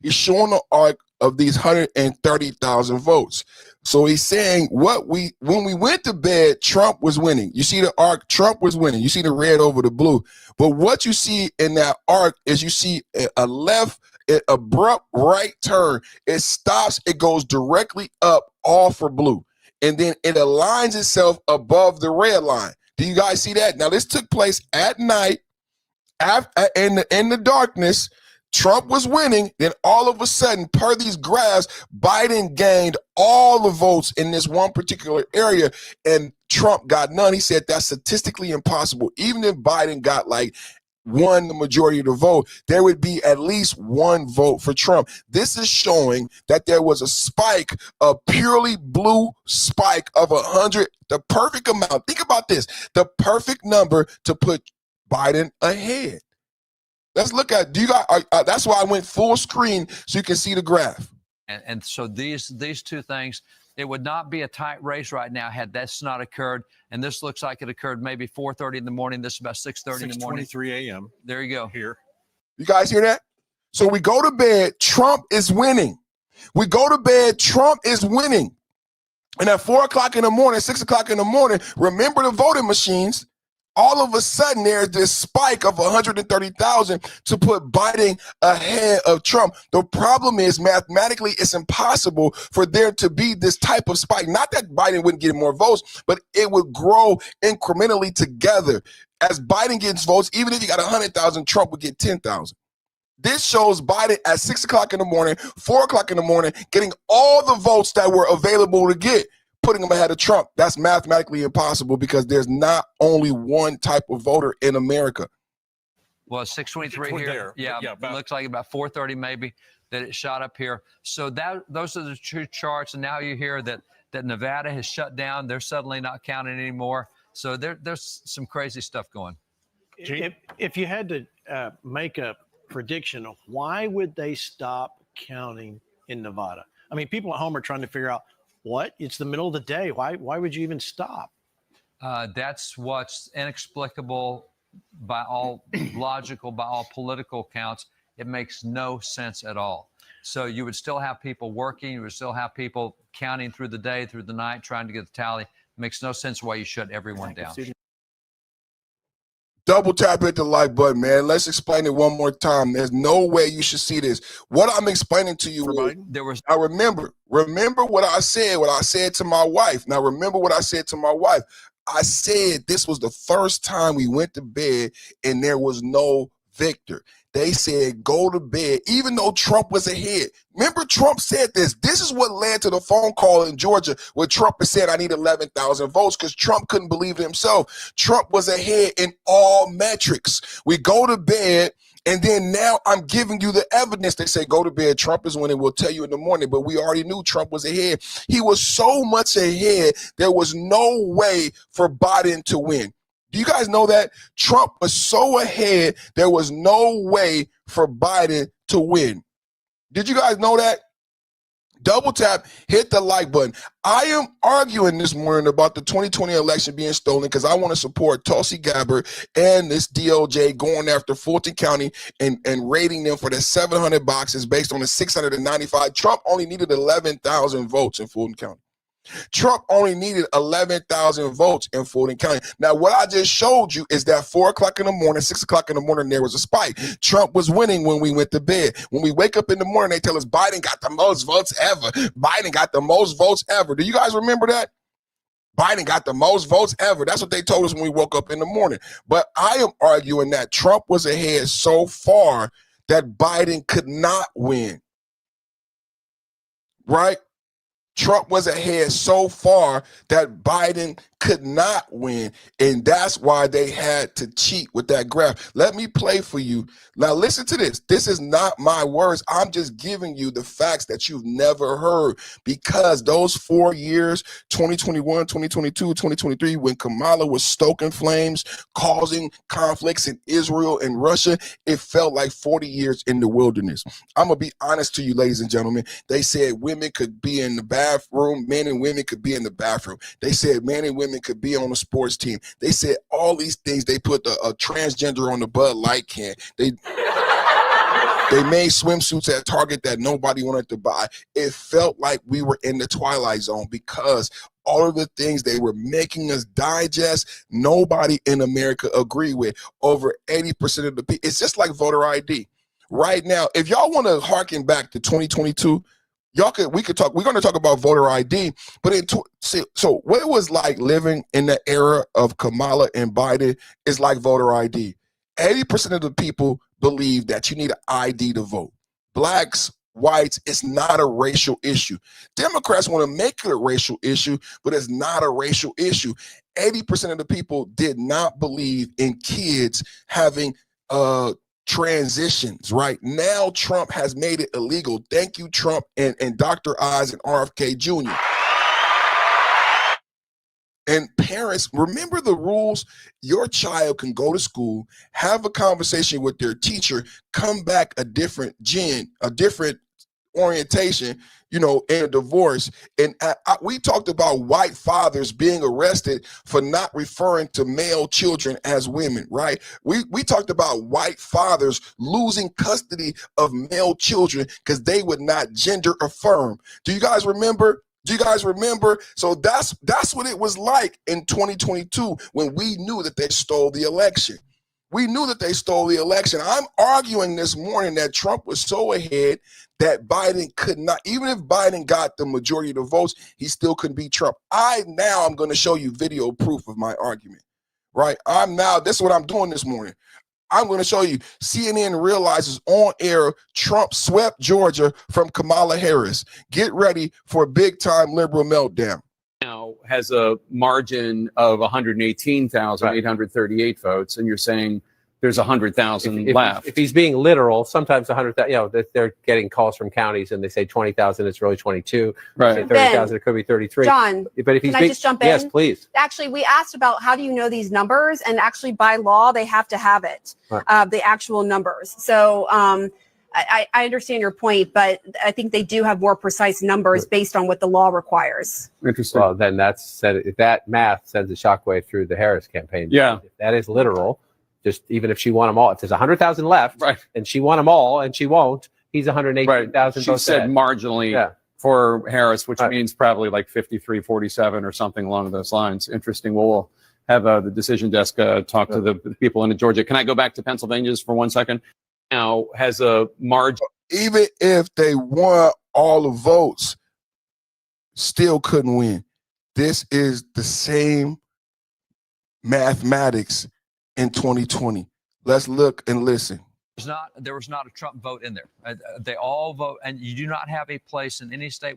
[SPEAKER 1] He's showing the arc of these 130,000 votes. So he's saying when we went to bed, Trump was winning. You see the arc, Trump was winning. You see the red over the blue. But what you see in that arc is you see a left, abrupt right turn. It stops, it goes directly up, all for blue. And then it aligns itself above the red line. Do you guys see that? Now, this took place at night, in the darkness. Trump was winning. Then all of a sudden, per these graphs, Biden gained all the votes in this one particular area, and Trump got none. He said that's statistically impossible. Even if Biden got won the majority of the vote, there would be at least 1 vote for Trump. This is showing that there was a spike, a purely blue spike of 100, the perfect amount. Think about this, the perfect number to put Biden ahead. Let's look at, that's why I went full screen so you can see the graph.
[SPEAKER 15] And so these 2 things, it would not be a tight race right now had this not occurred. And this looks like it occurred maybe 4:30 in the morning. This is about 6:30 in the morning.
[SPEAKER 16] 6:23 a.m.
[SPEAKER 15] There you go.
[SPEAKER 16] Here.
[SPEAKER 1] You guys hear that? So we go to bed, Trump is winning. We go to bed, Trump is winning. And at 4 o'clock in the morning, 6 o'clock in the morning, remember the voting machines. All of a sudden, there's this spike of 130,000 to put Biden ahead of Trump. The problem is, mathematically, it's impossible for there to be this type of spike. Not that Biden wouldn't get more votes, but it would grow incrementally together. As Biden gets votes, even if you got 100,000, Trump would get 10,000. This shows Biden at 6 o'clock in the morning, 4 o'clock in the morning, getting all the votes that were available to get, putting him ahead of Trump. That's mathematically impossible because there's not only one type of voter in America.
[SPEAKER 15] Well, 6:23 here.
[SPEAKER 16] There.
[SPEAKER 15] Yeah, looks like about 4:30 maybe. that it shot up here. So those are the two charts. And now you hear that Nevada has shut down. They're suddenly not counting anymore. So there's some crazy stuff going.
[SPEAKER 16] If you had to make a prediction of why would they stop counting in Nevada? I mean, people at home are trying to figure out what? It's the middle of the day. Why would you even stop?
[SPEAKER 15] That's what's inexplicable by all logical, by all political counts. It makes no sense at all. So you would still have people working. You would still have people counting through the day, through the night, trying to get the tally. It makes no sense why you shut everyone down.
[SPEAKER 1] Double tap hit the like button, man. Let's explain it one more time. There's no way you should see this. What I'm explaining to you is, now remember what I said to my wife. Now remember what I said to my wife. I said this was the first time we went to bed and there was no victor. They said go to bed, even though Trump was ahead. Remember, Trump said this. This is what led to the phone call in Georgia where Trump said, I need 11,000 votes, because Trump couldn't believe it himself. Trump was ahead in all metrics. We go to bed, and then now I'm giving you the evidence. They say go to bed. Trump is winning. We'll tell you in the morning, but we already knew Trump was ahead. He was so much ahead, there was no way for Biden to win. Do you guys know that? Trump was so ahead, there was no way for Biden to win. Did you guys know that? Double tap, hit the like button. I am arguing this morning about the 2020 election being stolen because I want to support Tulsi Gabbard and this DOJ going after Fulton County and raiding them for the 700 boxes based on the 695. Trump only needed 11,000 votes in Fulton County. Trump only needed 11,000 votes in Fulton County. Now, what I just showed you is that 4 o'clock in the morning, 6 o'clock in the morning, there was a spike. Trump was winning when we went to bed. When we wake up in the morning, they tell us Biden got the most votes ever. Biden got the most votes ever. Do you guys remember that? Biden got the most votes ever. That's what they told us when we woke up in the morning. But I am arguing that Trump was ahead so far that Biden could not win. Right? Trump was ahead so far that Biden could not win, and that's why they had to cheat with that graph. Let me play for you. Now listen to this. This is not my words. I'm just giving you the facts that you've never heard, because those 4 years, 2021, 2022, 2023, when Kamala was stoking flames, causing conflicts in Israel and Russia, it felt like 40 years in the wilderness. I'm going to be honest to you, ladies and gentlemen. They said women could be in the bathroom, men and women could be in the bathroom. They said men and women could be on a sports team. They said all these things. They put a transgender on the Bud Light can. They made swimsuits at Target that nobody wanted to buy. It felt like we were in the Twilight Zone, because all of the things they were making us digest, nobody in America agreed with. Over 80% of the people. It's just like voter ID. Right now, if y'all want to harken back to 2022, we could talk. We're going to talk about voter ID, but so what it was like living in the era of Kamala and Biden is like voter ID. 80% of the people believe that you need an ID to vote. Blacks, whites, it's not a racial issue. Democrats want to make it a racial issue, but it's not a racial issue. 80% of the people did not believe in kids having transitions. Right now, Trump has made it illegal. Thank you, Trump and Dr. Oz and RFK Jr. And parents, remember the rules. Your child can go to school, have a conversation with their teacher, come back a different orientation, in a divorce. And we talked about white fathers being arrested for not referring to male children as women, right? We talked about white fathers losing custody of male children because they would not gender affirm. Do you guys remember? So that's what it was like in 2022 when we knew that they stole the election. I'm arguing this morning that Trump was so ahead that Biden could not, even if Biden got the majority of the votes, he still couldn't beat Trump. I'm going to show you video proof of my argument, right? This is what I'm doing this morning. I'm going to show you. CNN realizes on air Trump swept Georgia from Kamala Harris. Get ready for a big-time liberal meltdown.
[SPEAKER 17] Now has a margin of 118,838 votes, and you're saying there's 100,000 left.
[SPEAKER 18] If he's being literal, sometimes 100,000, you know, they're getting calls from counties and they say 20,000, it's really 22.
[SPEAKER 17] Right.
[SPEAKER 18] They say 30,000, it could be 33.
[SPEAKER 19] John,
[SPEAKER 18] but if he's
[SPEAKER 19] can I just jump in?
[SPEAKER 18] Yes, please.
[SPEAKER 19] Actually, we asked about how do you know these numbers, and actually by law, they have to have it, the actual numbers. So I understand your point, but I think they do have more precise numbers based on what the law requires.
[SPEAKER 17] Interesting.
[SPEAKER 18] Well, then that math sends a shockwave through the Harris campaign.
[SPEAKER 17] Yeah.
[SPEAKER 18] If that is literal. Just even if she won them all, if there's 100,000 left,
[SPEAKER 17] right,
[SPEAKER 18] and she won them all, and she won't, he's 118,000.
[SPEAKER 17] She said marginally for Harris, which means probably like 53-47 or something along those lines. Interesting. Well, we'll have the decision desk talk to the people in Georgia. Can I go back to Pennsylvania just for 1 second? Now has a margin.
[SPEAKER 1] Even if they won all the votes, still couldn't win. This is the same mathematics in 2020. Let's look and listen.
[SPEAKER 15] There was not a Trump vote in there. They all vote, and you do not have a place in any state.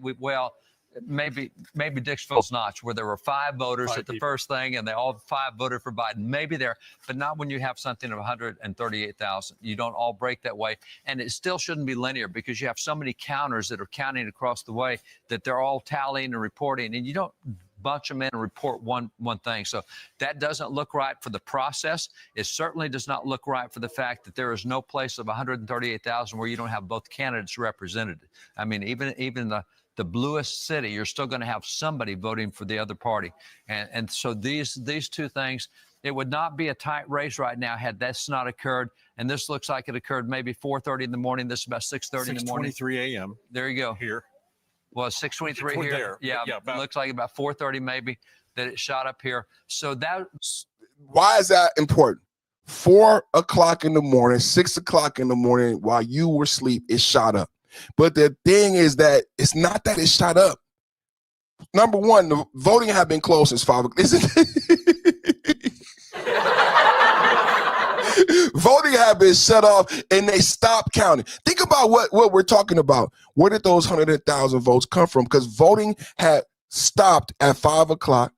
[SPEAKER 15] Maybe Dixville's Notch, where there were 5 voters at the first thing, and they all 5 voted for Biden. Maybe there, but not when you have something of 138,000. You don't all break that way, and it still shouldn't be linear because you have so many counters that are counting across the way that they're all tallying and reporting, and you don't bunch them in and report one thing. So that doesn't look right for the process. It certainly does not look right for the fact that there is no place of 138,000 where you don't have both candidates represented. I mean, even the bluest city, you're still going to have somebody voting for the other party. And so these two things, it would not be a tight race right now had this not occurred. And this looks like it occurred maybe 4:30 in the morning. This is about 6:30 in the morning.
[SPEAKER 20] 6:23 a.m.
[SPEAKER 15] There you go.
[SPEAKER 20] Here.
[SPEAKER 15] Well, 6:23 here.
[SPEAKER 20] There.
[SPEAKER 15] Yeah, looks like about 4:30 maybe that it shot up here. So
[SPEAKER 1] why is that important? 4 o'clock in the morning, 6 o'clock in the morning, while you were asleep, it shot up. But the thing is that it's not that it shot up. Number one, the voting had been closed since 5 o'clock. Voting had been shut off and they stopped counting. Think about what we're talking about. Where did those 100,000 votes come from? Because voting had stopped at 5 o'clock.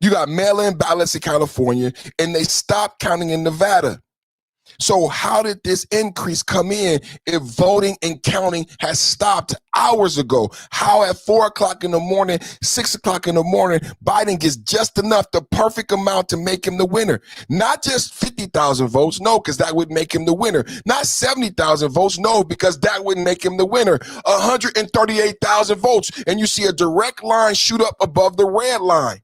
[SPEAKER 1] You got mail-in ballots in California, and they stopped counting in Nevada. So how did this increase come in if voting and counting has stopped hours ago? How at 4 o'clock in the morning, 6 o'clock in the morning, Biden gets just enough, the perfect amount to make him the winner? Not just 50,000 votes, no, because that would make him the winner. Not 70,000 votes, no, because that wouldn't make him the winner. 138,000 votes, and you see a direct line shoot up above the red line.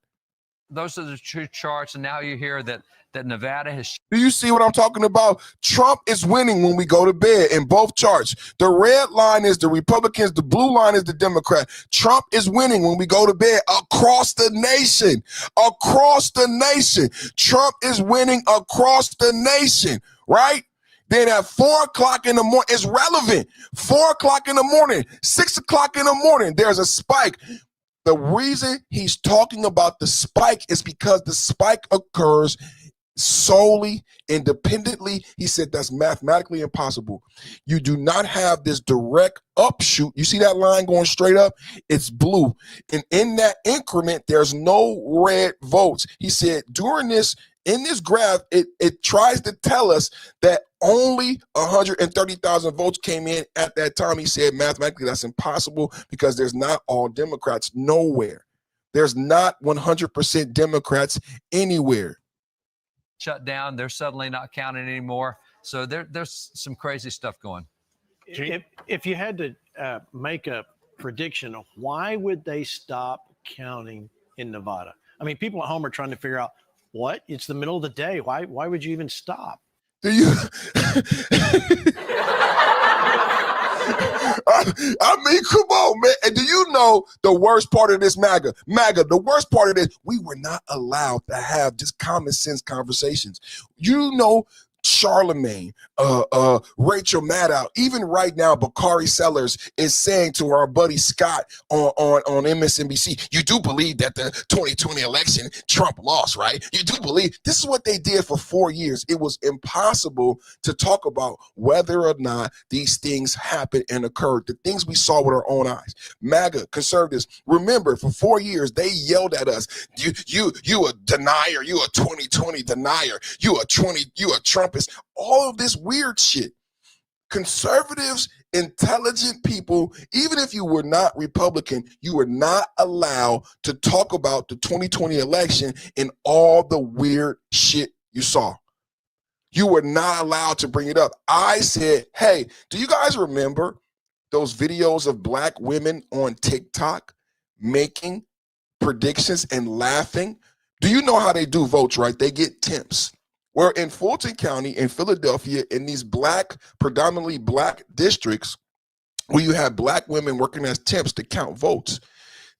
[SPEAKER 15] those are the two charts, and now you hear that Nevada has.
[SPEAKER 1] Do you see what I'm talking about? Trump is winning when we go to bed in both charts. The red line is the Republicans, the blue line is the Democrat. Trump is winning when we go to bed across the nation. Across the nation. Trump is winning across the nation, right? Then at 4 o'clock in the morning, it's relevant. 4 o'clock in the morning, 6 o'clock in the morning, there's a spike. The reason he's talking about the spike is because the spike occurs solely, independently. He said that's mathematically impossible. You do not have this direct upshoot. You see that line going straight up? It's blue. And in that increment, there's no red votes. He said during this, in this graph, it tries to tell us that only 130,000 votes came in at that time. He said mathematically that's impossible because there's not all Democrats nowhere. There's not 100% Democrats anywhere.
[SPEAKER 15] Shut down. They're suddenly not counting anymore. So there's some crazy stuff going.
[SPEAKER 16] If you had to make a prediction, why would they stop counting in Nevada? I mean, people at home are trying to figure out, what? It's the middle of the day. Why would you even stop?
[SPEAKER 1] Do you? I mean, come on, man. And do you know the worst part of this, MAGA, the worst part of this, we were not allowed to have just common sense conversations. You know, Charlemagne, Rachel Maddow, even right now, Bakari Sellers is saying to our buddy Scott on MSNBC, you do believe that the 2020 election, Trump lost, right? You do believe this is what they did for 4 years. It was impossible to talk about whether or not these things happened and occurred, the things we saw with our own eyes. MAGA, conservatives, remember for 4 years, they yelled at us, you a denier, you a 2020 denier, you a Trumpist, all of this weird shit. Conservatives, intelligent people, even if you were not Republican, you were not allowed to talk about the 2020 election and all the weird shit you saw. You were not allowed to bring it up. I said, hey, do you guys remember those videos of black women on TikTok making predictions and laughing? Do you know how they do votes, right? They get temps. Where in Fulton County, in Philadelphia, in these predominantly black districts, where you have black women working as temps to count votes,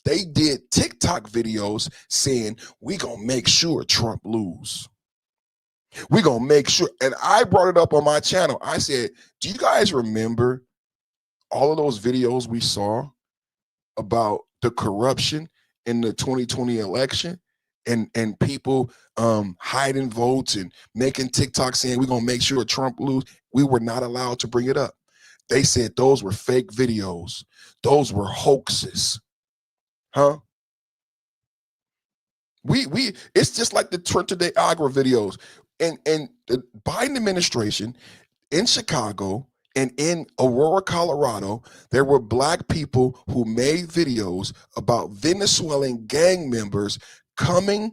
[SPEAKER 1] they did TikTok videos saying, we gonna make sure Trump lose. We gonna make sure. And I brought it up on my channel. I said, do you guys remember all of those videos we saw about the corruption in the 2020 election? And people hiding votes and making TikTok saying we're gonna make sure Trump lose. We were not allowed to bring it up. They said those were fake videos. Those were hoaxes. Huh? It's just like the Trenta de Agua videos. And the Biden administration in Chicago and in Aurora, Colorado, there were black people who made videos about Venezuelan gang members coming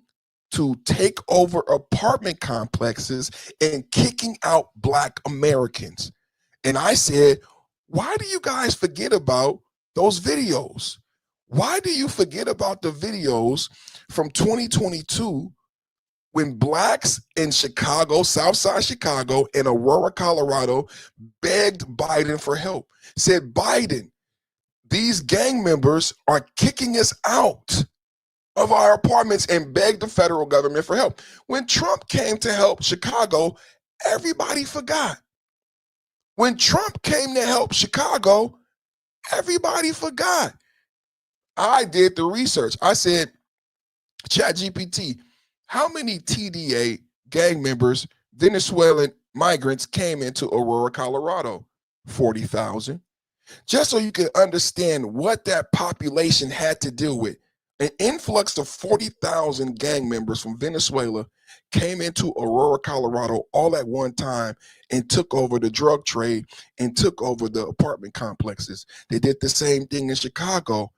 [SPEAKER 1] to take over apartment complexes and kicking out black Americans. And I said, why do you guys forget about those videos? Why do you forget about the videos from 2022 when blacks in Chicago, Southside Chicago, and Aurora, Colorado, begged Biden for help? Said, Biden, these gang members are kicking us out of our apartments, and begged the federal government for help. When Trump came to help Chicago, everybody forgot. When Trump came to help Chicago, everybody forgot. I did the research. I said, ChatGPT, how many TDA gang members, Venezuelan migrants came into Aurora, Colorado? 40,000. Just so you can understand what that population had to deal with. An influx of 40,000 gang members from Venezuela came into Aurora, Colorado all at one time and took over the drug trade and took over the apartment complexes. They did the same thing in Chicago,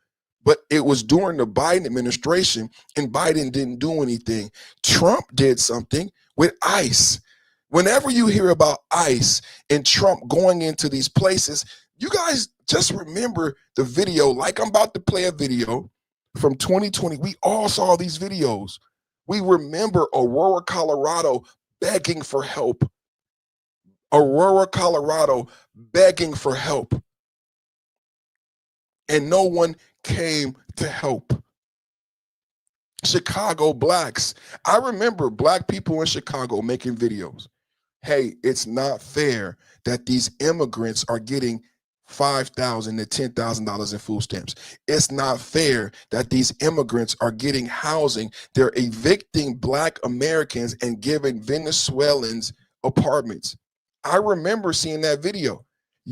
[SPEAKER 1] but it was during the Biden administration and Biden didn't do anything. Trump did something with ICE. Whenever you hear about ICE and Trump going into these places, you guys just remember the video, like I'm about to play a video from 2020. We all saw these videos. We remember Aurora, Colorado begging for help. Aurora, Colorado begging for help. And no one came to help. Chicago blacks. I remember black people in Chicago making videos. Hey, it's not fair that these immigrants are getting $5,000 to $10,000 in food stamps. It's not fair that these immigrants are getting housing. They're evicting black Americans and giving Venezuelans apartments. I remember seeing that video.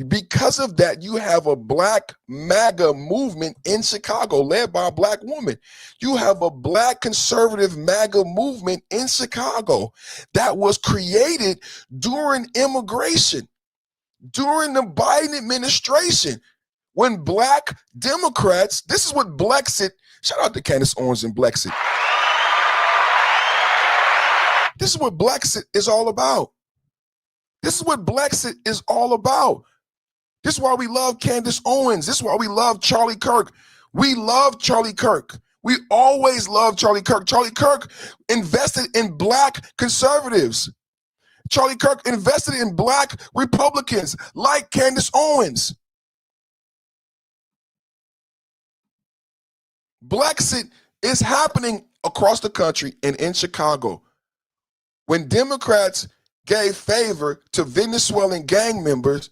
[SPEAKER 1] Because of that, you have a black MAGA movement in Chicago led by a black woman. You have a black conservative MAGA movement in Chicago that was created during immigration, during the Biden administration, when black Democrats, this is what Blexit, shout out to Candace Owens and Blexit. This is what Blexit is all about. This is what Blexit is all about. This is why we love Candace Owens. This is why we love Charlie Kirk. We love Charlie Kirk. We always love Charlie Kirk. Charlie Kirk invested in black conservatives. Charlie Kirk invested in black Republicans like Candace Owens. Blexit is happening across the country and in Chicago. When Democrats gave favor to Venezuelan gang members,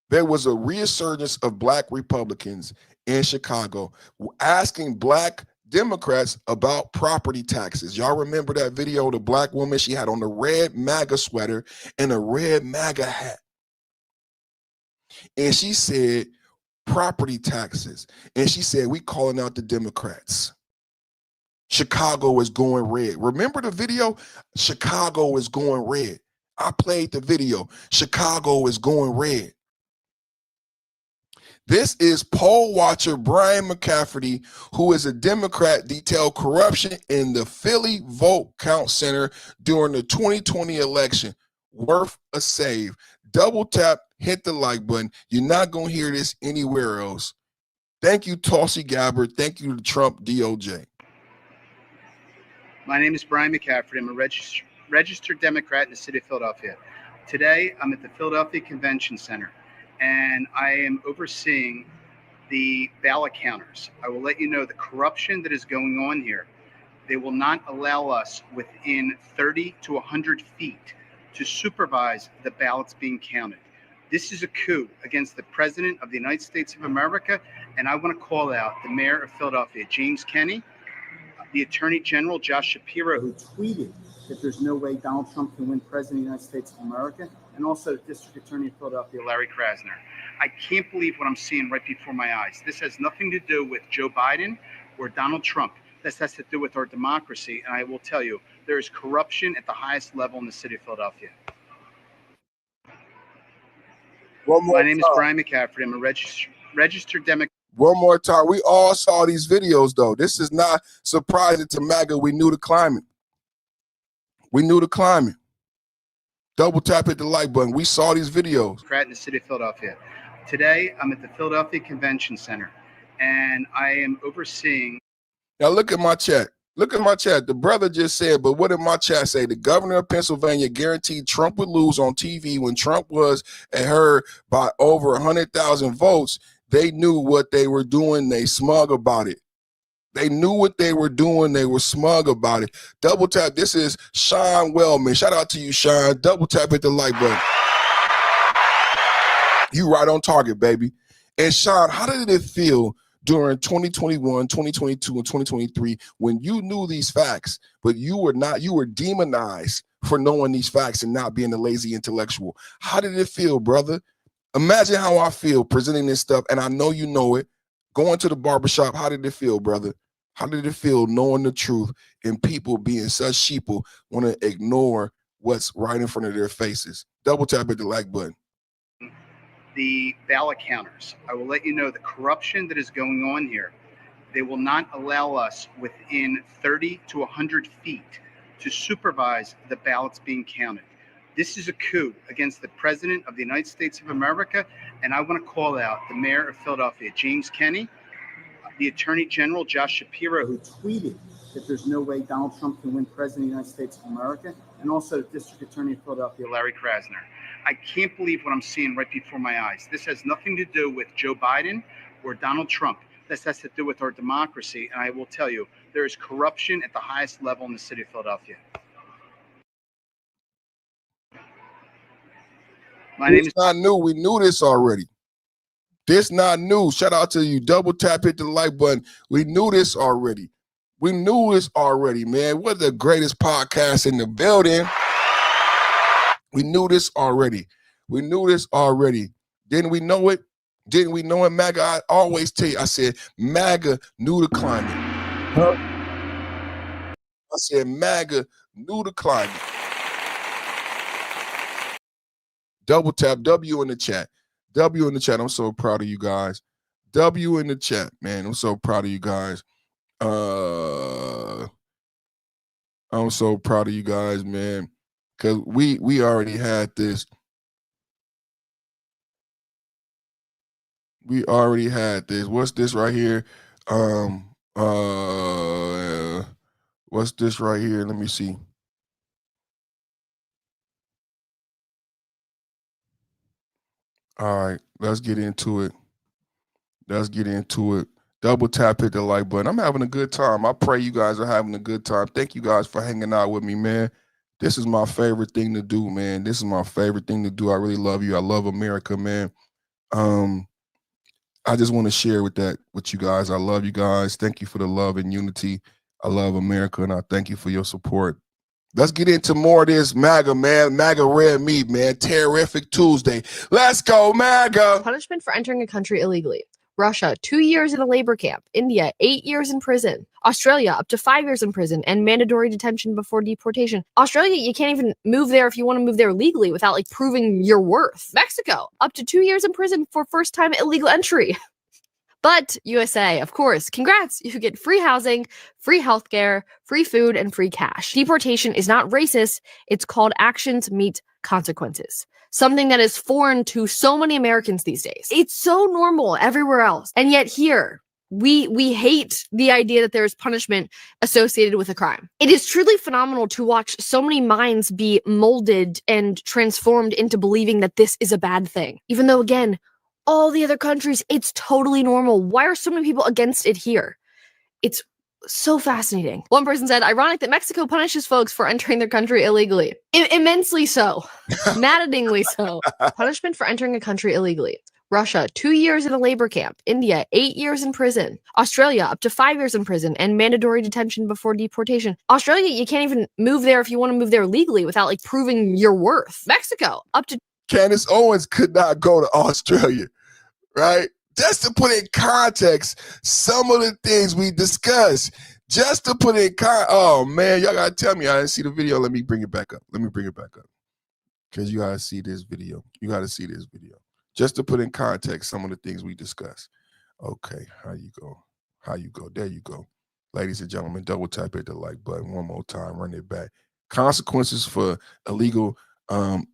[SPEAKER 1] there was a resurgence of black Republicans in Chicago asking black Democrats about property taxes. Y'all remember that video, the black woman, she had on the red MAGA sweater and a red MAGA hat. And she said, property taxes. And she said, we calling out the Democrats. Chicago is going red. Remember the video? Chicago is going red. I played the video. Chicago is going red. This is poll watcher Brian McCafferty, who is a Democrat, detailed corruption in the Philly vote count center during the 2020 election. Worth a save. Double tap, hit the like button. You're not going to hear this anywhere else. Thank you, Tulsi Gabbard. Thank you to Trump DOJ.
[SPEAKER 20] My name is Brian McCafferty. I'm a registered Democrat in the city of Philadelphia. Today, I'm at the Philadelphia Convention Center, and I am overseeing the ballot counters. I will let you know the corruption that is going on here. They will not allow us within 30 to 100 feet to supervise the ballots being counted. This is a coup against the President of the United States of America, and I want to call out the Mayor of Philadelphia, James Kenney, the Attorney General, Josh Shapiro, who tweeted that there's no way Donald Trump can win President of the United States of America, and also the District Attorney of Philadelphia, Larry Krasner. I can't believe what I'm seeing right before my eyes. This has nothing to do with Joe Biden or Donald Trump. This has to do with our democracy, and I will tell you, there is corruption at the highest level in the city of Philadelphia. My name is Brian McCafferty. I'm a registered Democrat.
[SPEAKER 1] One more time. We all saw these videos, though. This is not surprising to MAGA. We knew the climate. We knew the climate. Double tap hit the like button. We saw these videos.
[SPEAKER 20] In the city of Philadelphia. Today, I'm at the Philadelphia Convention Center, and I am overseeing.
[SPEAKER 1] Now look at my chat. Look at my chat. The brother just said, but what did my chat say? The governor of Pennsylvania guaranteed Trump would lose on TV when Trump was ahead by over 100,000 votes. They knew what they were doing. They smug about it. They knew what they were doing. They were smug about it. Double tap. This is Sean Wellman. Shout out to you, Sean. Double tap hit the like button. You right on target, baby. And Sean, how did it feel during 2021, 2022, and 2023 when you knew these facts, but you were demonized for knowing these facts and not being a lazy intellectual? How did it feel, brother? Imagine how I feel presenting this stuff, and I know you know it. Going to the barbershop, how did it feel, brother? How did it feel knowing the truth and people being such sheeple want to ignore what's right in front of their faces? Double tap at the like button.
[SPEAKER 20] The ballot counters. I will let you know the corruption that is going on here. They will not allow us within 30 to 100 feet to supervise the ballots being counted. This is a coup against the President of the United States of America, and I want to call out the Mayor of Philadelphia, James Kenney, the Attorney General, Josh Shapiro, who tweeted that there's no way Donald Trump can win President of the United States of America, and also the District Attorney of Philadelphia, Larry Krasner. I can't believe what I'm seeing right before my eyes. This has nothing to do with Joe Biden or Donald Trump. This has to do with our democracy, and I will tell you, there is corruption at the highest level in the city of Philadelphia. My name is
[SPEAKER 1] not new. We knew this already. This not new. Shout out to you. Double tap, hit the like button. We knew this already. We knew this already, man. We're the greatest podcast in the building. We knew this already. We knew this already. Didn't we know it? Didn't we know it, MAGA? I always tell you, I said, MAGA knew the climate. I said, MAGA knew the climate. Double tap, W in the chat. W in the chat. I'm so proud of you guys. W in the chat, man. I'm so proud of you guys. I'm so proud of you guys, man. Because we already had this. We already had this. What's this right here? What's this right here? Let me see. All right, let's get into it. Let's get into it. Double tap, hit the like button. I'm having a good time. I pray you guys are having a good time. Thank you guys for hanging out with me, man. This is my favorite thing to do, man. This is my favorite thing to do. I really love you. I love America, man. I just want to share with you guys. I love you guys. Thank you for the love and unity. I love America, and I thank you for your support. Let's get into more of this MAGA, man. MAGA red meat, man. Terrific Tuesday. Let's go, MAGA.
[SPEAKER 21] Punishment for entering a country illegally. Russia, 2 years in a labor camp. India, 8 years in prison. Australia, up to 5 years in prison and mandatory detention before deportation. Australia, you can't even move there if you want to move there legally without like proving your worth. Mexico, up to 2 years in prison for first-time illegal entry. But USA, of course, congrats, you get free housing, free healthcare, free food, and free cash. Deportation is not racist, it's called actions meet consequences. Something that is foreign to so many Americans these days. It's so normal everywhere else. And yet here, we hate the idea that there is punishment associated with a crime. It is truly phenomenal to watch so many minds be molded and transformed into believing that this is a bad thing. Even though, again, all the other countries, it's totally normal. Why are so many people against it here? It's so fascinating. One person said, ironic that Mexico punishes folks for entering their country illegally. Immensely so. Maddeningly so. Punishment for entering a country illegally. Russia, 2 years in a labor camp. India, 8 years in prison. Australia, up to 5 years in prison and mandatory detention before deportation. Australia, you can't even move there if you want to move there legally without like proving your worth. Mexico, up to...
[SPEAKER 1] Candace Owens could not go to Australia, right? Just to put in context some of the things we discussed. Just to put in oh man, y'all gotta tell me I didn't see the video. Let me bring it back up. Because you gotta see this video. Just to put in context some of the things we discussed. Okay, how you go? There you go. Ladies and gentlemen, double tap hit the like button one more time, run it back. Consequences for illegal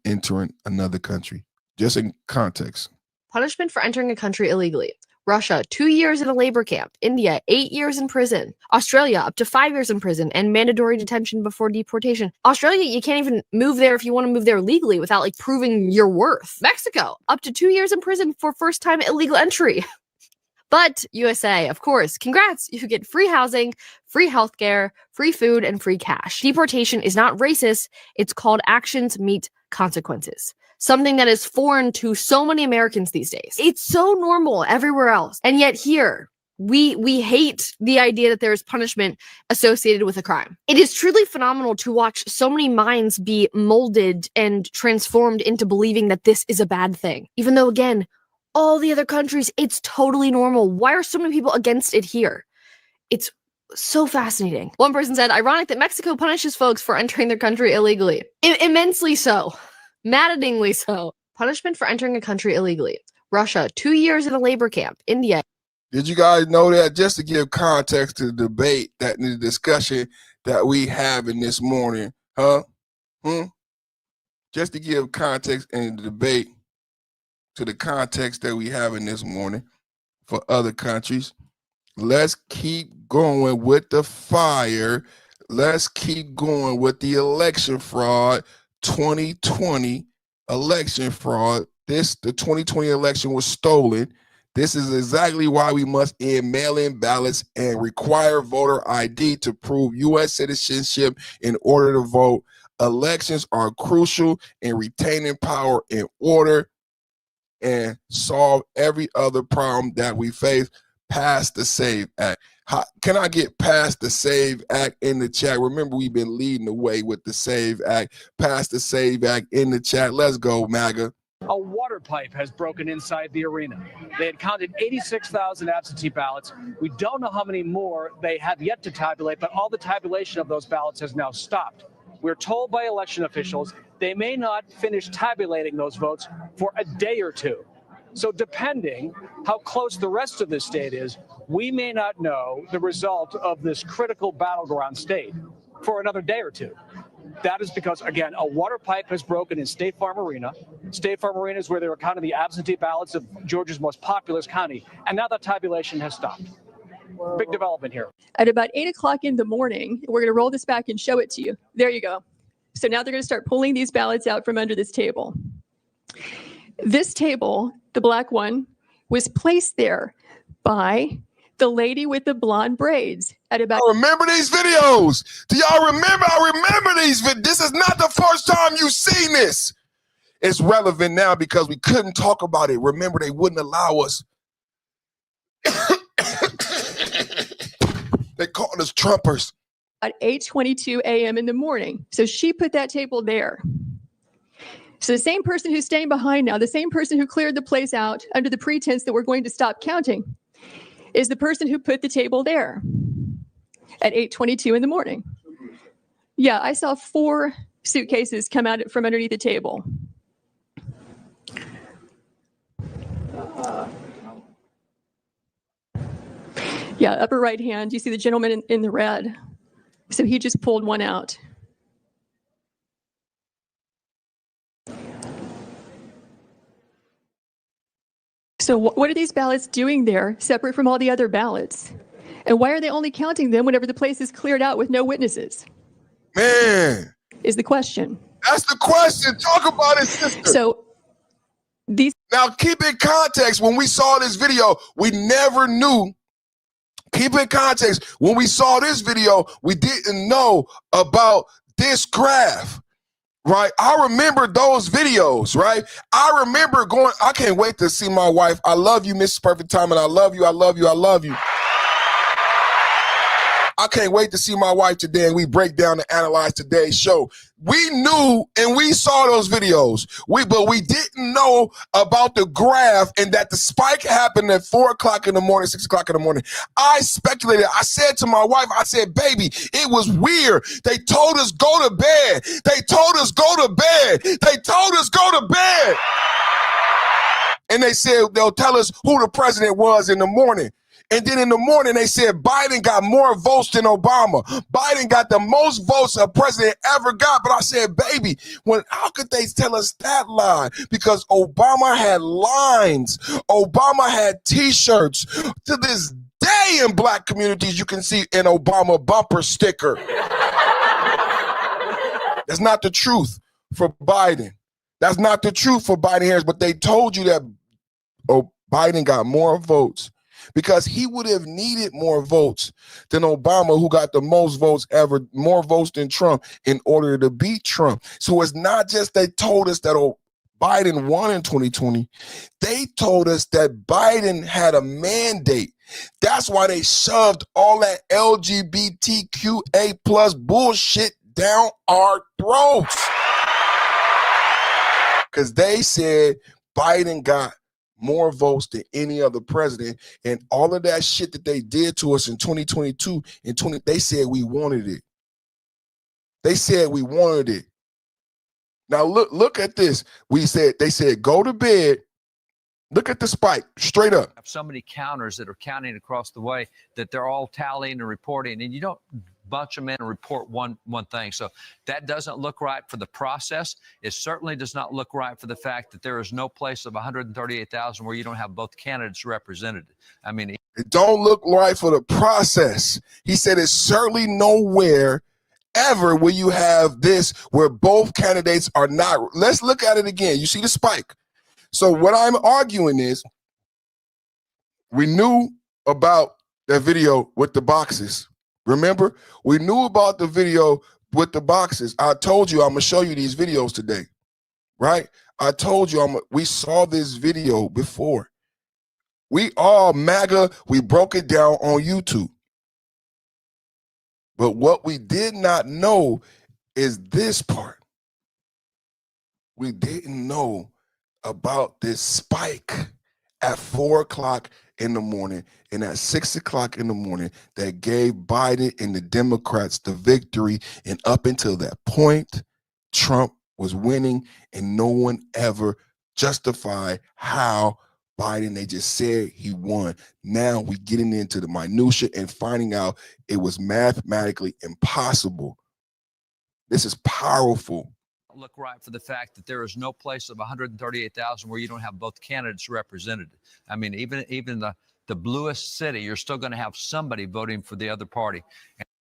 [SPEAKER 1] entering another country. Just in context.
[SPEAKER 21] Punishment for entering a country illegally. Russia, 2 years in a labor camp. India, 8 years in prison. Australia, up to 5 years in prison and mandatory detention before deportation. Australia, you can't even move there if you want to move there legally without like proving your worth. Mexico, up to 2 years in prison for first-time illegal entry. But USA, of course, congrats, you get free housing, free healthcare, free food, and free cash. Deportation is not racist, it's called actions meet consequences. Something that is foreign to so many Americans these days. It's so normal everywhere else. And yet here, we hate the idea that there is punishment associated with a crime. It is truly phenomenal to watch so many minds be molded and transformed into believing that this is a bad thing. Even though, again, all the other countries, it's totally normal. Why are so many people against it here? It's so fascinating. One person said, ironic that Mexico punishes folks for entering their country illegally. Immensely so. Maddeningly so. Punishment for entering a country illegally. Russia, 2 years in a labor camp. India.
[SPEAKER 1] Did you guys know that? Just to give context to the debate, that in the discussion that we having this morning, Just to give context in the debate to the context that we having this morning for other countries. Let's keep going with the fire. Let's keep going with the election fraud. 2020 election fraud. The 2020 election was stolen. This is exactly why we must end mail-in ballots and require voter ID to prove U.S. citizenship in order to vote. Elections are crucial in retaining power in order and solve every other problem that we face. Pass the SAVE Act. Can I get past the SAVE Act in the chat? Remember, we've been leading the way with the SAVE Act. Pass the SAVE Act in the chat. Let's go, MAGA.
[SPEAKER 22] A water pipe has broken inside the arena. They had counted 86,000 absentee ballots. We don't know how many more they have yet to tabulate, but all the tabulation of those ballots has now stopped. We're told by election officials they may not finish tabulating those votes for a day or two. So depending how close the rest of the state is, we may not know the result of this critical battleground state for another day or two. That is because, again, a water pipe has broken in State Farm Arena. State Farm Arena is where they were counting the absentee ballots of Georgia's most populous county. And now that tabulation has stopped. Big development here.
[SPEAKER 23] At about 8 o'clock in the morning, we're going to roll this back and show it to you. There you go. So now they're going to start pulling these ballots out from under this table. This table, the black one, was placed there by the lady with the blonde braids. at about.
[SPEAKER 1] I remember these videos. Do y'all remember? I remember these videos. This is not the first time you've seen this. It's relevant now because we couldn't talk about it. Remember, they wouldn't allow us. They called us Trumpers.
[SPEAKER 23] At 8:22 a.m. in the morning. So she put that table there. So the same person who's staying behind now, the same person who cleared the place out under the pretense that we're going to stop counting, is the person who put the table there at 8:22 in the morning. Yeah, I saw 4 suitcases come out from underneath the table. Yeah, upper right hand, you see the gentleman in the red. So he just pulled one out. So what are these ballots doing there, separate from all the other ballots? And why are they only counting them whenever the place is cleared out with no witnesses?
[SPEAKER 1] Man.
[SPEAKER 23] Is the question.
[SPEAKER 1] That's the question. Talk about it, sister.
[SPEAKER 23] So these.
[SPEAKER 1] Now, keep in context, when we saw this video, we never knew. Keep in context, when we saw this video, we didn't know about this graph. Right? I remember those videos, right? I remember going, I can't wait to see my wife. I love you, Mrs. Perfect Time, and I love you, I love you, I love you. I can't wait to see my wife today and we break down and analyze today's show. We knew and we saw those videos, but we didn't know about the graph and that the spike happened at 4 o'clock in the morning, 6 o'clock in the morning. I speculated. I said to my wife, I said, baby, it was weird. They told us go to bed. They told us go to bed. They told us go to bed. And they said they'll tell us who the president was in the morning. And then in the morning, they said Biden got more votes than Obama. Biden got the most votes a president ever got. But I said, baby, how could they tell us that lie? Because Obama had lines. Obama had T-shirts. To this day in black communities, you can see an Obama bumper sticker. That's not the truth for Biden. That's not the truth for Biden Harris. But they told you that Biden got more votes. Because he would have needed more votes than Obama, who got the most votes ever, more votes than Trump, in order to beat Trump. So it's not just they told us that Biden won in 2020. They told us that Biden had a mandate. That's why they shoved all that LGBTQA plus bullshit down our throats. Because they said Biden got more votes than any other president, and all of that shit that they did to us in 2022 and they said we wanted it. They said we wanted it. Now look at this. They said go to bed. Look at the spike straight up.
[SPEAKER 15] So many counters that are counting across the way that they're all tallying and reporting, and you don't bunch them in and report one thing. So that doesn't look right for the process. It certainly does not look right for the fact that there is no place of 138,000 where you don't have both candidates represented. I mean,
[SPEAKER 1] it don't look right for the process. He said it's certainly nowhere ever will you have this where both candidates are not. Let's look at it again. You see the spike. So what I'm arguing is we knew about that video with the boxes. Remember, we knew about the video with the boxes. I told you I'm going to show you these videos today, right? I told you we saw this video before. We all MAGA, we broke it down on YouTube. But what we did not know is this part. We didn't know about this spike at 4 o'clock in the morning and at 6 o'clock in the morning that gave Biden and the Democrats the victory. And up until that point, Trump was winning, and no one ever justified how Biden, they just said he won. Now we're getting into the minutia and finding out it was mathematically impossible. This is powerful.
[SPEAKER 15] Look right for the fact that there is no place of 138,000 where you don't have both candidates represented. I mean, even the bluest city, you're still going to have somebody voting for the other party.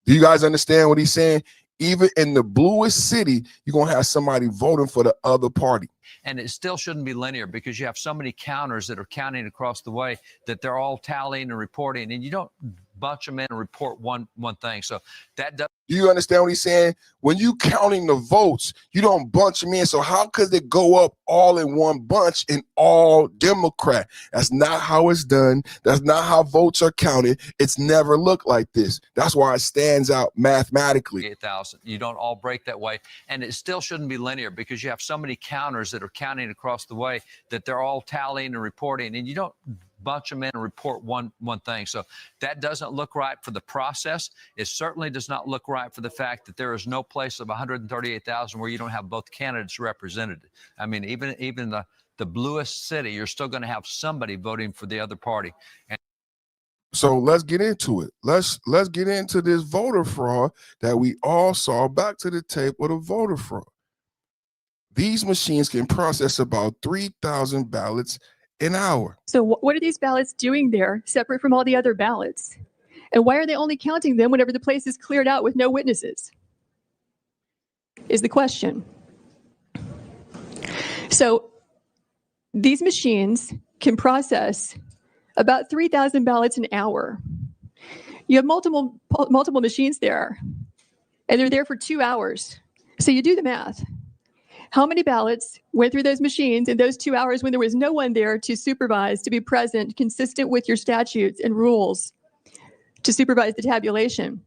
[SPEAKER 1] Do you guys understand what he's saying? Even in the bluest city, you're going to have somebody voting for the other party.
[SPEAKER 15] And it still shouldn't be linear because you have so many counters that are counting across the way that they're all tallying and reporting, and you don't bunch them in and report one thing. So that does.
[SPEAKER 1] Do you understand what he's saying? When you counting the votes, you don't bunch them in. So how could they go up all in one bunch and all Democrat? That's not how it's done. That's not how votes are counted. It's never looked like this. That's why it stands out mathematically.
[SPEAKER 15] 8,000. You don't all break that way. And it still shouldn't be linear because you have so many counters that are counting across the way that they're all tallying and reporting. And you don't bunch them in and report one thing. So that doesn't look right for the process. It certainly does not look right for the fact that there is no place of 138,000 where you don't have both candidates represented. I mean, even the bluest city, you're still going to have somebody voting for the other party. And
[SPEAKER 1] so let's get into it. Let's get into this voter fraud that we all saw. Back to the tape of the voter fraud. These machines can process about 3,000 ballots an hour.
[SPEAKER 23] So what are these ballots doing there separate from all the other ballots? And why are they only counting them whenever the place is cleared out with no witnesses? Is the question. So these machines can process about 3,000 ballots an hour. You have multiple machines there, and they're there for 2 hours. So you do the math. How many ballots went through those machines in those 2 hours when there was no one there to supervise, to be present, consistent with your statutes and rules, to supervise the tabulation?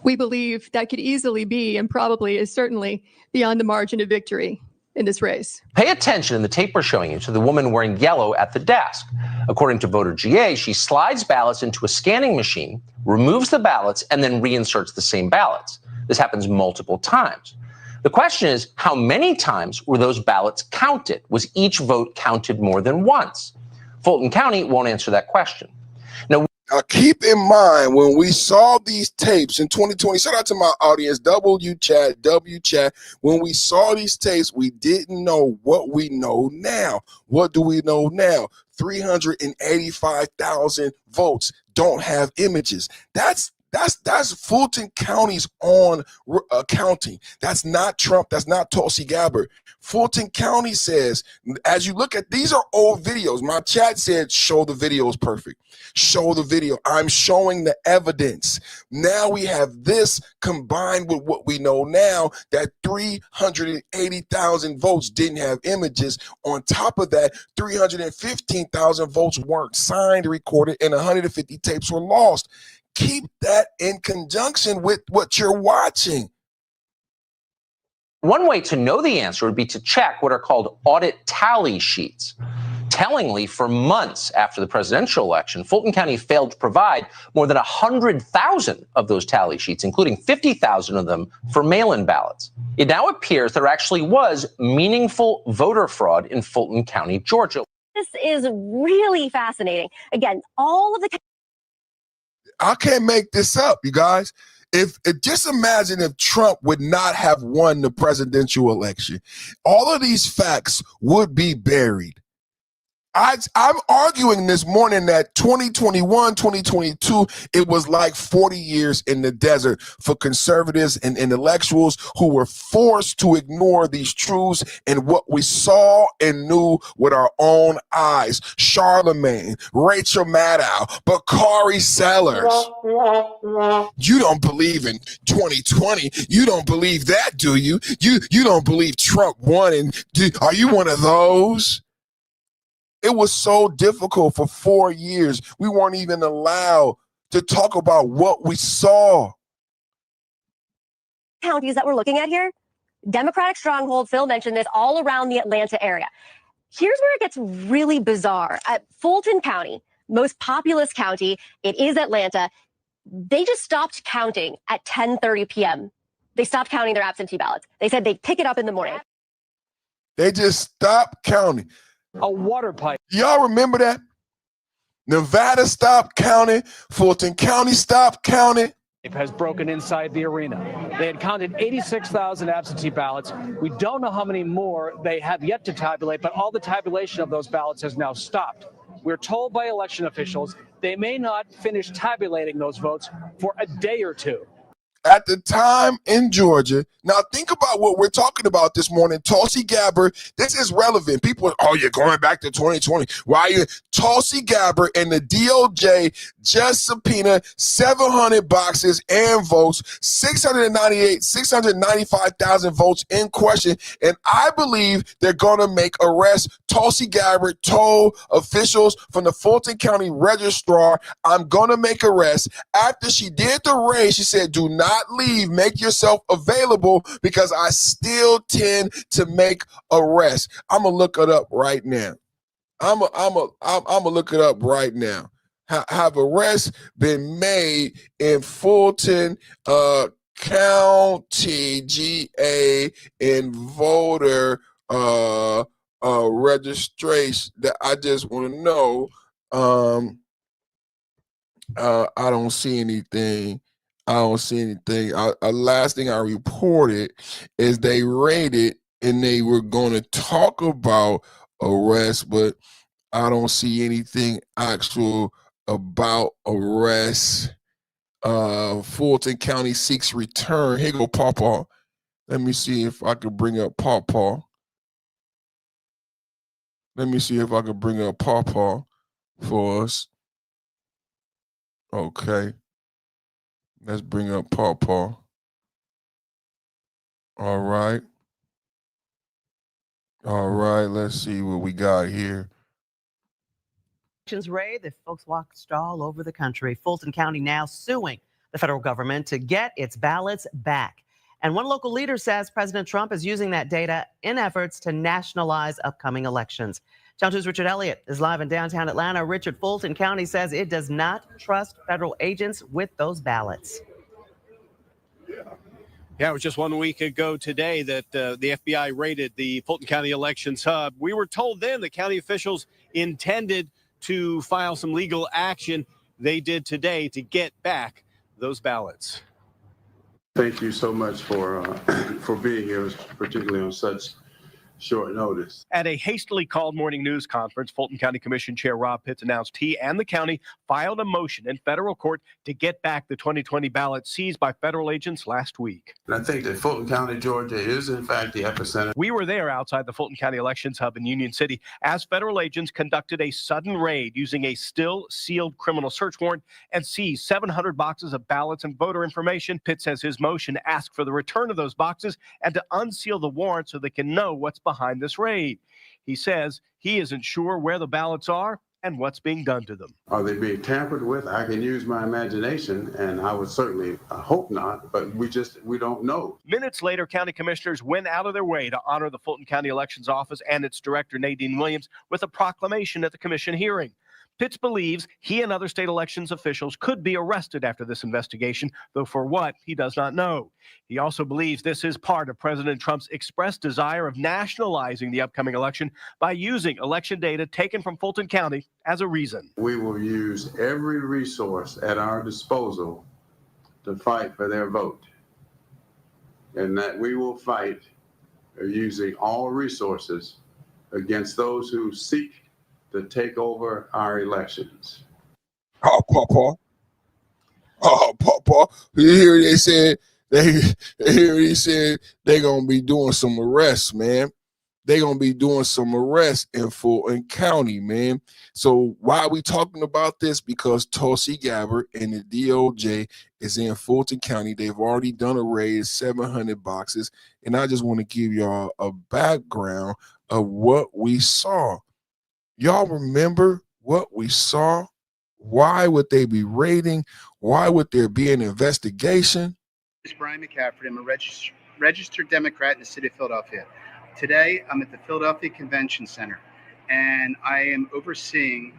[SPEAKER 23] We believe that could easily be, and probably is certainly, beyond the margin of victory in this race.
[SPEAKER 2] Pay attention in the tape we're showing you to the woman wearing yellow at the desk. According to Voter GA, she slides ballots into a scanning machine, removes the ballots, and then reinserts the same ballots. This happens multiple times. The question is, how many times were those ballots counted? Was each vote counted more than once? Fulton County won't answer that question. Now,
[SPEAKER 1] keep in mind, when we saw these tapes in 2020, shout out to my audience, W chat. When we saw these tapes, we didn't know what we know now. What do we know now? 385,000 votes don't have images. That's Fulton County's own accounting. That's not Trump. That's not Tulsi Gabbard. Fulton County says, as you look at, these are old videos. My chat said, show the videos perfect. Show the video. I'm showing the evidence. Now we have this combined with what we know now, that 380,000 votes didn't have images. On top of that, 315,000 votes weren't signed, recorded, and 150 tapes were lost. Keep that in conjunction with what you're watching.
[SPEAKER 2] one way to know the answer would be to check what are called audit tally sheets. Tellingly, for months after the presidential election, Fulton County failed to provide more than 100,000 of those tally sheets, including 50,000 of them for mail-in ballots. It now appears there actually was meaningful voter fraud in Fulton County, Georgia.
[SPEAKER 3] This is really fascinating. Again, all of the...
[SPEAKER 1] I can't make this up, you guys. Just imagine if Trump would not have won the presidential election. All of these facts would be buried. I'm arguing this morning that 2021, 2022, it was like 40 years in the desert for conservatives and intellectuals who were forced to ignore these truths and what we saw and knew with our own eyes. Charlemagne, Rachel Maddow, Bakari Sellers. You don't believe in 2020. You don't believe that, do you? You don't believe Trump won, and are you one of those? It was so difficult for 4 years. We weren't even allowed to talk about what we saw.
[SPEAKER 3] Counties that we're looking at here, Democratic stronghold, Phil mentioned this, all around the Atlanta area. Here's where it gets really bizarre. Fulton County, most populous county, it is Atlanta. They just stopped counting at 10:30 p.m. They stopped counting their absentee ballots. They said they'd pick it up in the morning.
[SPEAKER 1] They just stopped counting.
[SPEAKER 22] A water pipe.
[SPEAKER 1] Y'all remember that? Nevada stopped counting. Fulton County stopped counting.
[SPEAKER 22] Has broken inside the arena. They had counted 86,000 absentee ballots. We don't know how many more they have yet to tabulate, but all the tabulation of those ballots has now stopped. We're told by election officials they may not finish tabulating those votes for a day or two.
[SPEAKER 1] At the time in Georgia, now think about what we're talking about this morning. Tulsi Gabbard, this is relevant. People, oh, you're going back to 2020. Why you? Tulsi Gabbard and the DOJ just subpoenaed 700 boxes and votes, 695,000 votes in question. And I believe they're going to make arrests. Tulsi Gabbard told officials from the Fulton County Registrar, I'm going to make arrests. After she did the raid, she said, do not leave, make yourself available because I still tend to make arrests. I'm going to look it up right now. I'm gonna look it up right now. Have arrests been made in Fulton County, GA, and voter registration? That I just want to know. I don't see anything. Last thing I reported is they raided and they were going to talk about arrests, but I don't see anything actual about arrests. Fulton County seeks return. Here go Pawpaw. Let me see if I could bring up Pawpaw. Let me see if I could bring up Pawpaw for us. Okay. Let's bring up Pawpaw. All right. All right. Let's see what we got here.
[SPEAKER 4] Raid that folks watched all over the country. Fulton County now suing the federal government to get its ballots back. And one local leader says President Trump is using that data in efforts to nationalize upcoming elections. Channel 2's Richard Elliott is live in downtown Atlanta. Richard, Fulton County says it does not trust federal agents with those ballots.
[SPEAKER 5] Yeah, it was just 1 week ago today that the FBI raided the Fulton County Elections Hub. We were told then that county officials intended to file some legal action. They did today to get back those ballots.
[SPEAKER 7] Thank you so much for being here, particularly on such short notice.
[SPEAKER 5] At a hastily called morning news conference, Fulton County Commission Chair Rob Pitts announced he and the county filed a motion in federal court to get back the 2020 ballot seized by federal agents last week.
[SPEAKER 7] And I think that Fulton County, Georgia is in fact the epicenter.
[SPEAKER 5] We were there outside the Fulton County Elections Hub in Union City as federal agents conducted a sudden raid using a still sealed criminal search warrant and seized 700 boxes of ballots and voter information. Pitts says his motion asked for the return of those boxes and to unseal the warrant so they can know what's behind this raid. He says he isn't sure where the ballots are and what's being done to them.
[SPEAKER 7] Are they being tampered with? I can use my imagination, and I would certainly hope not, but we don't know.
[SPEAKER 5] Minutes later, county commissioners went out of their way to honor the Fulton County Elections Office and its director, Nadine Williams, with a proclamation at the commission hearing. Pitts believes he and other state elections officials could be arrested after this investigation, though for what, he does not know. He also believes this is part of President Trump's expressed desire of nationalizing the upcoming election by using election data taken from Fulton County as a reason.
[SPEAKER 7] We will use every resource at our disposal to fight for their vote, and that we will fight using all resources against those who seek to take over our elections.
[SPEAKER 1] Oh, Pawpaw. Oh, Pawpaw. You hear they said they're gonna be doing some arrests, man. They're gonna be doing some arrests in Fulton County, man. So why are we talking about this? Because Tulsi Gabbard and the DOJ is in Fulton County. They've already done a raid, 700 boxes, and I just want to give y'all a background of what we saw. Y'all remember what we saw? Why would they be raiding? Why would there be an investigation?
[SPEAKER 20] This is Brian McCaffrey. I'm a registered Democrat in the city of Philadelphia. Today, I'm at the Philadelphia Convention Center, and I am overseeing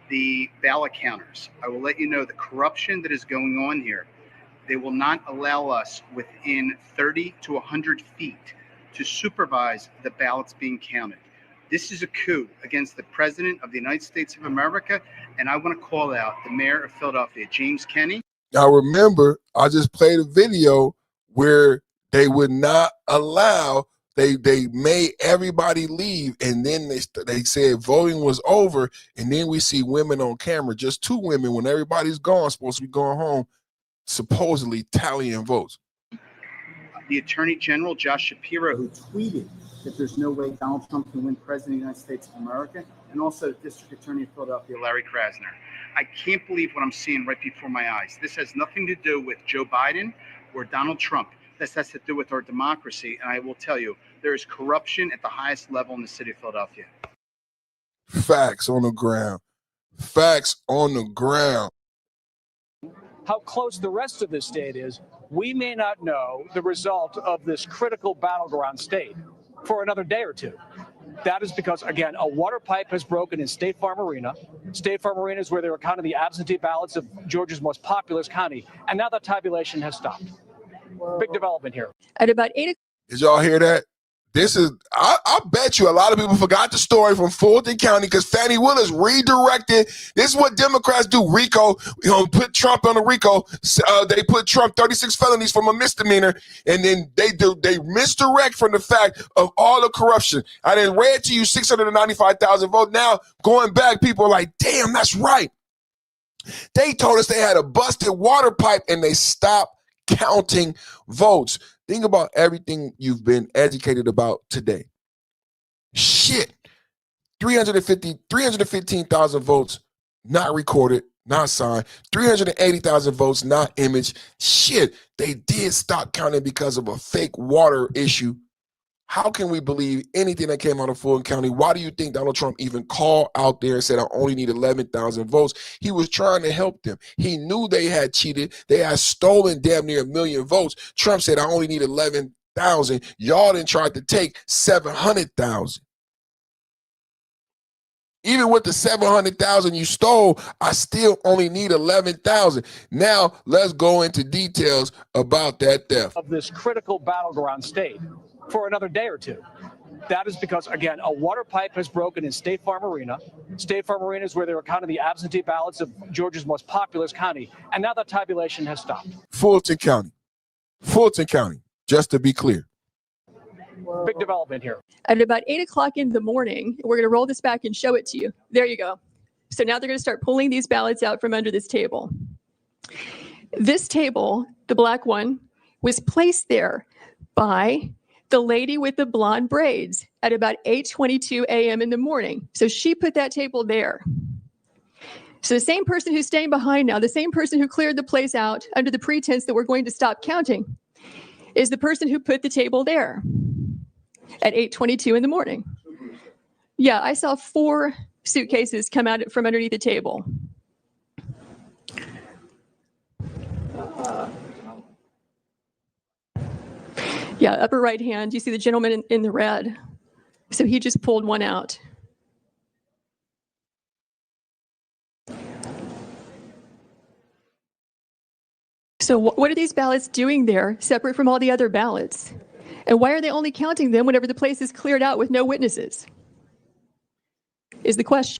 [SPEAKER 20] the ballot counters. I will let you know the corruption that is going on here. They will not allow us within 30 to 100 feet to supervise the ballots being counted. This is a coup against the President of the United States of America, and I want to call out the mayor of Philadelphia, James Kenney.
[SPEAKER 1] Now remember, I just played a video where they would not allow, they made everybody leave, and then they said voting was over, and then we see women on camera, just two women when everybody's gone, supposed to be going home. supposedly tallying votes.
[SPEAKER 20] The Attorney General, Josh Shapiro, who tweeted that there's no way Donald Trump can win President of the United States of America, and also District Attorney of Philadelphia, Larry Krasner. I can't believe what I'm seeing right before my eyes. This has nothing to do with Joe Biden or Donald Trump. This has to do with our democracy, and I will tell you, there is corruption at the highest level in the city of Philadelphia.
[SPEAKER 1] Facts on the ground. Facts on the ground.
[SPEAKER 22] How close the rest of the state is, we may not know the result of this critical battleground state for another day or two. That is because, again, a water pipe has broken in State Farm Arena. State Farm Arena is where they were counting the absentee ballots of Georgia's most populous county, and now the tabulation has stopped. Big development here.
[SPEAKER 23] At about 8
[SPEAKER 1] Did y'all hear that? This is, I bet you a lot of people forgot the story from Fulton County because Fannie Willis redirected. This is what Democrats do. RICO, put Trump on the RICO. They put Trump 36 felonies from a misdemeanor, and then they misdirect from the fact of all the corruption. I then read to you 695,000 votes. Now, going back, people are like, damn, that's right. They told us they had a busted water pipe, and they stopped counting votes. Think about everything you've been educated about today. Shit. 315,000 votes not recorded, not signed. 380,000 votes not imaged. Shit. They did stop counting because of a fake water issue. How can we believe anything that came out of Fulton County? Why do you think Donald Trump even called out there and said, I only need 11,000 votes? He was trying to help them. He knew they had cheated. They had stolen damn near 1 million votes. Trump said, I only need 11,000. Y'all done tried to take 700,000. Even with the 700,000 you stole, I still only need 11,000. Now, let's go into details about that theft.
[SPEAKER 22] Of this critical battleground state for another day or two. That is because, again, a water pipe has broken in State Farm Arena. State Farm Arena is where they were counting the absentee ballots of Georgia's most populous county, and now the tabulation has stopped.
[SPEAKER 1] Fulton County. Fulton County, just to be clear.
[SPEAKER 22] Big development here.
[SPEAKER 23] At about 8 o'clock in the morning, we're going to roll this back and show it to you. There you go. So now they're going to start pulling these ballots out from under this table. This table, the black one, was placed there by the lady with the blonde braids at about 8:22 a.m. in the morning. So she put that table there. So the same person who's staying behind now, the same person who cleared the place out under the pretense that we're going to stop counting, is the person who put the table there at 8:22 in the morning. Yeah, I saw 4 suitcases come out from underneath the table. Yeah, upper right hand, you see the gentleman in the red. So he just pulled one out. So what are these ballots doing there, separate from all the other ballots? And why are they only counting them whenever the place is cleared out with no witnesses? Is the question.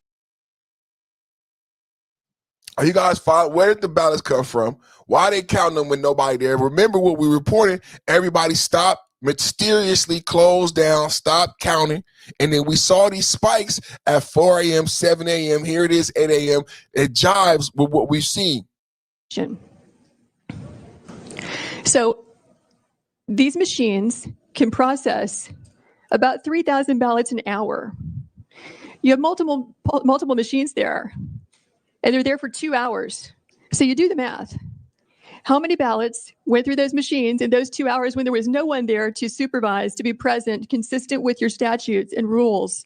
[SPEAKER 1] Are you guys fine? Where did the ballots come from? Why are they counting them with nobody there? Remember what we reported? Everybody stopped, mysteriously closed down, stopped counting, and then we saw these spikes at 4 a.m., 7 a.m. Here it is, 8 a.m. It jives with what we've seen.
[SPEAKER 23] So these machines can process about 3,000 ballots an hour. You have multiple machines there, and they're there for 2 hours. So you do the math. How many ballots went through those machines in those 2 hours when there was no one there to supervise, to be present, consistent with your statutes and rules,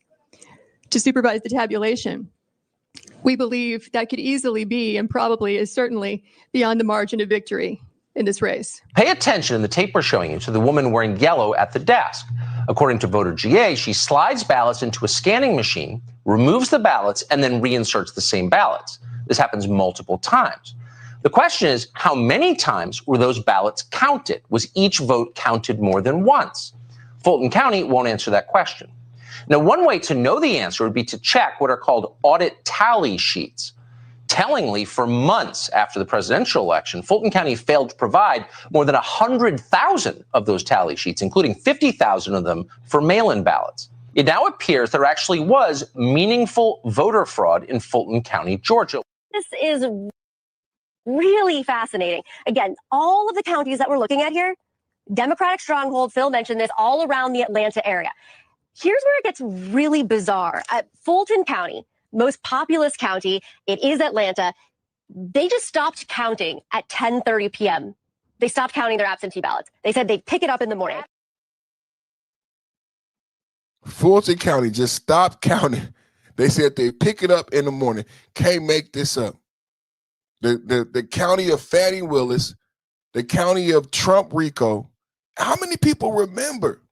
[SPEAKER 23] to supervise the tabulation? We believe that could easily be, and probably is certainly, beyond the margin of victory in this race.
[SPEAKER 2] Pay attention in the tape we're showing you to the woman wearing yellow at the desk. According to voter GA, she slides ballots into a scanning machine, removes the ballots, and then reinserts the same ballots. This happens multiple times. The question is, how many times were those ballots counted? Was each vote counted more than once? Fulton County won't answer that question. Now, one way to know the answer would be to check what are called audit tally sheets. Tellingly, for months after the presidential election, Fulton County failed to provide more than 100,000 of those tally sheets, including 50,000 of them for mail-in ballots. It now appears there actually was meaningful voter fraud in Fulton County, Georgia.
[SPEAKER 3] This is Really fascinating. Again, all of the counties that we're looking at here, Democratic stronghold, Phil mentioned this, all around the Atlanta area. Here's where it gets really bizarre. Fulton County, most populous county, it is Atlanta. They just stopped counting at 10:30 p.m. They stopped counting their absentee ballots. They said they'd pick it up in the morning.
[SPEAKER 1] Fulton County just stopped counting. They said they pick it up in the morning. Can't make this up. The county of Fannie Willis, the county of Trump Rico. How many people remember?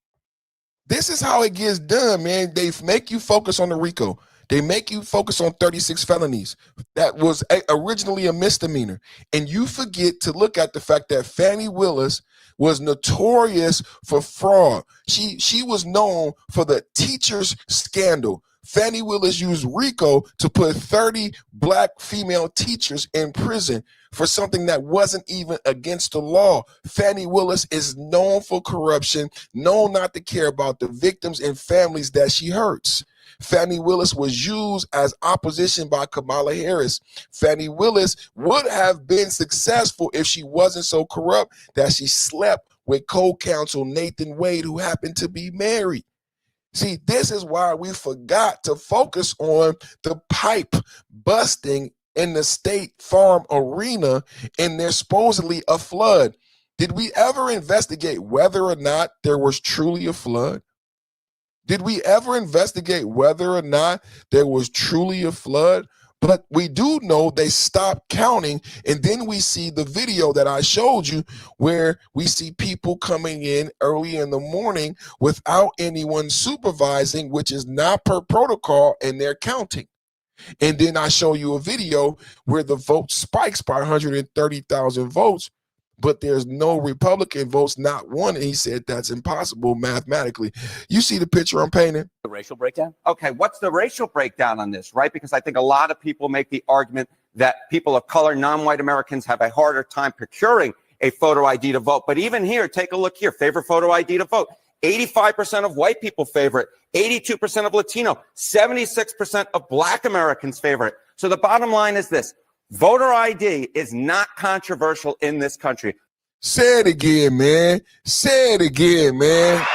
[SPEAKER 1] This is how it gets done, man. They make you focus on the RICO. They make you focus on 36 felonies. That was originally a misdemeanor. And you forget to look at the fact that Fannie Willis was notorious for fraud. She was known for the teachers scandal. Fannie Willis used RICO to put 30 black female teachers in prison for something that wasn't even against the law. Fannie Willis is known for corruption, known not to care about the victims and families that she hurts. Fannie Willis was used as opposition by Kamala Harris. Fannie Willis would have been successful if she wasn't so corrupt that she slept with co-counsel Nathan Wade, who happened to be married. See, this is why we forgot to focus on the pipe busting in the State Farm arena, and there's supposedly a flood. Did we ever investigate whether or not there was truly a flood? Did we ever investigate whether or not there was truly a flood? But we do know they stopped counting, and then we see the video that I showed you where we see people coming in early in the morning without anyone supervising, which is not per protocol, and they're counting. And then I show you a video where the vote spikes by 130,000 votes, but there's no Republican votes, not one. And he said that's impossible mathematically. You see the picture I'm painting?
[SPEAKER 6] The racial breakdown? Okay, what's the racial breakdown on this, right? Because I think a lot of people make the argument that people of color, non-white Americans, have a harder time procuring a photo ID to vote. But even here, take a look here, favorite photo ID to vote. 85% of white people favor it, 82% of Latino, 76% of black Americans favor it. So the bottom line is this: voter ID is not controversial in this country.
[SPEAKER 1] Say it again, man. Say it again, man.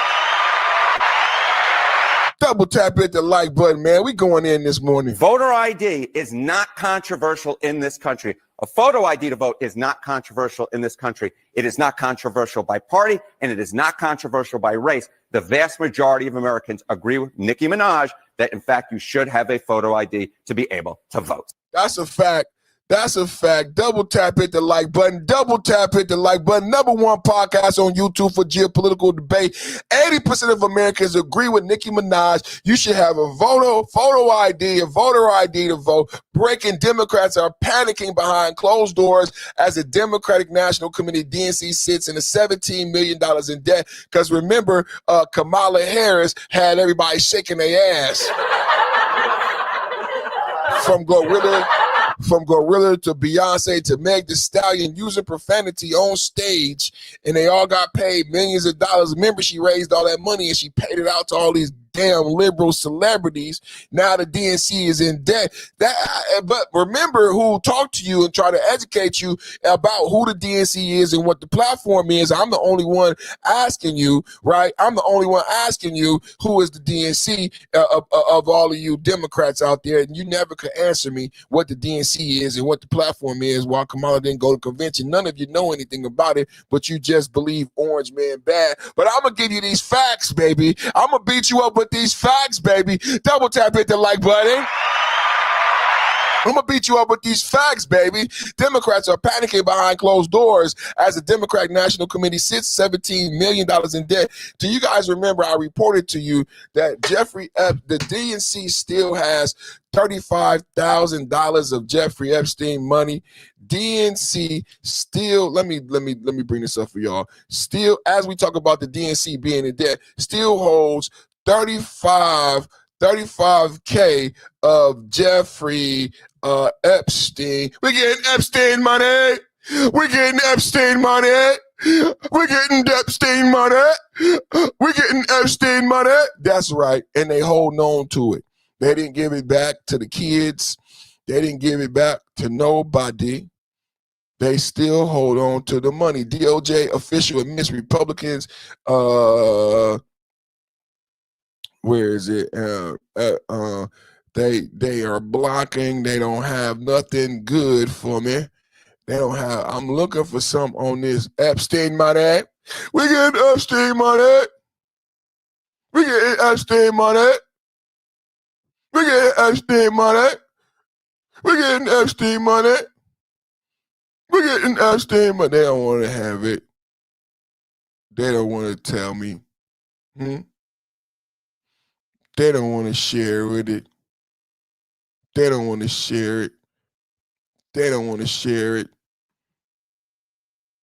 [SPEAKER 1] Double tap hit the like button, man. We going in this morning.
[SPEAKER 6] Voter ID is not controversial in this country. A photo ID to vote is not controversial in this country. It is not controversial by party, and it is not controversial by race. The vast majority of Americans agree with Nicki Minaj that, in fact, you should have a photo ID to be able to vote.
[SPEAKER 1] That's a fact. That's a fact. Double tap hit the like button. Double tap hit the like button. #1 podcast on YouTube for geopolitical debate. 80% of Americans agree with Nicki Minaj. You should have a photo ID, a voter ID to vote. Breaking Democrats are panicking behind closed doors as the Democratic National Committee, DNC, sits in a $17 million in debt. Because remember, Kamala Harris had everybody shaking their ass. From Gorilla to Beyonce to Meg Thee Stallion, using profanity on stage, and they all got paid millions of dollars. Remember, she raised all that money and she paid it out to all these damn liberal celebrities. Now the DNC is in debt. But remember who talked to you and try to educate you about who the DNC is and what the platform is. I'm the only one asking you, right? I'm the only one asking you who is the DNC of all of you Democrats out there, and you never could answer me what the DNC is and what the platform is while Kamala didn't go to convention. None of you know anything about it, but you just believe Orange Man bad. But I'm going to give you these facts, baby. I'm going to beat you up with these facts, baby. Double tap hit the like button. I'm going to beat you up with these facts, baby. Democrats are panicking behind closed doors as the Democratic National Committee sits $17 million in debt. Do you guys remember I reported to you that the DNC still has $35,000 of Jeffrey Epstein money? DNC still, let me bring this up for y'all. Still, as we talk about the DNC being in debt, still holds 35K of Jeffrey Epstein. We're getting Epstein money. We're getting Epstein money. We're getting Epstein money. We're getting Epstein money. That's right. And they hold on to it. They didn't give it back to the kids. They didn't give it back to nobody. They still hold on to the money. DOJ official admits Republicans, where is it? They are blocking. They don't have nothing good for me. They don't have. I'm looking for some on this Epstein money. We getting Epstein money. We getting Epstein money. We getting Epstein money. We getting Epstein money. We getting Epstein money. They don't want to have it. They don't want to tell me. They don't want to share with it. They don't want to share it. They don't want to share it.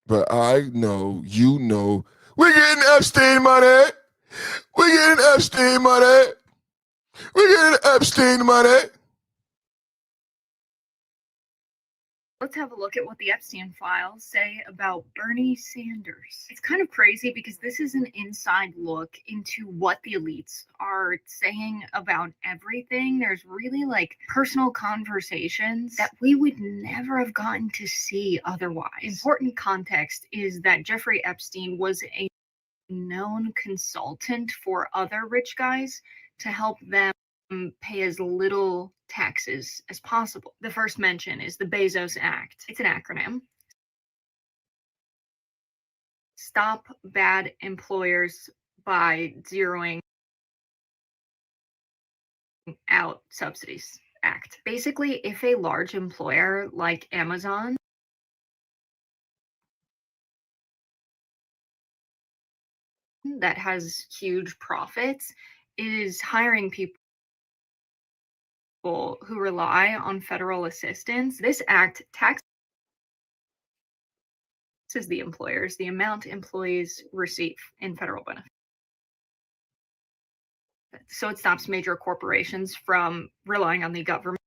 [SPEAKER 1] But I know, you know, we're getting Epstein money. We're getting Epstein money. We're getting Epstein money.
[SPEAKER 8] Let's have a look at what the Epstein files say about Bernie Sanders. It's kind of crazy because this is an inside look into what the elites are saying about everything. There's really like personal conversations that we would never have gotten to see otherwise. Important context is that Jeffrey Epstein was a known consultant for other rich guys to help them pay as little taxes as possible. The first mention is the Bezos Act. It's an acronym. Stop Bad Employers by Zeroing Out Subsidies Act. Basically, if a large employer like Amazon that has huge profits is hiring people who rely on federal assistance, this act taxes the employers the amount employees receive in federal benefits. So it stops major corporations from relying on the government.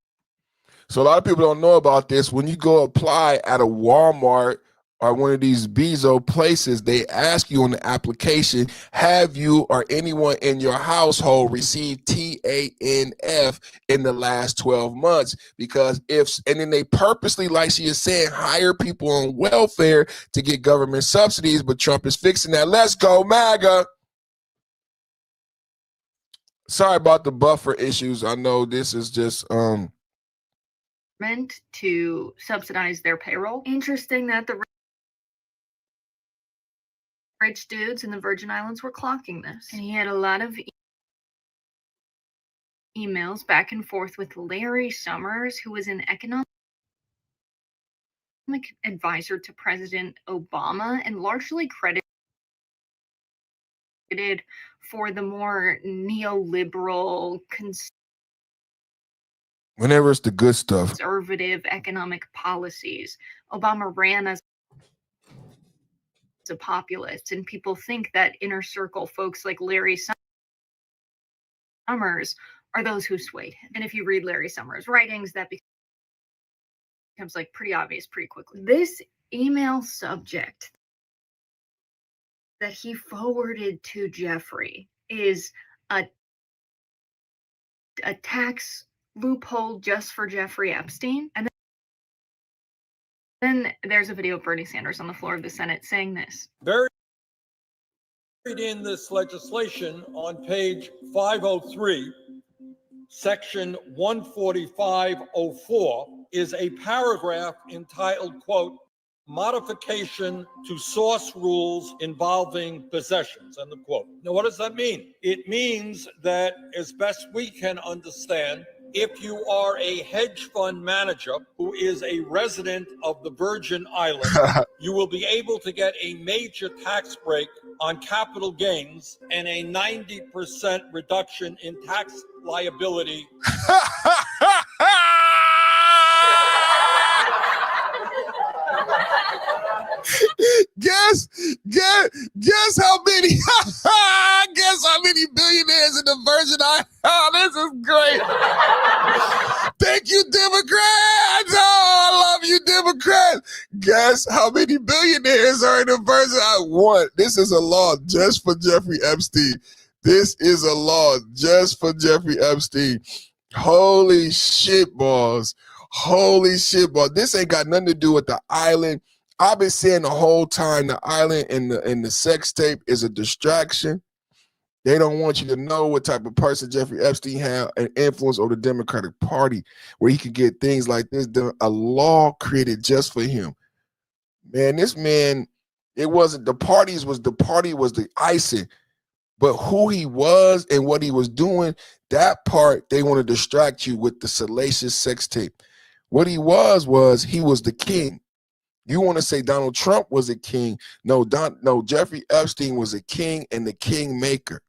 [SPEAKER 1] So a lot of people don't know about this. When you go apply at a Walmart or one of these Bezos places, they ask you on the application, have you or anyone in your household received TANF in the last 12 months? Because and then they purposely, like she is saying, hire people on welfare to get government subsidies, but Trump is fixing that. Let's go, MAGA. Sorry about the buffer issues. I know this is just
[SPEAKER 8] to subsidize their payroll. Interesting that the rich dudes in the Virgin Islands were clocking this. And he had a lot of emails back and forth with Larry Summers, who was an economic advisor to President Obama and largely credited for the more neoliberal,
[SPEAKER 1] whenever it's the good stuff,
[SPEAKER 8] conservative economic policies. Obama ran as a populist, and people think that inner circle folks like Larry Summers are those who swayed him. And if you read Larry Summers' writings, that becomes like pretty obvious pretty quickly. This email subject that he forwarded to Jeffrey is a tax loophole just for Jeffrey Epstein. And then there's a video of Bernie Sanders on the floor of the Senate saying this.
[SPEAKER 9] Buried in this legislation on page 503, section 14504, is a paragraph entitled, quote, modification to source rules involving possessions, end of quote. Now, what does that mean? It means that, as best we can understand, if you are a hedge fund manager who is a resident of the Virgin Islands, you will be able to get a major tax break on capital gains and a 90% reduction in tax liability.
[SPEAKER 1] Guess how many billionaires in the Virgin Islands. Oh, this is great. Thank you, Democrats. Oh, I love you, Democrats. Guess how many billionaires are in the Virgin Islands? One. This is a law just for Jeffrey Epstein. This is a law just for Jeffrey Epstein. Holy shit balls. Holy shit, bro. This ain't got nothing to do with the island. I've been saying the whole time the island and the sex tape is a distraction. They don't want you to know what type of person Jeffrey Epstein had an influence over the Democratic Party, where he could get things like this done, a law created just for him. Man, this man, it wasn't the party was the icing, but who he was and what he was doing, that part they want to distract you with the salacious sex tape. What he was he was the king. You want to say Donald Trump was a king? No, Jeffrey Epstein was a king and the king maker.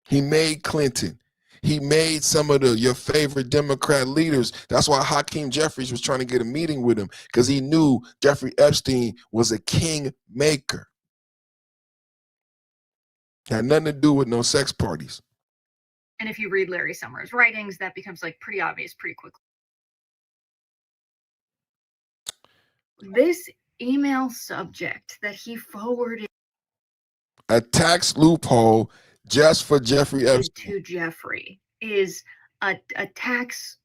[SPEAKER 1] He made Clinton. He made some of your favorite Democrat leaders. That's why Hakeem Jeffries was trying to get a meeting with him, because he knew Jeffrey Epstein was a king maker. Had nothing to do with no sex parties.
[SPEAKER 8] And if you read Larry Summers' writings, that becomes like pretty obvious pretty quickly. This email subject that he forwarded
[SPEAKER 1] A tax loophole just for Jeffrey Epstein.
[SPEAKER 8] to Jeffrey is a tax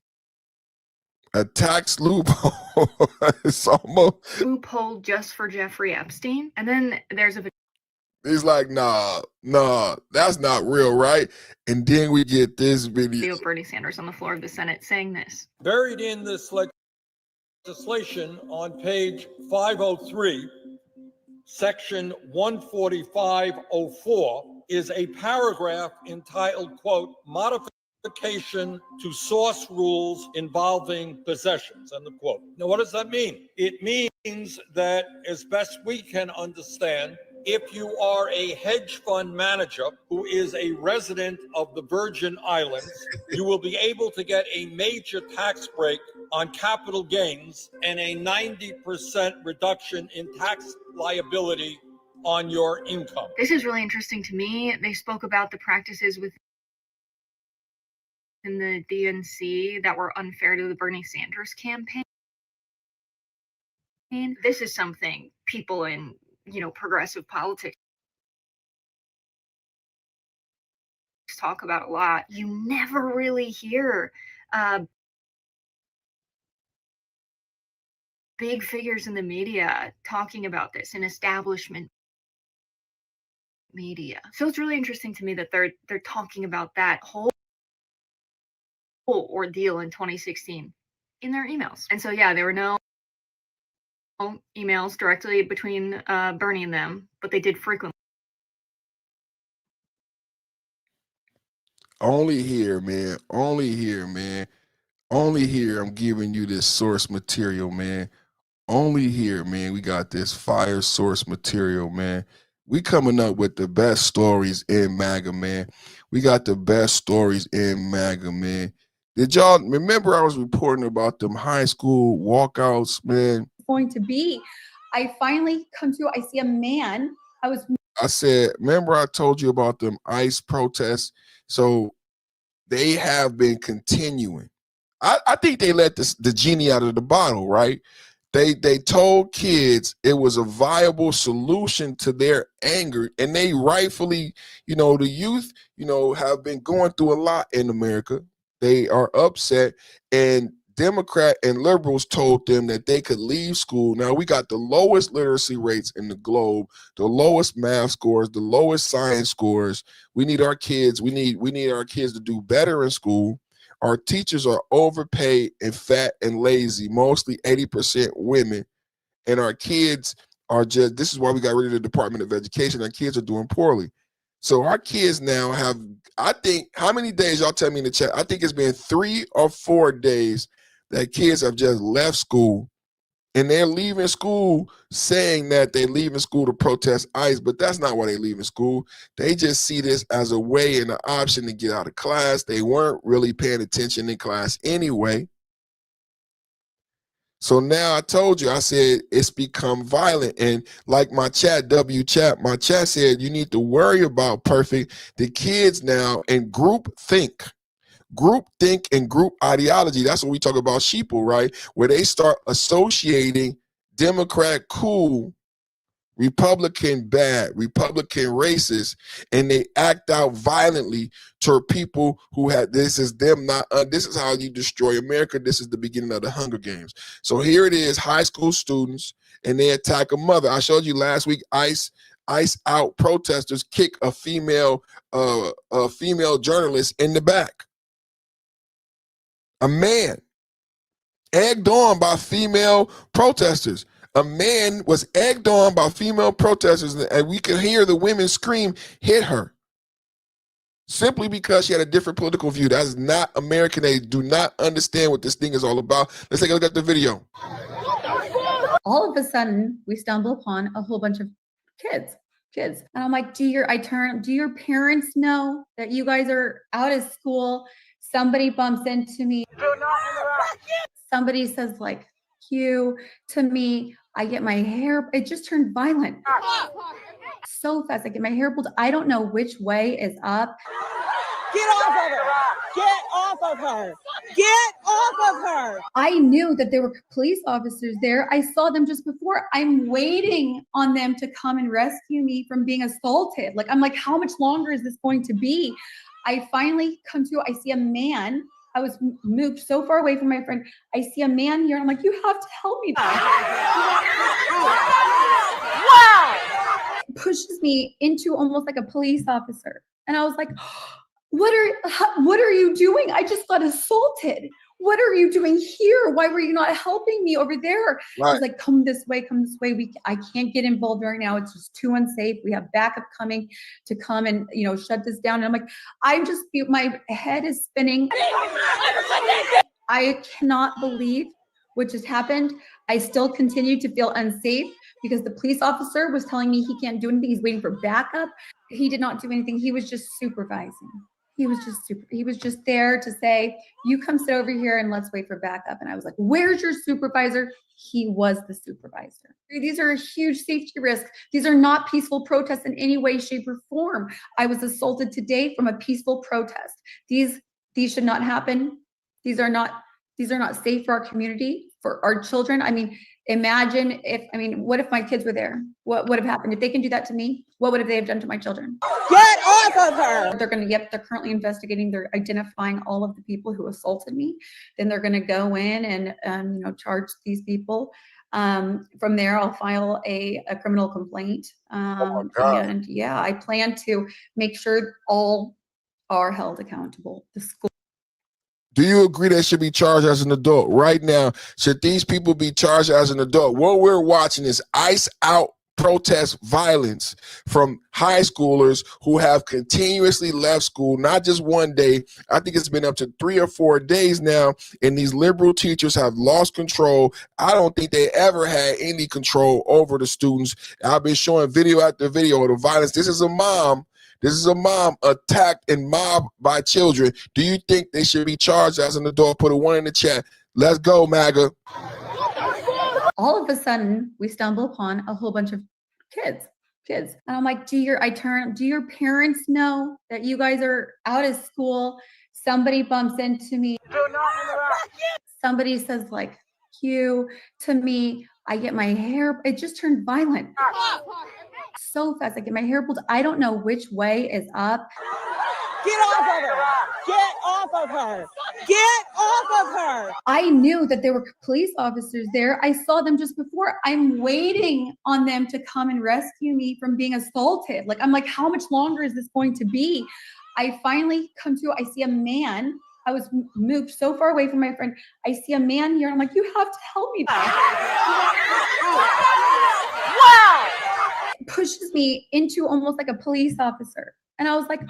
[SPEAKER 1] loophole. It's almost
[SPEAKER 8] loophole just for Jeffrey Epstein. And then there's a
[SPEAKER 1] he's like, nah, that's not real, right? And then we get this video
[SPEAKER 8] of Bernie Sanders on the floor of the Senate saying this.
[SPEAKER 9] Buried in this legislation on page 503, section 14504, is a paragraph entitled, quote, modification to source rules involving possessions, end of quote. Now, what does that mean? It means that, as best we can understand, if you are a hedge fund manager who is a resident of the Virgin Islands, you will be able to get a major tax break on capital gains and a 90% reduction in tax liability on your income.
[SPEAKER 8] This is really interesting to me. They spoke about the practices within the DNC that were unfair to the Bernie Sanders campaign. This is something people in, progressive politics talk about a lot. You never really hear big figures in the media talking about this, in establishment media. So it's really interesting to me that they're talking about that whole ordeal in 2016 in their emails. And so yeah, there were no emails directly between Bernie and them, but they did frequently.
[SPEAKER 1] only here, man. Only here, I'm giving you this source material, man. Only here, man. We got this fire source material, man. We coming up with the best stories in MAGA, man. We got the best stories in MAGA, man. Did y'all remember I was reporting about them high school walkouts, man?
[SPEAKER 10] Going to be, I finally come to, I see a man.
[SPEAKER 1] I said, remember I told you about them ICE protests? So they have been continuing. I think they let the genie out of the bottle, right? They told kids it was a viable solution to their anger, and they rightfully, the youth, have been going through a lot in America. They are upset, and Democrat and liberals told them that they could leave school. Now we got the lowest literacy rates in the globe, the lowest math scores, the lowest science scores. We need our kids. We need our kids to do better in school. Our teachers are overpaid and fat and lazy, mostly 80% women. And our kids are just, this is why we got rid of the Department of Education. Our kids are doing poorly. So our kids now have, I think, how many days, y'all tell me in the chat, I think it's been 3 or 4 days that kids have just left school. And they're leaving school saying that they're leaving school to protest ICE, but that's not why they're leaving school. They just see this as a way and an option to get out of class. They weren't really paying attention in class anyway. So now I told you, I said, it's become violent. And like my chat, my chat said, you need to worry about perfect. The kids now in group think and group ideology. That's what we talk about sheeple, right? Where they start associating Democrat cool Republican bad, Republican racist, and they act out violently toward people who had, this is them not, this is how you destroy America. This is the beginning of the Hunger Games. So here it is, high school students, and they attack a mother. I showed you last week, ICE out protesters kick a female journalist in the back. A man egged on by female protesters. A man was egged on by female protesters, and we could hear the women scream, hit her. Simply because she had a different political view. That is not American. They do not understand what this thing is all about. Let's take a look at the video.
[SPEAKER 10] All of a sudden, we stumble upon a whole bunch of kids. And I'm like, do your parents know that you guys are out of school? Somebody bumps into me. Somebody says like, you to me. I get my hair, it just turned violent. So fast, I get my hair pulled. I don't know which way is up.
[SPEAKER 11] Get off of her! Get off of her! Get off of her!
[SPEAKER 10] I knew that there were police officers there. I saw them just before. I'm waiting on them to come and rescue me from being assaulted. Like, I'm like, how much longer is this going to be? I finally come to, I see a man. I was moved so far away from my friend. I see a man here, and I'm like, you have to help me. Wow! Pushes me into almost like a police officer. And I was like, what are you doing? I just got assaulted. What are you doing here? Why were you not helping me over there?
[SPEAKER 1] Right.
[SPEAKER 10] I was like, come this way, come this way. I can't get involved right now. It's just too unsafe. We have backup coming to come and, shut this down. And I'm like, my head is spinning. I cannot believe what just happened. I still continue to feel unsafe because the police officer was telling me he can't do anything. He's waiting for backup. He did not do anything. He was just supervising. He was just there to say, you come sit over here and let's wait for backup. And I was like, where's your supervisor? He was the supervisor. These are a huge safety risk. These are not peaceful protests in any way, shape, or form. I was assaulted today from a peaceful protest. These should not happen. These are not safe for our community, for our children. I mean, what if my kids were there? What would have happened? If they can do that to me, what would they have done to my children?
[SPEAKER 11] Get off of her!
[SPEAKER 10] They're currently investigating. They're identifying all of the people who assaulted me. Then they're gonna go in and charge these people. From there, I'll file a criminal complaint. And yeah, I plan to make sure all are held accountable. The school.
[SPEAKER 1] Do you agree they should be charged as an adult? Right now, should these people be charged as an adult? What we're watching is ICE out protest violence from high schoolers who have continuously left school, not just one day. I think it's been up to 3 or 4 days now, and these liberal teachers have lost control. I don't think they ever had any control over the students. I've been showing video after video of the violence. This is a mom attacked and mobbed by children. Do you think they should be charged as an adult? Put a 1 in the chat. Let's go, MAGA.
[SPEAKER 10] All of a sudden, we stumble upon a whole bunch of kids. And I'm like, do your parents know that you guys are out of school? Somebody bumps into me. Somebody says like, you to me. I get my hair, it just turned violent. So fast, I get my hair pulled. I don't know which way is up.
[SPEAKER 11] Get off of her! Get off of her! Get off of her!
[SPEAKER 10] I knew that there were police officers there. I saw them just before. I'm waiting on them to come and rescue me from being assaulted. Like, I'm like, how much longer is this going to be? I finally come to, I see a man. I was moved so far away from my friend. I see a man here. I'm like, you have to help me. Wow! Pushes me into almost like a police officer. And I was like,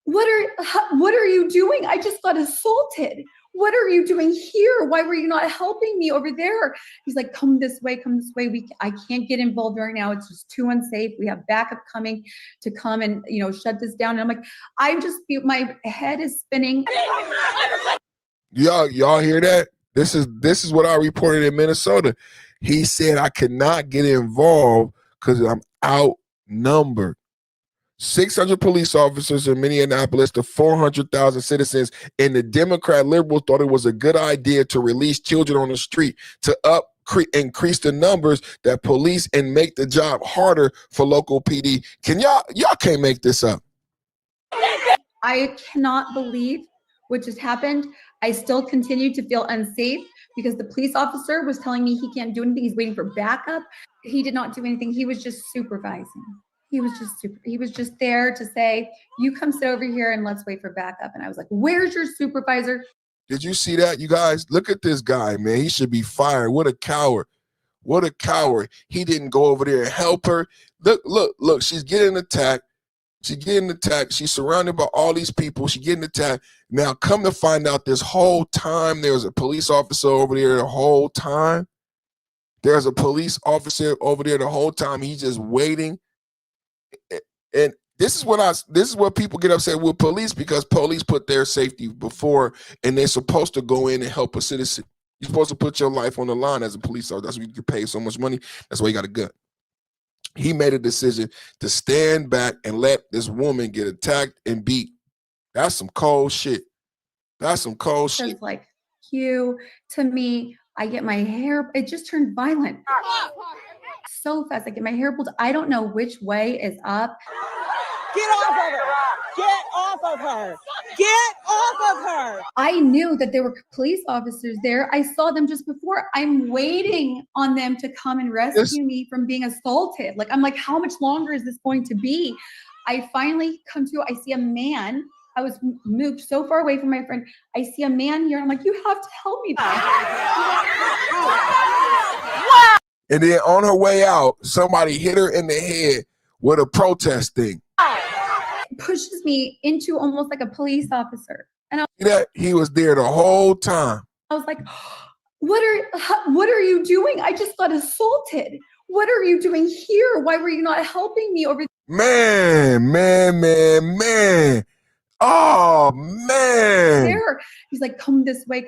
[SPEAKER 10] what are you doing? I just got assaulted. What are you doing here? Why were you not helping me over there? He's like, come this way, come this way. I can't get involved right now. It's just too unsafe. We have backup coming to come and, shut this down. And I'm like, my head is spinning.
[SPEAKER 1] Y'all hear that? This is what I reported in Minnesota. He said I could not get involved because I'm outnumbered. 600 police officers in Minneapolis to 400,000 citizens, and the Democrat liberals thought it was a good idea to release children on the street to up increase the numbers that police and make the job harder for local PD. Y'all can't make this up.
[SPEAKER 10] I cannot believe what just happened. I still continue to feel unsafe because the police officer was telling me he can't do anything. He's waiting for backup. He did not do anything. He was just supervising. He was just there to say, you come sit over here and let's wait for backup. And I was like, where's your supervisor?
[SPEAKER 1] Did you see that, you guys? Look at this guy, man. He should be fired. What a coward. What a coward. He didn't go over there and help her. Look, she's getting attacked. She's getting attacked. She's surrounded by all these people. She's getting attacked. Now, come to find out, this whole time, there was a police officer over there the whole time. There's a police officer over there the whole time. He's just waiting. And this is what people get upset with police, because police put their safety before, and they're supposed to go in and help a citizen. You're supposed to put your life on the line as a police officer. That's why you get paid so much money. That's why you got a gun. He made a decision to stand back and let this woman get attacked and beat. That's some cold shit. That's some cold shit.
[SPEAKER 10] It's like, you, to me, I get my hair, it just turned violent. So fast, I get my hair pulled. I don't know which way is up.
[SPEAKER 11] Get off of her! Get off of her! Get off of her!
[SPEAKER 10] I knew that there were police officers there. I saw them just before. I'm waiting on them to come and rescue me from being assaulted. Like, I'm like, how much longer is this going to be? I finally come to, I see a man. I was moved so far away from my friend. I see a man here. I'm like, you have to help me.
[SPEAKER 1] And then on her way out, somebody hit her in the head with a protest thing.
[SPEAKER 10] Pushes me into almost like a police officer. And
[SPEAKER 1] He was there the whole time.
[SPEAKER 10] I was like, what are you doing? I just got assaulted. What are you doing here? Why were you not helping me over?
[SPEAKER 1] Man. Oh, man.
[SPEAKER 10] There. He's like, come this way.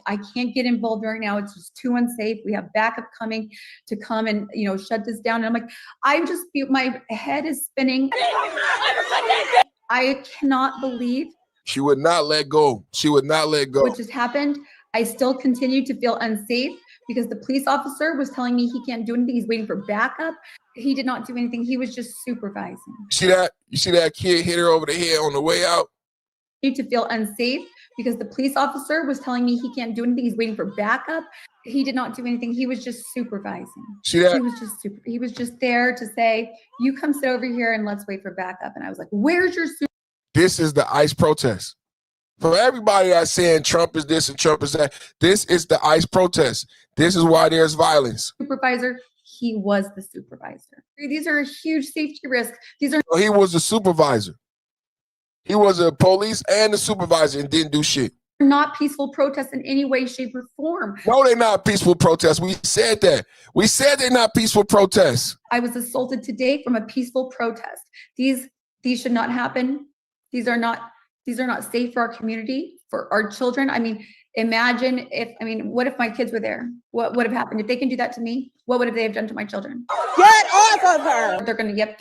[SPEAKER 10] I can't get involved right now. It's just too unsafe. We have backup coming to come and, shut this down. And I'm like, my head is spinning. I cannot believe.
[SPEAKER 1] She would not let go.
[SPEAKER 10] What just happened. I still continue to feel unsafe because the police officer was telling me he can't do anything. He's waiting for backup. He did not do anything. He was just supervising.
[SPEAKER 1] You see that kid hit her over the head on the way out?
[SPEAKER 10] To feel unsafe because the police officer was telling me he can't do anything. He's waiting for backup. He did not do anything. He was just supervising.
[SPEAKER 1] See that?
[SPEAKER 10] He was just there to say, you come sit over here and let's wait for backup. And I was like, where's your supervisor?
[SPEAKER 1] This is the ICE protest. For everybody that's saying Trump is this and Trump is that, this is the ICE protest. This is why there's violence.
[SPEAKER 10] Supervisor, he was the supervisor. These are a huge safety risk. He
[SPEAKER 1] was the supervisor. He was a police and a supervisor and didn't do shit.
[SPEAKER 10] Not peaceful protests in any way, shape, or form.
[SPEAKER 1] No, they're not peaceful protests. We said that. We said they're not peaceful protests.
[SPEAKER 10] I was assaulted today from a peaceful protest. These should not happen. These are not safe for our community, for our children. I mean, what if my kids were there? What would have happened? If they can do that to me, what would they have done to my children?
[SPEAKER 11] Get off of her!
[SPEAKER 10] They're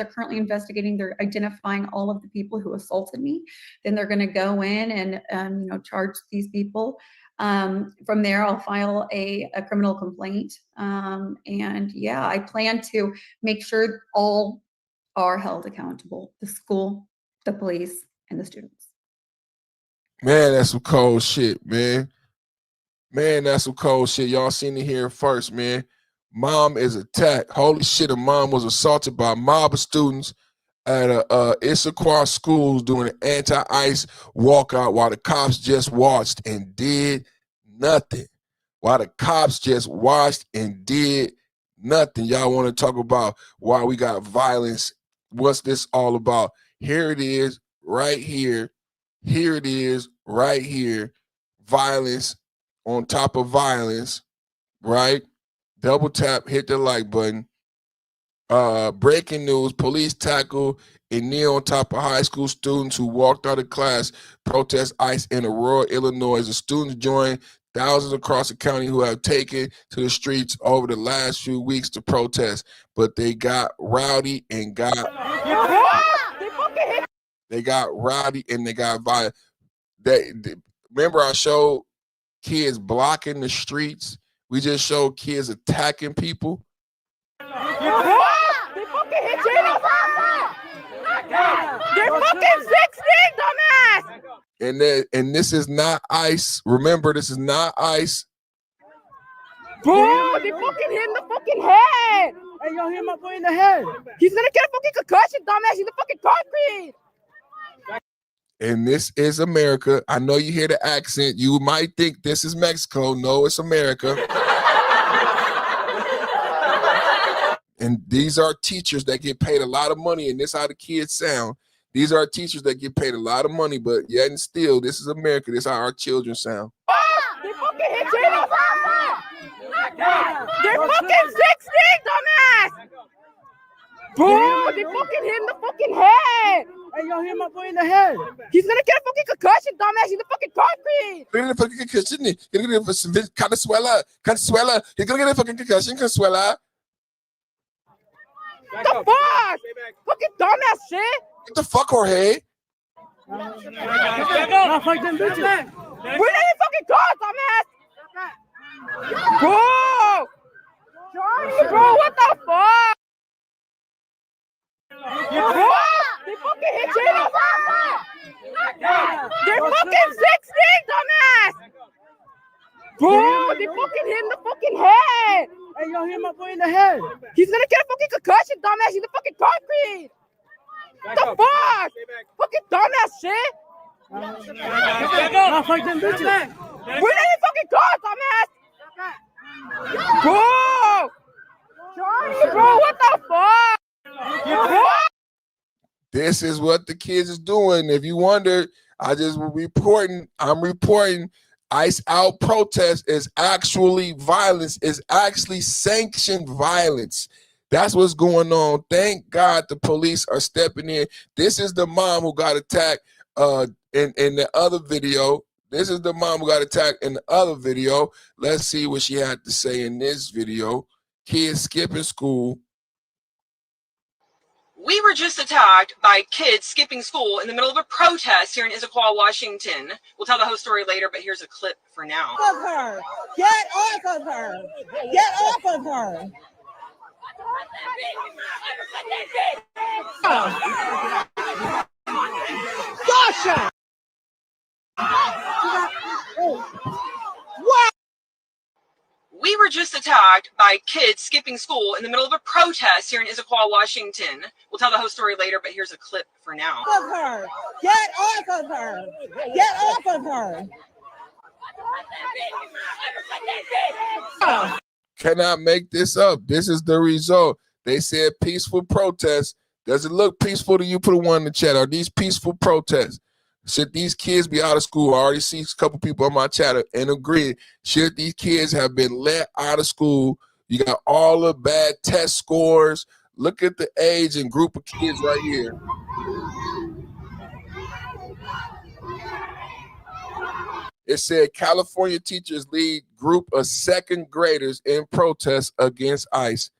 [SPEAKER 10] currently investigating. They're identifying all of the people who assaulted me. Then they're gonna go in and charge these people. From there, I'll file a criminal complaint. I plan to make sure all are held accountable: the school, the police, and the students.
[SPEAKER 1] Man, that's some cold shit, man. That's some cold shit. Y'all seen it here first, man. Mom is attacked. Holy shit, a mom was assaulted by a mob of students at Issaquah schools doing an anti-ICE walkout while the cops just watched and did nothing. Y'all want to talk about why we got violence? What's this all about? Here it is, right here. Here it is, right here. Violence on top of violence, right? Double tap, hit the like button. Breaking news, police tackle and kneel on top of high school students who walked out of class, protest ICE in Aurora, Illinois. The students joined thousands across the county who have taken to the streets over the last few weeks to protest, but they got rowdy and got violent. Remember I showed kids blocking the streets We just showed kids attacking people.
[SPEAKER 11] They fucking hit you. They're fucking 16, dumbass.
[SPEAKER 1] And this is not ICE. Remember, this is not ICE.
[SPEAKER 11] Bro, they fucking hit in the fucking head. Hey, y'all hit my boy in the head. He's gonna get a fucking concussion, dumbass. He's the fucking concrete.
[SPEAKER 1] And this is America. I know you hear the accent. You might think this is Mexico. No, it's America. And these are teachers that get paid a lot of money, and this is how the kids sound. These are teachers that get paid a lot of money, but yet and still, this is America. This is how our children sound.
[SPEAKER 11] They fucking hit you. They're fucking 16, dumbass. Bro, they fucking hit in the fucking head. Hey, y'all hit my boy in the head. He's gonna get a fucking concussion, dumbass. He's the fucking concrete.
[SPEAKER 1] He's gonna get a fucking concussion. He's gonna get a Consuela. He's gonna get a fucking concussion, Consuela.
[SPEAKER 11] What the fuck? Fucking dumbass shit.
[SPEAKER 1] What the fuck, Jorge?
[SPEAKER 11] Nah, fuck them bitches. Where did he fucking go, dumbass? Bro! Johnny, bro, what the fuck? Bro! They fucking hit you. They're fucking 16, dumbass! Bro, they fucking hit in the fucking head! Hey, y'all hit my boy in the head. He's gonna get a fucking concussion, dumbass. He's the fucking concrete. What the fuck? Fucking dumbass shit. Nah, fuck them bitches. Where did he fucking go, dumbass? Bro! Johnny, bro, what the fuck? Bro!
[SPEAKER 1] This is what the kids is doing. If you wonder, I'm reporting ICE out protest is actually violence, is actually sanctioned violence. That's what's going on. Thank God the police are stepping in. This is the mom who got attacked in the other video. This is the mom who got attacked in the other video. Let's see what she had to say in this video. Kids skipping school.
[SPEAKER 12] We were just attacked by kids skipping school in the middle of a protest here in Issaquah, Washington. We'll tell the whole story later, but here's a clip for now.
[SPEAKER 11] Get off of her! Get off of her! Get off of her! Sasha! What?
[SPEAKER 12] We were just attacked by kids skipping school in the middle of a protest here in Issaquah, Washington. We'll tell the whole story later, but here's a clip for now.
[SPEAKER 11] Of her. Get off of her! Get off of her!
[SPEAKER 1] Cannot make this up. This is the result. They said peaceful protests. Does it look peaceful to you? Put a one in the chat. Are these peaceful protests? Should these kids be out of school? I already see a couple people on my chat and agree. Should these kids have been let out of school? You got all the bad test scores. Look at the age and group of kids right here. It said California teachers lead group of second graders in protest against ICE.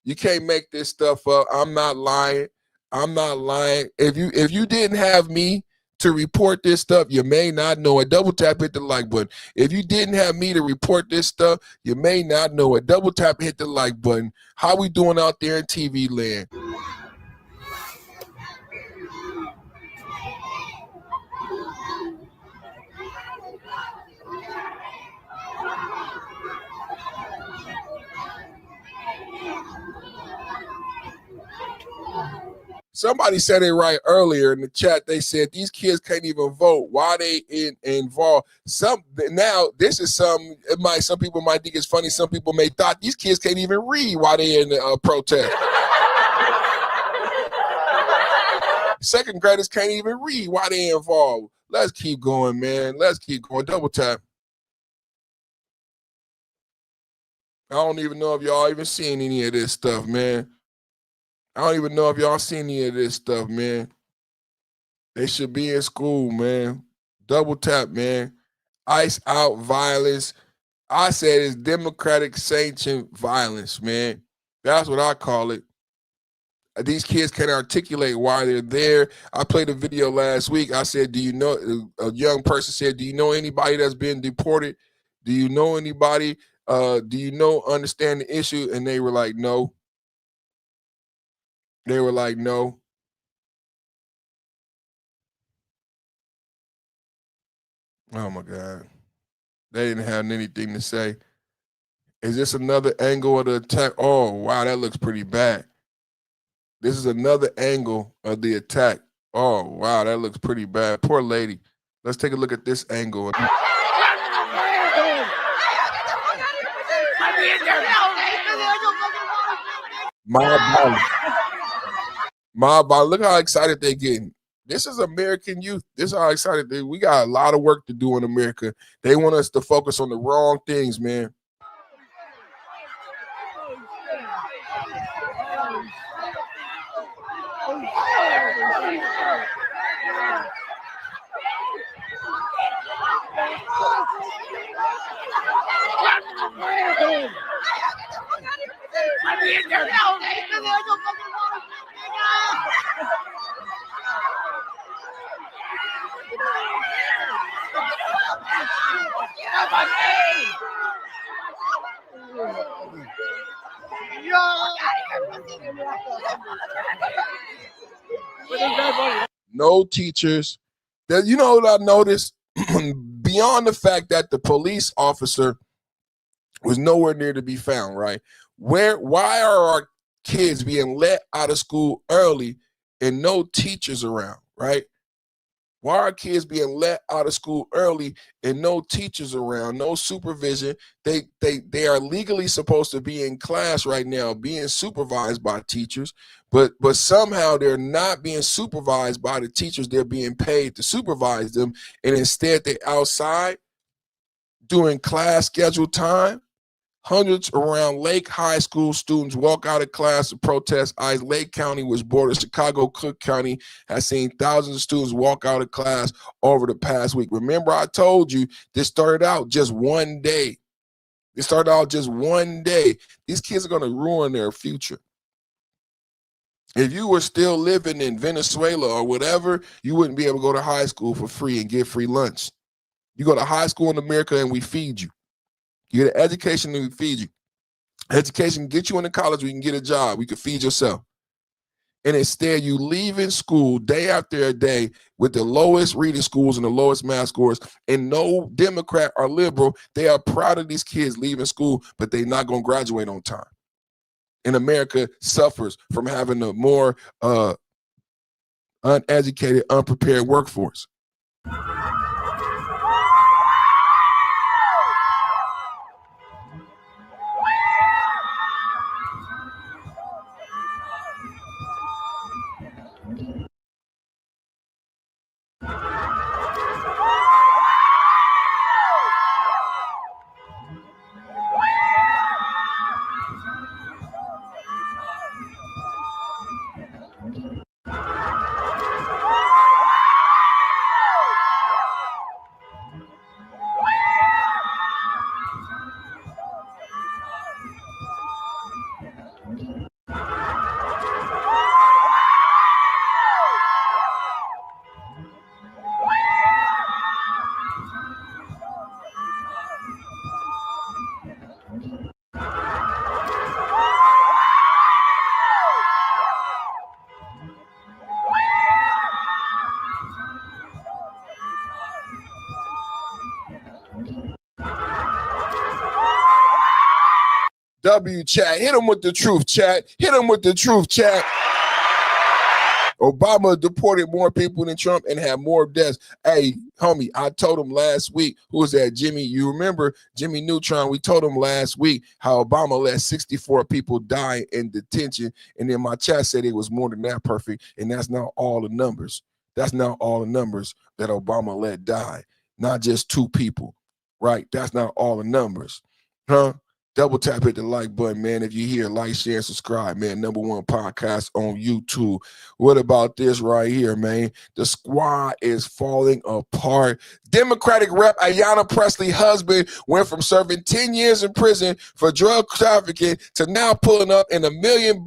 [SPEAKER 1] You can't make this stuff up. I'm not lying. I'm not lying. If you didn't have me to report this stuff, you may not know it. Double tap, hit the like button. If you didn't have me to report this stuff, you may not know it. Double tap, hit the like button. How we doing out there in TV land? Somebody said it right earlier in the chat. They said these kids can't even vote. Why they involved? Now this is some people might think it's funny. Some people may thought these kids can't even read why they in the protest. Second graders can't even read why they involved. Let's keep going, man. Let's keep going. Double tap. I don't even know if y'all even seen any of this stuff, man. I don't even know if y'all seen any of this stuff, man. They should be in school, man. Double tap, man. ICE out violence. I said it's democratic sanctioned violence, man. That's what I call it. These kids can't articulate why they're there. I played a video last week. I said, do you know, a young person said, do you know anybody that's been deported? Do you know anybody? do you understand the issue? And they were like, no. They were like, no. Oh my God. They didn't have anything to say. Is this another angle of the attack? Oh, wow, that looks pretty bad. This is another angle of the attack. Oh, wow, that looks pretty bad. Poor lady. Let's take a look at this angle. Mob, look how excited they're getting. This is American youth. This is how excited we got a lot of work to do in America. They want us to focus on the wrong things, man. No teachers. You know what I noticed? Beyond the fact that the police officer was nowhere near to be found, right? Why are our kids being let out of school early and no teachers around, right? Why are kids being let out of school early and no teachers around, no supervision? They are legally supposed to be in class right now, being supervised by teachers, but somehow they're not being supervised by the teachers. They're being paid to supervise them, and instead they're outside doing class scheduled time. Hundreds around Lake High School students walk out of class to protest ICE. Lake County, which borders Chicago, Cook County, has seen thousands of students walk out of class over the past week. Remember, I told you this started out just one day. It started out just one day. These kids are going to ruin their future. If you were still living in Venezuela or whatever, you wouldn't be able to go to high school for free and get free lunch. You go to high school in America and we feed you. You get an education and we feed you. Education get you into college, we can get a job, we can feed yourself. And instead, you leaving school day after day with the lowest reading scores and the lowest math scores, and no Democrat or liberal, they are proud of these kids leaving school, but they're not going to graduate on time. And America suffers from having a more uneducated, unprepared workforce. W chat, hit him with the truth, chat. Hit him with the truth, chat. Obama deported more people than Trump and had more deaths. Hey, homie, I told him last week, who was that, Jimmy? You remember Jimmy Neutron? We told him last week how Obama let 64 people die in detention. And then my chat said it was more than that perfect. And that's not all the numbers. That's not all the numbers that Obama let die. Not just 2 people, right? That's not all the numbers, huh? Double tap, hit the like button, man. If you're here, like, share, and subscribe, man. #1 podcast on YouTube. What about this right here, man? The squad is falling apart. Democratic Rep Ayanna Pressley's husband went from serving 10 years in prison for drug trafficking to now pulling up in $1 million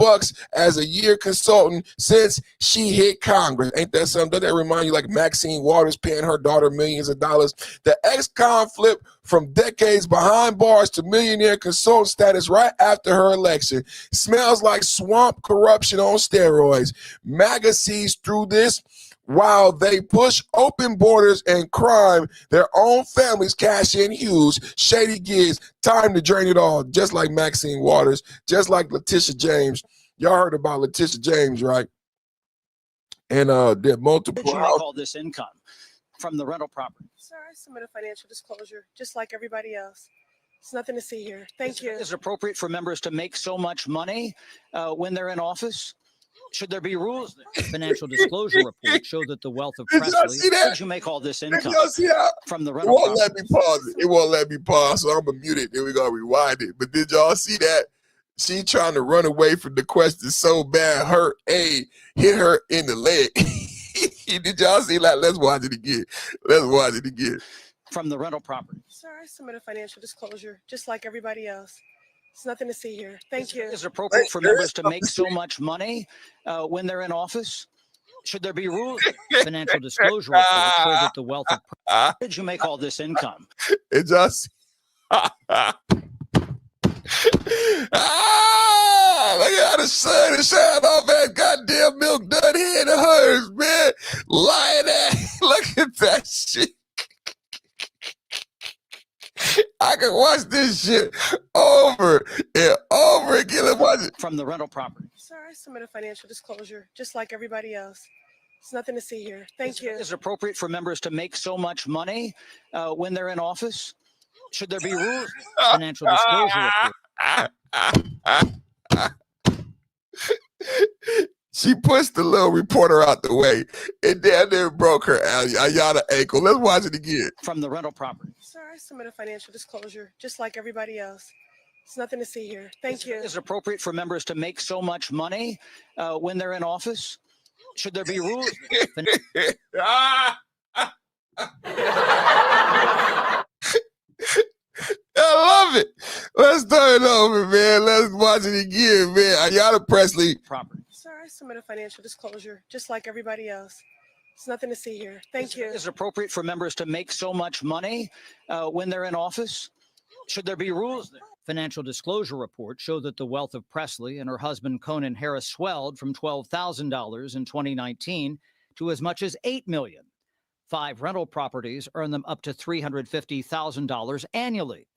[SPEAKER 1] as a year consultant since she hit Congress. Ain't that something? Does that remind you like Maxine Waters paying her daughter millions of dollars? The ex-con flipped from decades behind bars to millionaire consultant status right after her election. Smells like swamp corruption on steroids. MAGA sees through this while they push open borders and crime. Their own families cash in huge shady gigs. Time to drain it all, just like Maxine Waters, just like Letitia James. Y'all heard about Letitia James, right? And there multiple.
[SPEAKER 13] Did you make all this income from the rental property?
[SPEAKER 14] Sir, I submit a financial disclosure, just like everybody else. It's nothing to see here. Thank you.
[SPEAKER 13] Is it appropriate for members to make so much money when they're in office? Should there be rules? Financial disclosure report show that the wealth of Presley. Did you make all this income from the rental property?
[SPEAKER 1] It won't let me pause it. It won't let me pause, so I'm going to mute it. Then we're going to rewind it. But did y'all see that? She trying to run away from the question so bad, her A hit her in the leg. Did y'all see that? Let's watch it again. Let's watch it again.
[SPEAKER 13] From the rental property.
[SPEAKER 14] Sir, I submit a financial disclosure, just like everybody else. It's nothing to see here. Thank you.
[SPEAKER 13] Is it appropriate for members to make so much money when they're in office? Should there be rules? Financial disclosure report show that the wealth of Presley. Did you make all this income?
[SPEAKER 1] It just look at how the sun is shining off that goddamn milk done head of hers, man. Lying ass. Look at that shit. I can watch this shit over and over again. Let's watch it.
[SPEAKER 13] From the rental property.
[SPEAKER 14] Sir, I submit a financial disclosure, just like everybody else. It's nothing to see here. Thank you.
[SPEAKER 13] Is it appropriate for members to make so much money when they're in office? Should there be rules? Financial disclosure report.
[SPEAKER 1] She pushed the little reporter out the way and down there broke her Ayanna ankle. Let's watch it again.
[SPEAKER 13] From the rental property.
[SPEAKER 14] Sir, I submit a financial disclosure, just like everybody else. It's nothing to see here. Thank you.
[SPEAKER 13] Is it appropriate for members to make so much money when they're in office? Should there be rules?
[SPEAKER 1] I love it. Let's start it over, man. Let's watch it again, man. Ayanna Pressley.
[SPEAKER 13] Property.
[SPEAKER 14] Sir, I submit a financial disclosure, just like everybody else. It's nothing to see here. Thank you.
[SPEAKER 13] Is it appropriate for members to make so much money when they're in office? Should there be rules? Financial disclosure reports show that the wealth of Presley and her husband Conan Harris swelled from $12,000 in 2019 to as much as $8 million. 5 rental properties earn them up to $350,000 annually.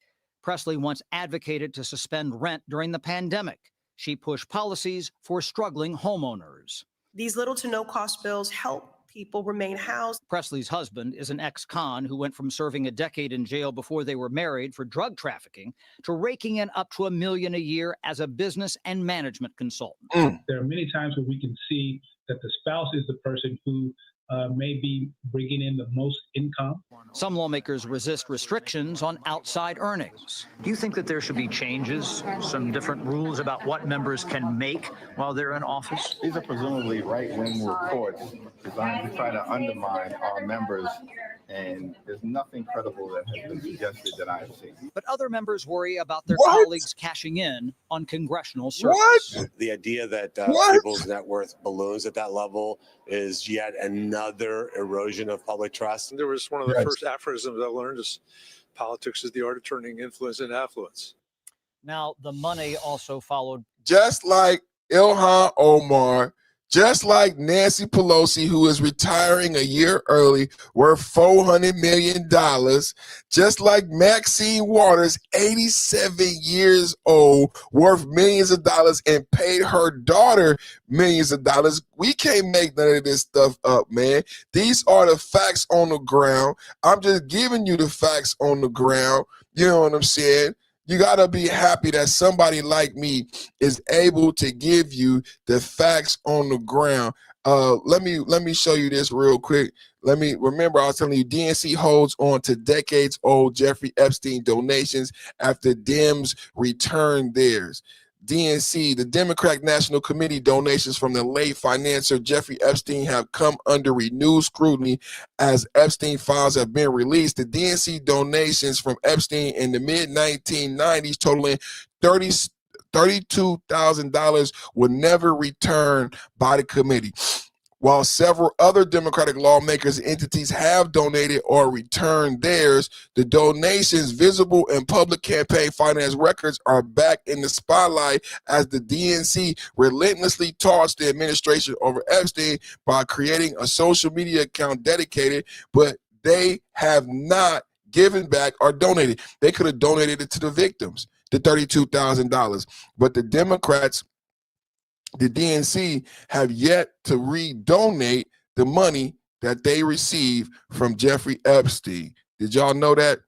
[SPEAKER 13] Presley once advocated to suspend rent during the pandemic. She pushed policies for struggling homeowners.
[SPEAKER 19] These little to no cost bills help people remain housed.
[SPEAKER 13] Presley's husband is an ex-con who went from serving a decade in jail before they were married for drug trafficking to raking in up to $1 million a year as a business and management consultant.
[SPEAKER 24] There are many times where we can see that the spouse is the person who may be bringing in the most income.
[SPEAKER 13] Some lawmakers resist restrictions on outside earnings. Do you think that there should be changes, some different rules about what members can make while they're in office?
[SPEAKER 25] These are presumably right-wing reports designed to try to undermine our members, and there's nothing credible that has been suggested that I've seen.
[SPEAKER 13] But other members worry about their colleagues cashing in on congressional service.
[SPEAKER 26] The idea that people's net worth balloons at that level is yet another erosion of public trust.
[SPEAKER 27] There was one of the first aphorisms I learned is politics is the art of turning influence into affluence.
[SPEAKER 13] Now, the money also followed.
[SPEAKER 1] Just like Ilhan Omar, just like Nancy Pelosi, who is retiring a year early, worth $400 million, just like Maxine Waters, 87 years old, worth millions of dollars, and paid her daughter millions of dollars. We can't make none of this stuff up, man. These are the facts on the ground. I'm just giving you the facts on the ground. You know what I'm saying? You gotta be happy that somebody like me is able to give you the facts on the ground. Let me show you this real quick. Remember I was telling you DNC holds on to decades old Jeffrey Epstein donations after Dems returned theirs. DNC, the Democratic National Committee donations from the late financier Jeffrey Epstein have come under renewed scrutiny as Epstein files have been released. The DNC donations from Epstein in the mid-1990s totaling $32,000 were never returned by the committee. While several other Democratic lawmakers and entities have donated or returned theirs, the donations visible in public campaign finance records are back in the spotlight as the DNC relentlessly taunts the administration over Epstein by creating a social media account dedicated, but they have not given back or donated. They could have donated it to the victims, the $32,000, but the Democrats, the DNC, have yet to redonate the money that they received from Jeffrey Epstein. Did y'all know that?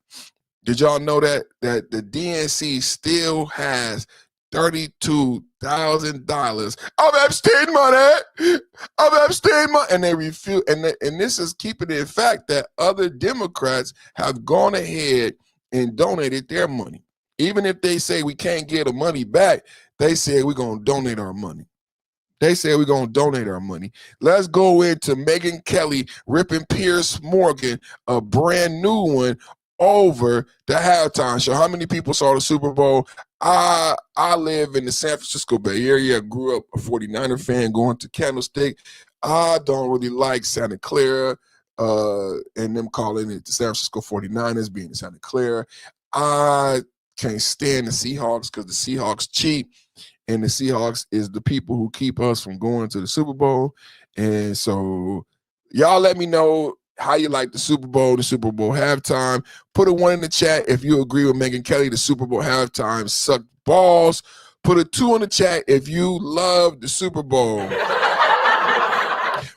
[SPEAKER 1] Did y'all know that the DNC still has $32,000 of Epstein money, and they refuse. And this is keeping it in fact that other Democrats have gone ahead and donated their money. Even if they say we can't get the money back, they say we're going to donate our money. They say we're going to donate our money. Let's go into Megyn Kelly ripping Piers Morgan, a brand new one, over the halftime show. How many people saw the Super Bowl? I live in the San Francisco Bay Area. I grew up a 49er fan going to Candlestick. I don't really like Santa Clara and them calling it the San Francisco 49ers being in Santa Clara. I can't stand the Seahawks because the Seahawks cheat. And the Seahawks is the people who keep us from going to the Super Bowl. And so y'all let me know how you like the Super Bowl halftime. Put a 1 in the chat if you agree with Megyn Kelly. The Super Bowl halftime sucked balls. Put a 2 in the chat if you love the Super Bowl.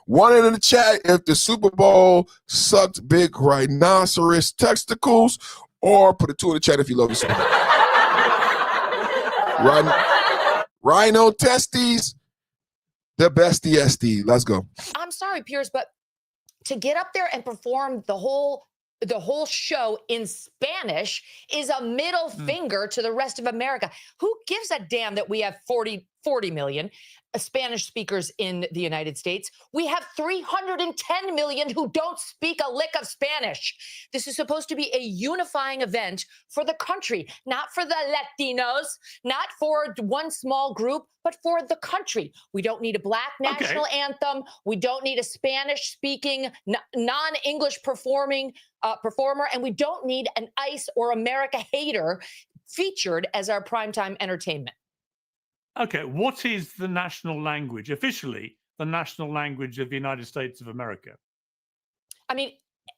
[SPEAKER 1] 1 in the chat if the Super Bowl sucked big rhinoceros testicles. Or put a 2 in the chat if you love the Super Bowl. Rhino testes, the best DSD. Let's go.
[SPEAKER 4] I'm sorry, Piers, but to get up there and perform the whole show in Spanish is a middle finger to the rest of America. Who gives a damn that we have 40 million Spanish speakers in the United States? We have 310 million who don't speak a lick of Spanish. This is supposed to be a unifying event for the country, not for the Latinos, not for one small group, but for the country. We don't need a Black national anthem. We don't need a Spanish-speaking, non-English performer, and we don't need an ICE or America hater featured as our primetime entertainment.
[SPEAKER 5] Okay, what is the national language, officially the national language of the United States of America?
[SPEAKER 4] I mean,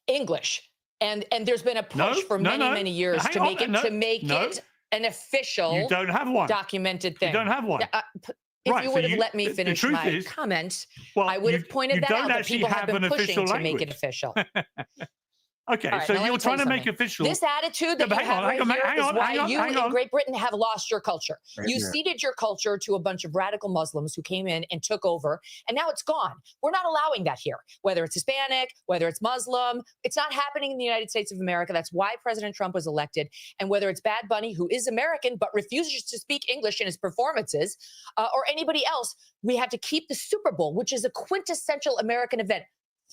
[SPEAKER 4] English. And there's been a push for many years to make it an official,
[SPEAKER 5] you don't have one.
[SPEAKER 4] Documented thing.
[SPEAKER 5] You don't have one.
[SPEAKER 4] If you would have let me finish my comment, I would have pointed that out, that people have been pushing to make it official.
[SPEAKER 5] Okay, so you're trying to make official.
[SPEAKER 4] This attitude that you have right here is why you in Great Britain have lost your culture. You ceded your culture to a bunch of radical Muslims who came in and took over, and now it's gone. We're not allowing that here. Whether it's Hispanic, whether it's Muslim, it's not happening in the United States of America. That's why President Trump was elected. And whether it's Bad Bunny, who is American but refuses to speak English in his performances, or anybody else, we have to keep the Super Bowl, which is a quintessential American event.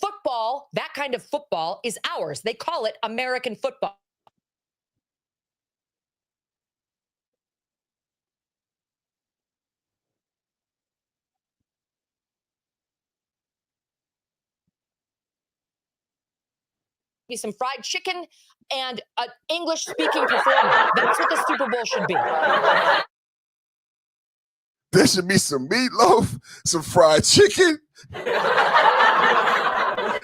[SPEAKER 4] Football, that kind of football, is ours. They call it American football. Be some fried chicken and an English-speaking performer. That's what the Super Bowl should be.
[SPEAKER 1] There should be some meatloaf, some fried chicken,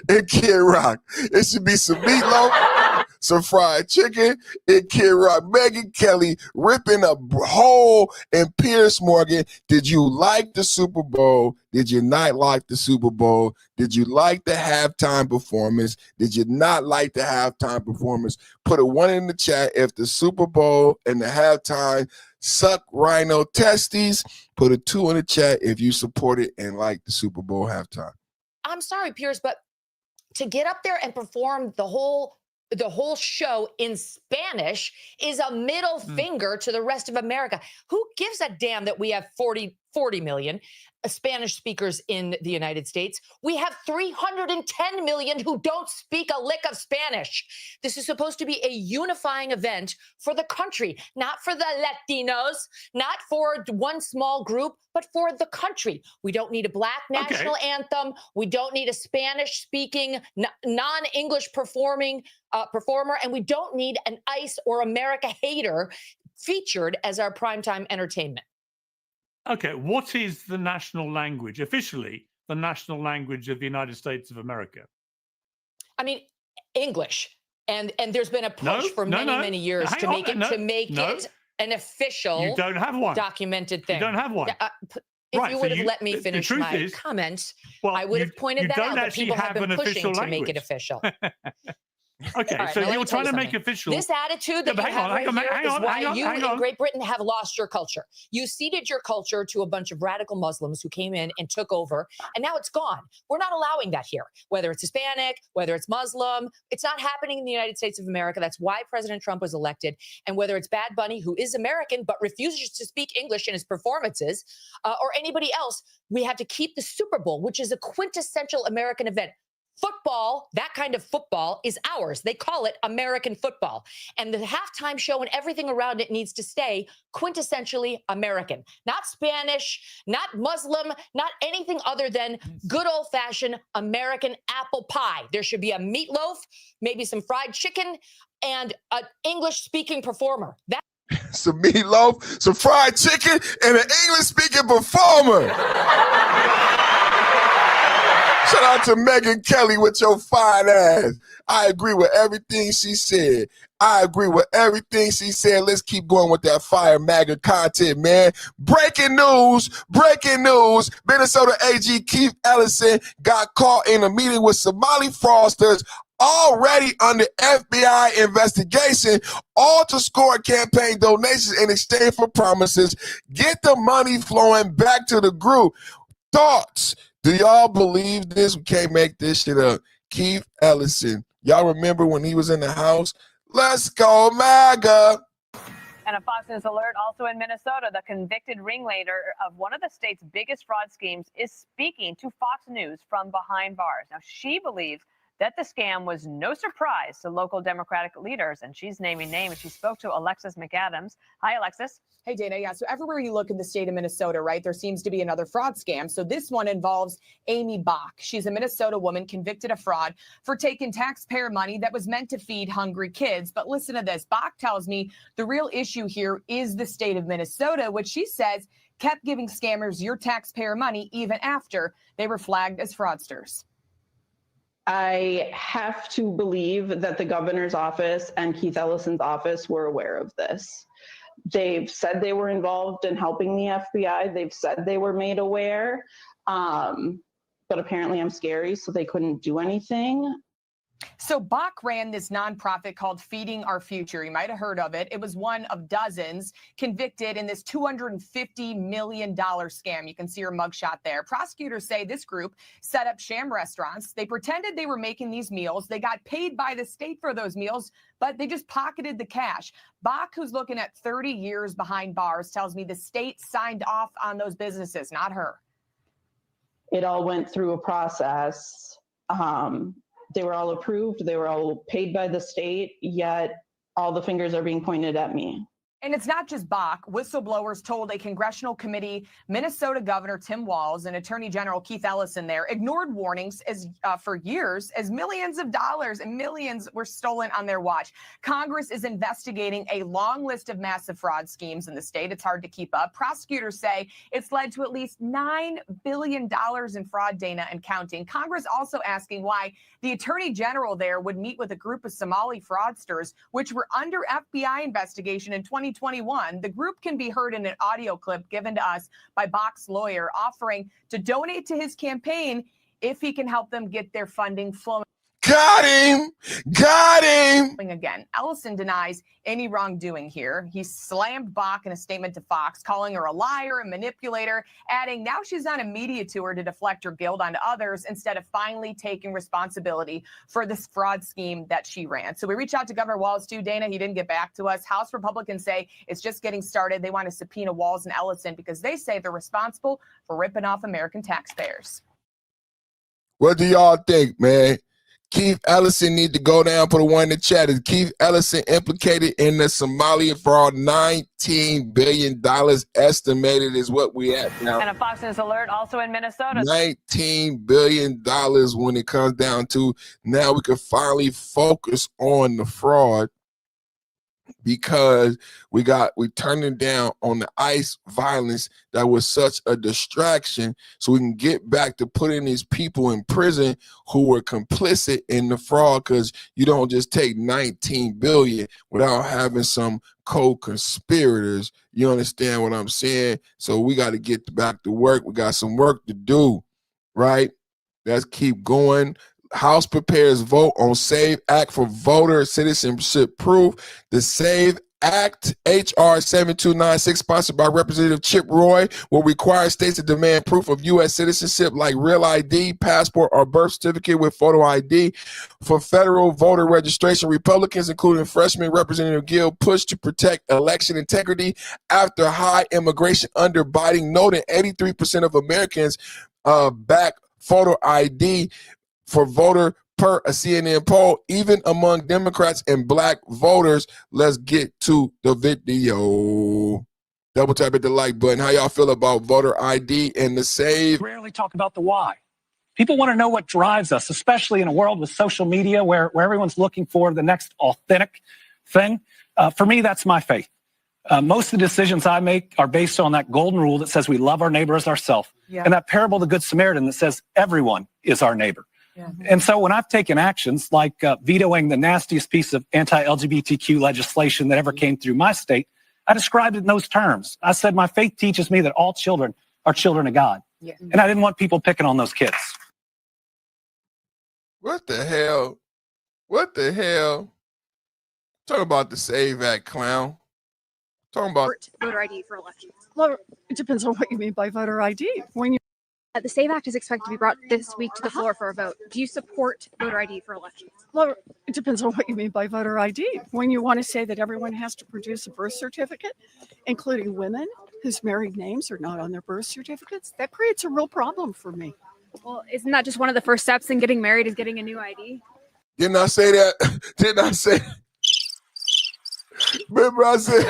[SPEAKER 1] and Kid Rock. It should be some meatloaf, some fried chicken, and Kid Rock. Megyn Kelly ripping a hole in Piers Morgan. Did you like the Super Bowl? Did you not like the Super Bowl? Did you like the halftime performance? Did you not like the halftime performance? Put a 1 in the chat if the Super Bowl and the halftime suck rhino testes. Put a 2 in the chat if you support it and like the Super Bowl halftime.
[SPEAKER 4] I'm sorry, Piers, but to get up there and perform the whole whole show in Spanish is a middle finger to the rest of America. Who gives a damn that we have 40 million Spanish speakers in the United States? We have 310 million who don't speak a lick of Spanish. This is supposed to be a unifying event for the country, not for the Latinos, not for one small group, but for the country. We don't need a Black national anthem. We don't need a Spanish-speaking, non-English performer, and we don't need an ICE or America hater featured as our primetime entertainment.
[SPEAKER 5] Okay, what is the national language, officially the national language of the United States of America?
[SPEAKER 4] I mean, English. And there's been a push for many years to make it an official,
[SPEAKER 5] you don't have one.
[SPEAKER 4] Documented thing.
[SPEAKER 5] You don't have one.
[SPEAKER 4] If you would have let me finish my comment, I would have pointed that out, but people have been pushing to make it official.
[SPEAKER 5] Okay,
[SPEAKER 4] right,
[SPEAKER 5] so
[SPEAKER 4] now
[SPEAKER 5] you're trying to make official.
[SPEAKER 4] This attitude that you have right here is why you in Great Britain have lost your culture. You ceded your culture to a bunch of radical Muslims who came in and took over, and now it's gone. We're not allowing that here. Whether it's Hispanic, whether it's Muslim, it's not happening in the United States of America. That's why President Trump was elected. And whether it's Bad Bunny, who is American but refuses to speak English in his performances, or anybody else, we have to keep the Super Bowl, which is a quintessential American event. Football, that kind of football, is ours. They call it American football. And the halftime show and everything around it needs to stay quintessentially American. Not Spanish, not Muslim, not anything other than good old-fashioned American apple pie. There should be a meatloaf, maybe some fried chicken, and an English-speaking performer.
[SPEAKER 1] Some meatloaf, some fried chicken, and an English-speaking performer. Shout out to Megyn Kelly with your fine ass. I agree with everything she said. Let's keep going with that fire MAGA content, man. Breaking news. Minnesota AG Keith Ellison got caught in a meeting with Somali fraudsters already under FBI investigation, all to score campaign donations in exchange for promises. Get the money flowing back to the group. Thoughts? Do y'all believe this? We can't make this shit up. Keith Ellison. Y'all remember when he was in the house? Let's go, MAGA.
[SPEAKER 7] And a Fox News alert also in Minnesota, the convicted ringleader of one of the state's biggest fraud schemes is speaking to Fox News from behind bars. Now, she believes that the scam was no surprise to local Democratic leaders, and she's naming names. She spoke to Alexis McAdams. Hi, Alexis.
[SPEAKER 15] Hey, Dana. Yeah, so everywhere you look in the state of Minnesota, right, there seems to be another fraud scam. So this one involves Amy Bach. She's a Minnesota woman convicted of fraud for taking taxpayer money that was meant to feed hungry kids. But listen to this. Bach tells me the real issue here is the state of Minnesota, which she says kept giving scammers your taxpayer money even after they were flagged as fraudsters.
[SPEAKER 16] I have to believe that the governor's office and Keith Ellison's office were aware of this. They've said they were involved in helping the FBI. They've said they were made aware, but apparently I'm scary, so they couldn't do anything.
[SPEAKER 15] So Bach ran this nonprofit called Feeding Our Future. You might have heard of it. It was one of dozens convicted in this $250 million scam. You can see her mugshot there. Prosecutors say this group set up sham restaurants. They pretended they were making these meals. They got paid by the state for those meals, but they just pocketed the cash. Bach, who's looking at 30 years behind bars, tells me the state signed off on those businesses, not her.
[SPEAKER 16] It all went through a process. They were all approved. They were all paid by the state, yet all the fingers are being pointed at me.
[SPEAKER 15] And it's not just Bach. Whistleblowers told a congressional committee Minnesota Governor Tim Walz and Attorney General Keith Ellison there ignored warnings for years as millions of dollars and millions were stolen on their watch. Congress is investigating a long list of massive fraud schemes in the state. It's hard to keep up. Prosecutors say it's led to at least $9 billion in fraud, Dana, and counting. Congress also asking why the Attorney General there would meet with a group of Somali fraudsters, which were under FBI investigation in 2021. The group can be heard in an audio clip given to us by Bach's lawyer offering to donate to his campaign if he can help them get their funding flowing.
[SPEAKER 1] Got him. Got him.
[SPEAKER 15] Again, Ellison denies any wrongdoing here. He slammed Bach in a statement to Fox, calling her a liar and manipulator, adding now she's on a media tour to deflect her guilt onto others instead of finally taking responsibility for this fraud scheme that she ran. So we reached out to Governor Walz too, Dana. He didn't get back to us. House Republicans say it's just getting started. They want to subpoena Walz and Ellison because they say they're responsible for ripping off American taxpayers.
[SPEAKER 1] What do y'all think, man? Keith Ellison need to go down. Put a one in the chat. Is Keith Ellison implicated in the Somalia fraud? $19 billion estimated is what we at now.
[SPEAKER 7] And a Fox News alert also in Minnesota.
[SPEAKER 1] $19 billion when it comes down to now we can finally focus on the fraud because we turning down on the ICE violence that was such a distraction so we can get back to putting these people in prison who were complicit in the fraud, because you don't just take 19 billion without having some co-conspirators. You understand what I'm saying? So we got to get back to work. We got some work to do, right? Let's keep going. House prepares vote on SAVE Act for voter citizenship proof. The SAVE Act, H.R. 7296, sponsored by Representative Chip Roy, will require states to demand proof of U.S. citizenship like real ID, passport, or birth certificate with photo ID. For federal voter registration, Republicans, including freshman Representative Gill, push to protect election integrity after high immigration under Biden, noting 83% of Americans back photo ID for voter per a CNN poll, even among Democrats and black voters. Let's get to the video. Double tap at the like button. How y'all feel about voter ID and the SAVE?
[SPEAKER 2] Rarely talk about the why. People want to know what drives us, especially in a world with social media where everyone's looking for the next authentic thing. For me, that's my faith. Most of the decisions I make are based on that golden rule that says we love our neighbor as ourselves, and that parable of the Good Samaritan that says everyone is our neighbor. And so when I've taken actions like vetoing the nastiest piece of anti-LGBTQ legislation that ever came through my state, I described it in those terms. I said, my faith teaches me that all children are children of God. And I didn't want people picking on those kids.
[SPEAKER 1] What the hell? What the hell? Talk about the SAVE Act, clown. Talking about
[SPEAKER 17] voter ID for elections. Well, it depends on what you mean by voter ID. When you the SAVE Act is expected to be brought this week to the floor for a vote. Do you support voter ID for elections? Well, it depends on what you mean by voter ID. When you want to say that everyone has to produce a birth certificate, including women whose married names are not on their birth certificates, that creates a real problem for me. Well, isn't that just one of the first steps in getting married is getting a new ID?
[SPEAKER 1] Didn't I say that? Didn't I say? Remember I said...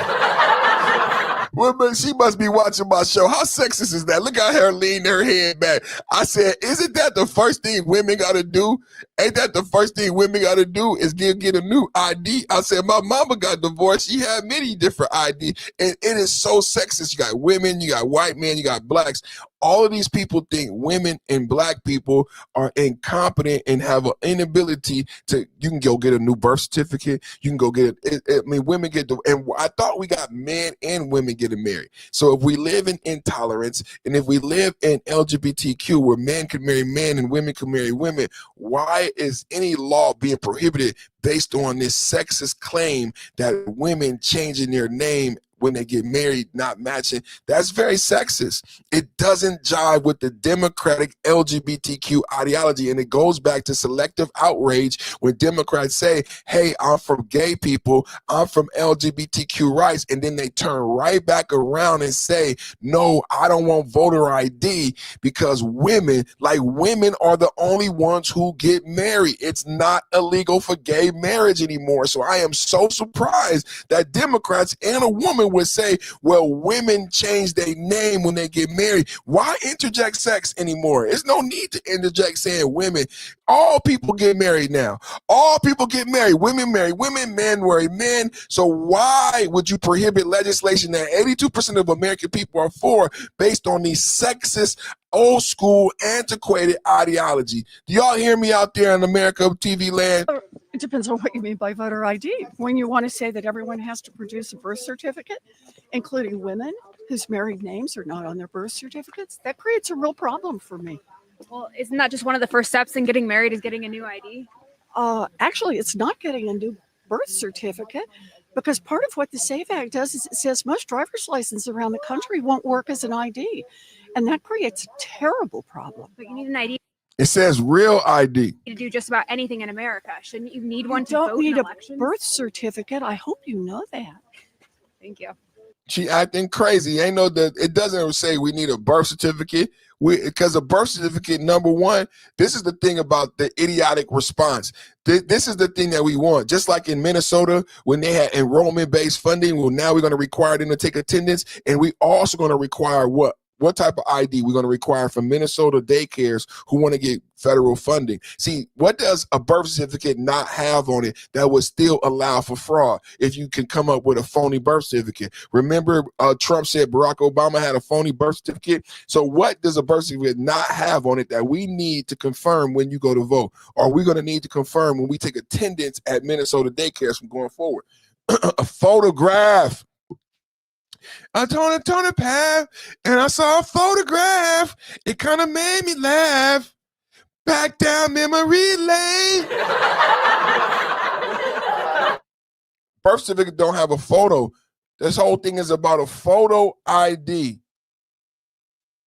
[SPEAKER 1] Well, but she must be watching my show. How sexist is that? Look at her lean her head back. I said, isn't that the first thing women got to do? Ain't that the first thing women got to do is get a new ID? I said, my mama got divorced. She had many different ID. And it is so sexist. You got women, you got white men, you got blacks. All of these people think women and black people are incompetent and have an inability to, you can go get a new birth certificate. You can go get it. I mean, women get and I thought we got men and women getting married. So if we live in intolerance and if we live in LGBTQ where men can marry men and women can marry women, why is any law being prohibited based on this sexist claim that women changing their name when they get married not matching? That's very sexist. It doesn't jive with the democratic LGBTQ ideology, and it goes back to selective outrage when Democrats say, hey, I'm from gay people, I'm from LGBTQ rights, and then they turn right back around and say, no, I don't want voter ID because women are the only ones who get married. It's not illegal for gay marriage anymore. So I am so surprised that Democrats and a woman would say, well, women change their name when they get married. Why interject sex anymore? There's no need to interject saying women. All people get married now. All people get married. Women marry women, men marry men. So why would you prohibit legislation that 82% of American people are for based on these sexist, old school, antiquated ideology? Do y'all hear me out there in America TV land?
[SPEAKER 17] It depends on what you mean by voter ID. When you want to say that everyone has to produce a birth certificate, including women whose married names are not on their birth certificates, that creates a real problem for me. Well, isn't that just one of the first steps in getting married is getting a new ID? Actually, it's not getting a new birth certificate because part of what the SAVE Act does is it says most driver's licenses around the country won't work as an ID. And that creates a terrible problem.
[SPEAKER 3] But you need an ID
[SPEAKER 1] It says real ID.
[SPEAKER 3] to do just about anything in America. Shouldn't you need one
[SPEAKER 17] You
[SPEAKER 3] to
[SPEAKER 17] don't
[SPEAKER 3] vote
[SPEAKER 17] need
[SPEAKER 3] in
[SPEAKER 17] a
[SPEAKER 3] elections?
[SPEAKER 17] birth certificate. I hope you know that.
[SPEAKER 3] Thank you.
[SPEAKER 1] She acting crazy. Ain't no that it doesn't say we need a birth certificate. Because a birth certificate, number one, this is the thing about the idiotic response. This is the thing that we want. Just like in Minnesota, when they had enrollment-based funding, well, now we're going to require them to take attendance, and we also going to require what? What type of ID we're going to require from Minnesota daycares who want to get federal funding? See, what does a birth certificate not have on it that would still allow for fraud if you can come up with a phony birth certificate? Remember, Trump said Barack Obama had a phony birth certificate. So what does a birth certificate not have on it that we need to confirm when you go to vote? Or we're going to need to confirm when we take attendance at Minnesota daycares from going forward? A photograph. I told a path and I saw a photograph. It kind of made me laugh. Back down memory lane. Birth certificate don't have a photo. This whole thing is about a photo ID.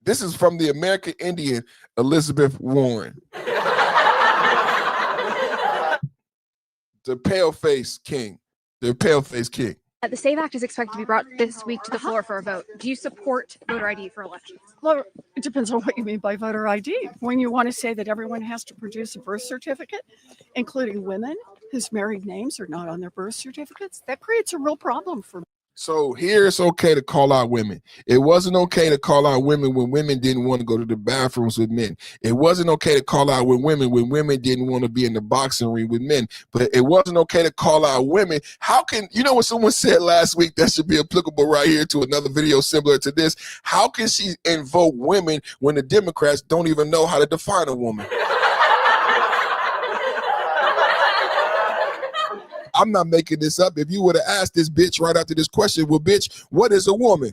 [SPEAKER 1] This is from the American Indian, Elizabeth Warren. The pale-faced king. The pale-faced king.
[SPEAKER 3] The SAVE Act is expected to be brought this week to the floor for a vote. Do you support voter ID for elections?
[SPEAKER 17] Well, it depends on what you mean by voter ID. When you want to say that everyone has to produce a birth certificate, including women whose married names are not on their birth certificates, that creates a real problem for me.
[SPEAKER 1] So here it's okay to call out women. It wasn't okay to call out women when women didn't want to go to the bathrooms with men. It wasn't okay to call out women when women didn't want to be in the boxing ring with men. But it wasn't okay to call out women. How can, you know what someone said last week that should be applicable right here to another video similar to this? How can she invoke women when the Democrats don't even know how to define a woman? I'm not making this up. If you would have asked this bitch right after this question, well, bitch, what is a woman?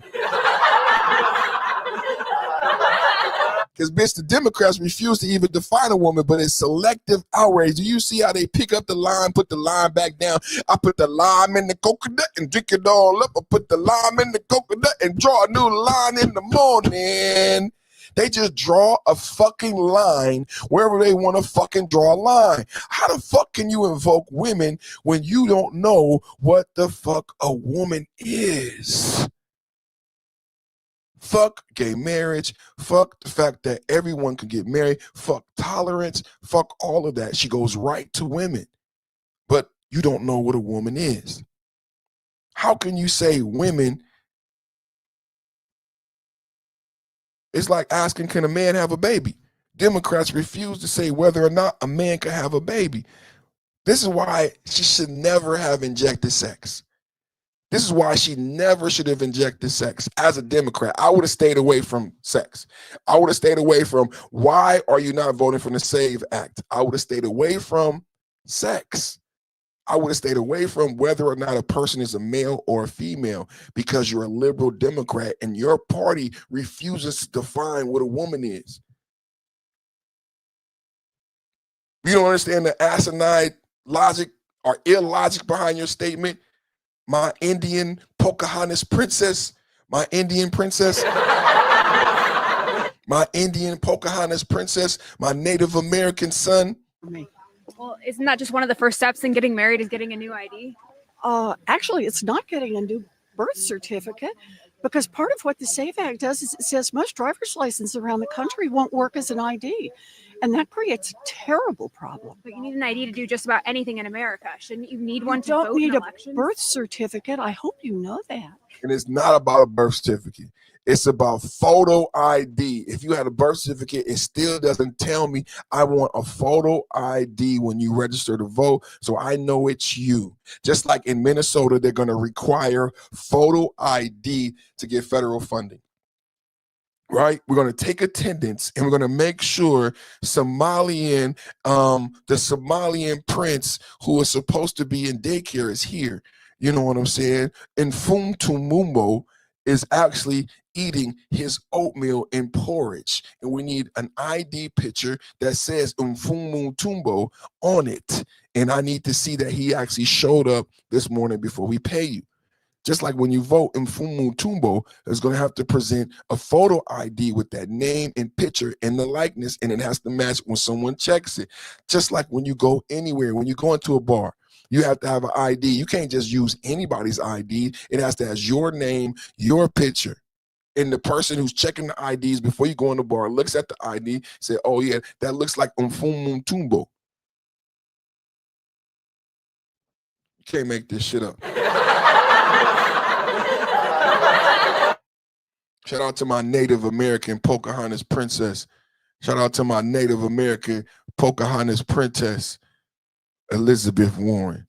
[SPEAKER 1] Because, bitch, the Democrats refuse to even define a woman, but it's selective outrage. Do you see how they pick up the lime, put the lime back down? I put the lime in the coconut and drink it all up. I put the lime in the coconut and draw a new line in the morning. They just draw a fucking line wherever they want to fucking draw a line. How the fuck can you invoke women when you don't know what the fuck a woman is? Fuck gay marriage. Fuck the fact that everyone can get married. Fuck tolerance. Fuck all of that. She goes right to women. But you don't know what a woman is. How can you say women? It's like asking, can a man have a baby? Democrats refuse to say whether or not a man can have a baby. This is why she should never have injected sex. This is why she never should have injected sex. As a Democrat, I would have stayed away from sex. I would have stayed away from, why are you not voting for the SAVE Act? I would have stayed away from sex. I would have stayed away from whether or not a person is a male or a female, because you're a liberal Democrat and your party refuses to define what a woman is. You don't understand the asinine logic or illogic behind your statement. My Indian Pocahontas princess, my Indian princess, my Indian Pocahontas princess, my Native American son.
[SPEAKER 3] Well, isn't that just one of the first steps in getting married is getting a new ID?
[SPEAKER 17] Actually, it's not getting a new birth certificate because part of what the SAVE Act does is it says most driver's licenses around the country won't work as an ID. And that creates a terrible problem.
[SPEAKER 3] But you need an ID to do just about anything in America. Shouldn't you need one to
[SPEAKER 17] don't
[SPEAKER 3] vote
[SPEAKER 17] need
[SPEAKER 3] in
[SPEAKER 17] a
[SPEAKER 3] elections?
[SPEAKER 17] birth certificate. I hope you know that.
[SPEAKER 1] And it's not about a birth certificate. It's about photo ID. If you had a birth certificate, it still doesn't tell me I want a photo ID when you register to vote, so I know it's you. Just like in Minnesota, they're going to require photo ID to get federal funding. Right? We're going to take attendance and we're going to make sure the Somalian prince who is supposed to be in daycare is here. You know what I'm saying? In Fumtumumbo, is actually eating his oatmeal and porridge. And we need an ID picture that says Mfumu Tumbo on it. And I need to see that he actually showed up this morning before we pay you. Just like when you vote, Mfumu Tumbo is going to have to present a photo ID with that name and picture and the likeness, and it has to match when someone checks it. Just like when you go anywhere, when you go into a bar, you have to have an ID. You can't just use anybody's ID. It has to have your name, your picture. And the person who's checking the IDs before you go in the bar looks at the ID, say, oh yeah, that looks like Mfumu Tumbo. You can't make this shit up. Shout out to my Native American Pocahontas princess. Shout out to my Native American Pocahontas princess, Elizabeth Warren.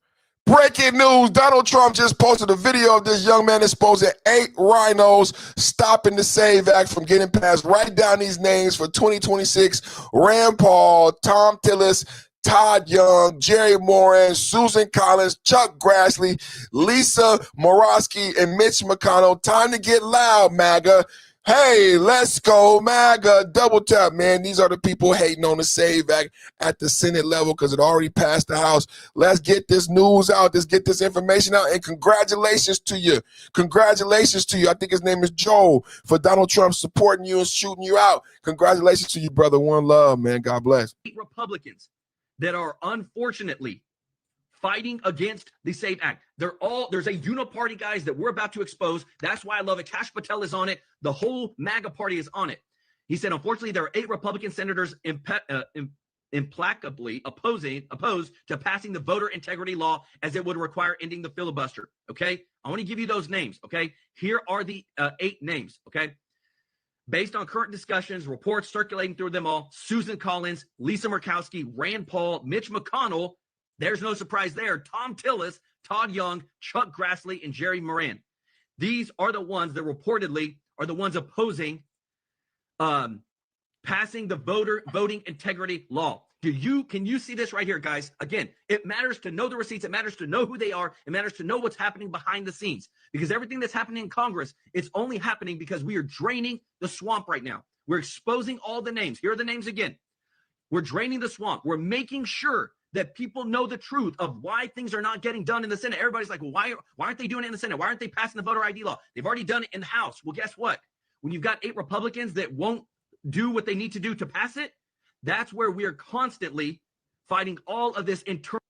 [SPEAKER 1] Breaking news, Donald Trump just posted a video of this young man exposing 8 rhinos stopping the SAVE Act from getting passed. Write down these names for 2026. Rand Paul, Tom Tillis, Todd Young, Jerry Moran, Susan Collins, Chuck Grassley, Lisa Murkowski, and Mitch McConnell. Time to get loud, MAGA. Hey, let's go, MAGA. Double tap, man. These are the people hating on the SAVE Act at the Senate level because it already passed the House. Let's get this news out. Let's get this information out. And congratulations to you. Congratulations to you. I think his name is Joe, for Donald Trump supporting you and shooting you out. Congratulations to you, brother. One love, man. God bless.
[SPEAKER 6] Republicans that are unfortunately fighting against the SAVE Act. There's a uniparty, guys, that we're about to expose. That's why I love it. Kash Patel is on it. The whole MAGA party is on it. He said, unfortunately, there are 8 Republican senators implacably opposed to passing the voter integrity law as it would require ending the filibuster. Okay. I want to give you those names. Okay. Here are the 8 names. Okay. Based on current discussions, reports circulating through them all, Susan Collins, Lisa Murkowski, Rand Paul, Mitch McConnell, there's no surprise there, Tom Tillis, Todd Young, Chuck Grassley, and Jerry Moran. These are the ones that reportedly are the ones opposing passing the voting integrity law. Can you see this right here, guys? Again, it matters to know the receipts. It matters to know who they are. It matters to know what's happening behind the scenes, because everything that's happening in Congress, it's only happening because we are draining the swamp right now. We're exposing all the names. Here are the names again. We're draining the swamp. We're making sure that people know the truth of why things are not getting done in the Senate. Everybody's like, well, why aren't they doing it in the Senate? Why aren't they passing the voter ID law? They've already done it in the House. Well, guess what? When you've got 8 Republicans that won't do what they need to do to pass it, that's where we are constantly fighting all of this internal.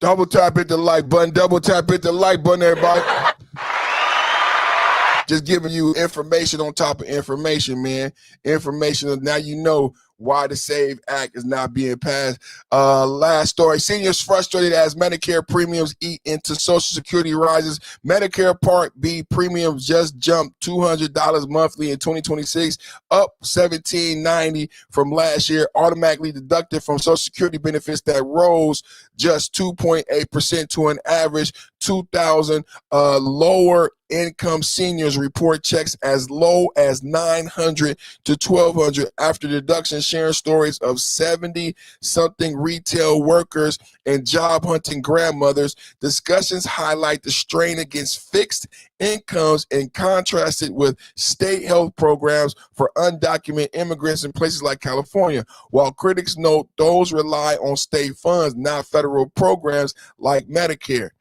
[SPEAKER 1] Double tap, hit the like button. Double tap, hit the like button, everybody. Just giving you information on top of information, man. Information. Now you know why the SAVE Act is not being passed. Last story. Seniors frustrated as Medicare premiums eat into Social Security rises. Medicare Part B premiums just jumped $200 monthly in 2026, up $1,790 from last year, automatically deducted from Social Security benefits that rose just 2.8% to an average 2,000. Lower income seniors report checks as low as $900 to $1,200 after deductions, sharing stories of 70-something retail workers and job-hunting grandmothers. Discussions highlight the strain against fixed incomes and contrast it with state health programs for undocumented immigrants in places like California, while critics note those rely on state funds, not federal programs like Medicare.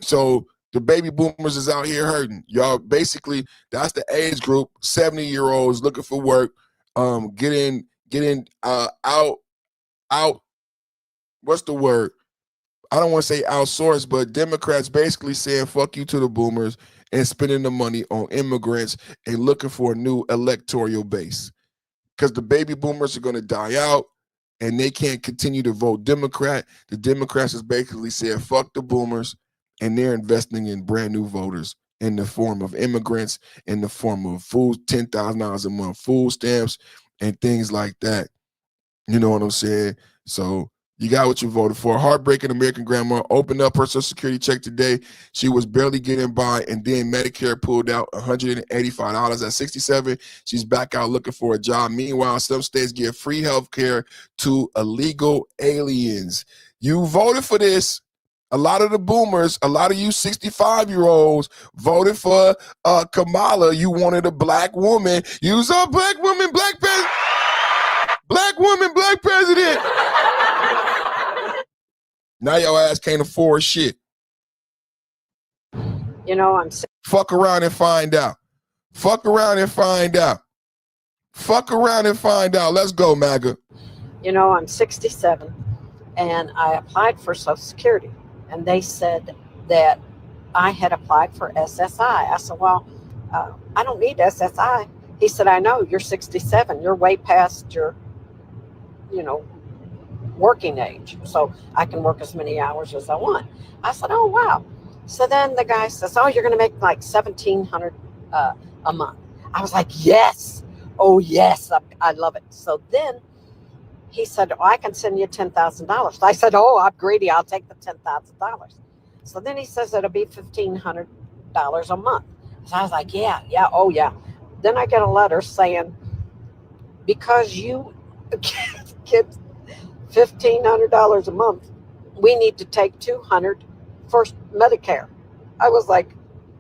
[SPEAKER 1] So the baby boomers is out here hurting. Y'all, basically, that's the age group, 70-year-olds looking for work, getting out, what's the word? I don't want to say outsourced, but Democrats basically saying fuck you to the boomers and spending the money on immigrants and looking for a new electoral base. Because the baby boomers are going to die out and they can't continue to vote Democrat. The Democrats is basically saying fuck the boomers, and they're investing in brand new voters in the form of immigrants, in the form of food, $10,000 a month food stamps and things like that. You know what I'm saying? So you got what you voted for. Heartbreaking American grandma opened up her Social Security check today. She was barely getting by, and then Medicare pulled out $185 at 67. She's back out looking for a job. Meanwhile, some states give free health care to illegal aliens. You voted for this. A lot of the boomers, a lot of you 65-year-olds voted for Kamala. You wanted a black woman. You saw black woman, black president. Black woman, black president. Now your ass can't afford shit.
[SPEAKER 8] You know, I'm
[SPEAKER 1] fuck around and find out. Fuck around and find out. Fuck around and find out. Let's go, MAGA.
[SPEAKER 8] You know, I'm 67 and I applied for Social Security and they said that I had applied for SSI. I said, well, I don't need SSI. He said, I know, you're 67. You're way past your, working age. So I can work as many hours as I want. I said, oh, wow. So then the guy says, oh, you're going to make like $1,700 a month. I was like, yes. Oh, yes. I love it. So then he said, oh, I can send you $10,000. I said, oh, I'm greedy. I'll take the $10,000. So then he says it'll be $1,500 a month. So I was like, yeah, oh, yeah. Then I get a letter saying, because you get $1,500 a month, we need to take $200 for Medicare. I was like,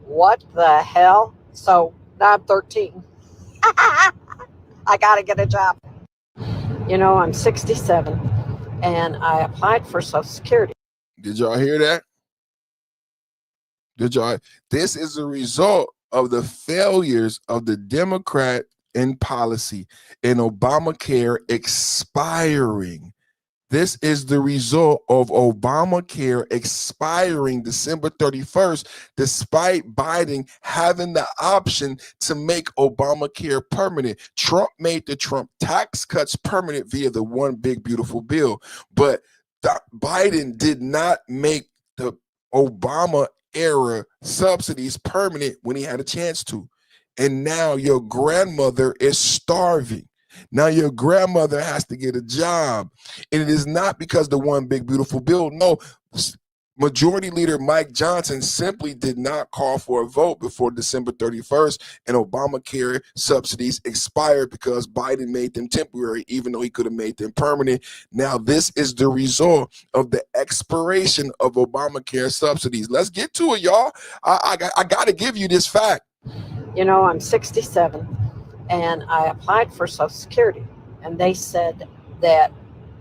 [SPEAKER 8] what the hell? So now I'm 13. I got to get a job. You know, I'm 67 and I applied for Social Security.
[SPEAKER 1] Did y'all hear that? This is a result of the failures of the Democrat in policy and Obamacare expiring. This is the result of Obamacare expiring December 31st, despite Biden having the option to make Obamacare permanent. Trump made the Trump tax cuts permanent via the One Big Beautiful Bill, but Biden did not make the Obama era subsidies permanent when he had a chance to. And now your grandmother is starving. Now your grandmother has to get a job. And it is not because the One Big Beautiful Bill. No, Majority Leader Mike Johnson simply did not call for a vote before December 31st, and Obamacare subsidies expired because Biden made them temporary, even though he could have made them permanent. Now this is the result of the expiration of Obamacare subsidies. Let's get to it, y'all. I got to give you this fact.
[SPEAKER 8] You know, I'm 67 and I applied for Social Security and they said that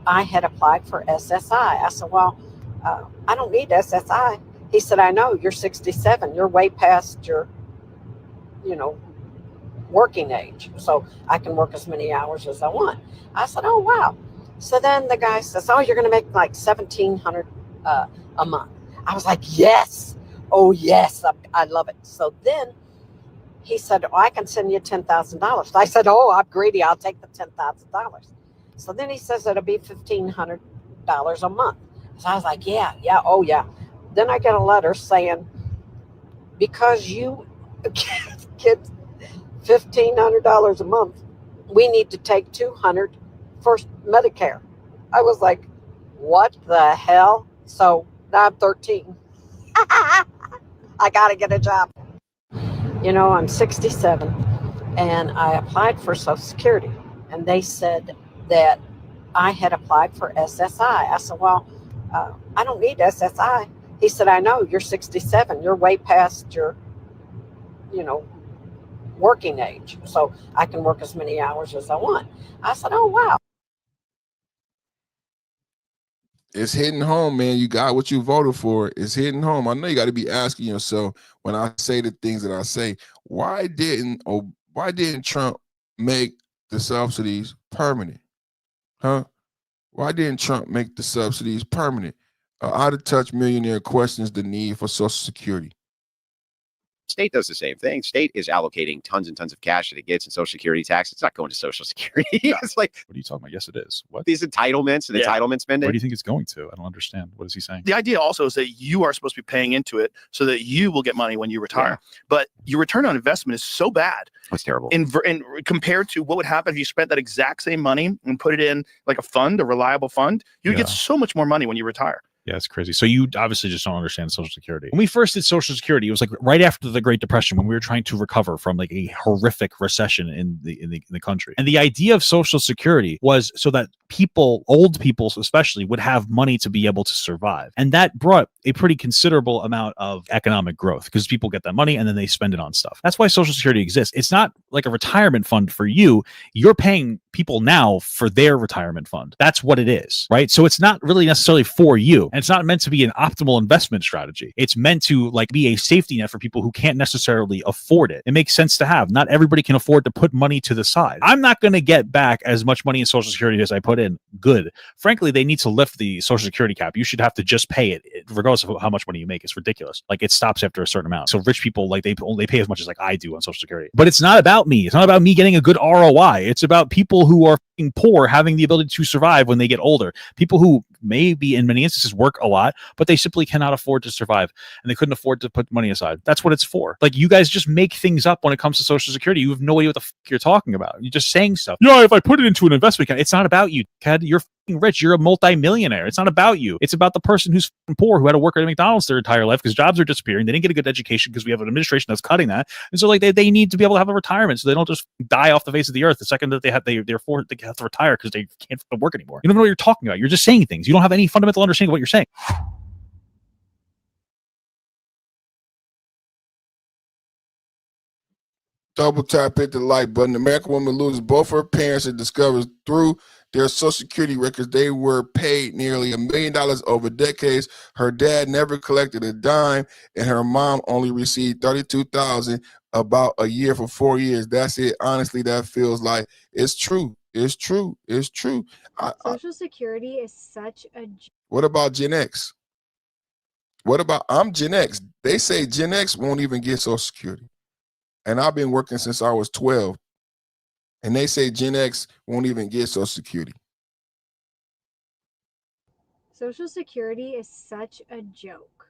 [SPEAKER 8] I had applied for SSI. I said, well, I don't need SSI. He said, I know, you're 67. You're way past your, working age. So I can work as many hours as I want. I said, oh, wow. So then the guy says, oh, you're going to make like $1,700 a month. I was like, yes. Oh, yes. I love it. So then he said, oh, I can send you $10,000. I said, oh, I'm greedy. I'll take the $10,000. So then he says it'll be $1,500 a month. So I was like, yeah, oh, yeah. Then I get a letter saying, because you get $1,500 a month, we need to take $200 for Medicare. I was like, what the hell? So now I'm 13. I got to get a job. You know, I'm 67 and I applied for Social Security and they said that I had applied for SSI. I said, well, I don't need SSI. He said, I know, you're 67. You're way past your, working age. So I can work as many hours as I want. I said, oh, wow.
[SPEAKER 1] It's hitting home, man. You got what you voted for. It's hitting home. I know you got to be asking yourself when I say the things that I say, why didn't Trump make the subsidies permanent? Huh? Why didn't Trump make the subsidies permanent? Out of touch millionaire questions the need for Social Security.
[SPEAKER 9] State does the same thing. State is allocating tons and tons of cash that it gets in Social Security tax. It's not going to Social Security. It's like,
[SPEAKER 18] what are you talking about? Yes, it is. What?
[SPEAKER 9] These entitlements and entitlement spending.
[SPEAKER 18] Where do you think it's going to? I don't understand. What is he saying?
[SPEAKER 20] The idea also is that you are supposed to be paying into it so that you will get money when you retire. Yeah. But your return on investment is so bad.
[SPEAKER 9] That's terrible.
[SPEAKER 20] And compared to what would happen if you spent that exact same money and put it in like a fund, a reliable fund, you would get so much more money when you retire.
[SPEAKER 18] Yeah, it's crazy. So you obviously just don't understand Social Security. When we first did Social Security, it was like right after the Great Depression when we were trying to recover from like a horrific recession in the country. And the idea of Social Security was so that people, old people especially, would have money to be able to survive. And that brought a pretty considerable amount of economic growth because people get that money and then they spend it on stuff. That's why Social Security exists. It's not like a retirement fund for you. You're paying people now for their retirement fund. That's what it is, right? So it's not really necessarily for you. And it's not meant to be an optimal investment strategy. It's meant to like be a safety net for people who can't necessarily afford it. It makes sense to have. Not everybody can afford to put money to the side. I'm not going to get back as much money in Social Security as I put in. Good. Frankly, they need to lift the Social Security cap. You should have to just pay it regardless of how much money you make. It's ridiculous. Like it stops after a certain amount. So rich people, like they pay as much as like I do on Social Security. But it's not about me. It's not about me getting a good ROI. It's about people who are poor having the ability to survive when they get older. People who maybe in many instances work a lot, but they simply cannot afford to survive and they couldn't afford to put money aside. That's what it's for. Like you guys just make things up when it comes to Social Security. You have no idea what the fuck you're talking about. You're just saying stuff. Yeah, if I put it into an investment account, it's not about you, kid. You're rich. You're a multi-millionaire. It's not about you. It's about the person who's poor who had to work at McDonald's their entire life because jobs are disappearing. They didn't get a good education because we have an administration that's cutting that. And so like they need to be able to have a retirement so they don't just die off the face of the earth the second that they have to retire because they can't work anymore. You don't know what you're talking about. You're just saying things. You don't have any fundamental understanding of what you're saying.
[SPEAKER 1] Double tap, hit the like button. American woman loses both her parents and discovers through their Social Security records they were paid nearly $1 million over decades. Her dad never collected a dime, and her mom only received $32,000 about a year for 4 years. That's it. Honestly, that feels like it's true. It's true. It's true.
[SPEAKER 10] Social Security is such a.
[SPEAKER 1] What about Gen X? What about I'm Gen X? They say Gen X won't even get Social Security. And I've been working since I was 12. And they say Gen X won't even get Social Security.
[SPEAKER 10] Social Security is such a joke.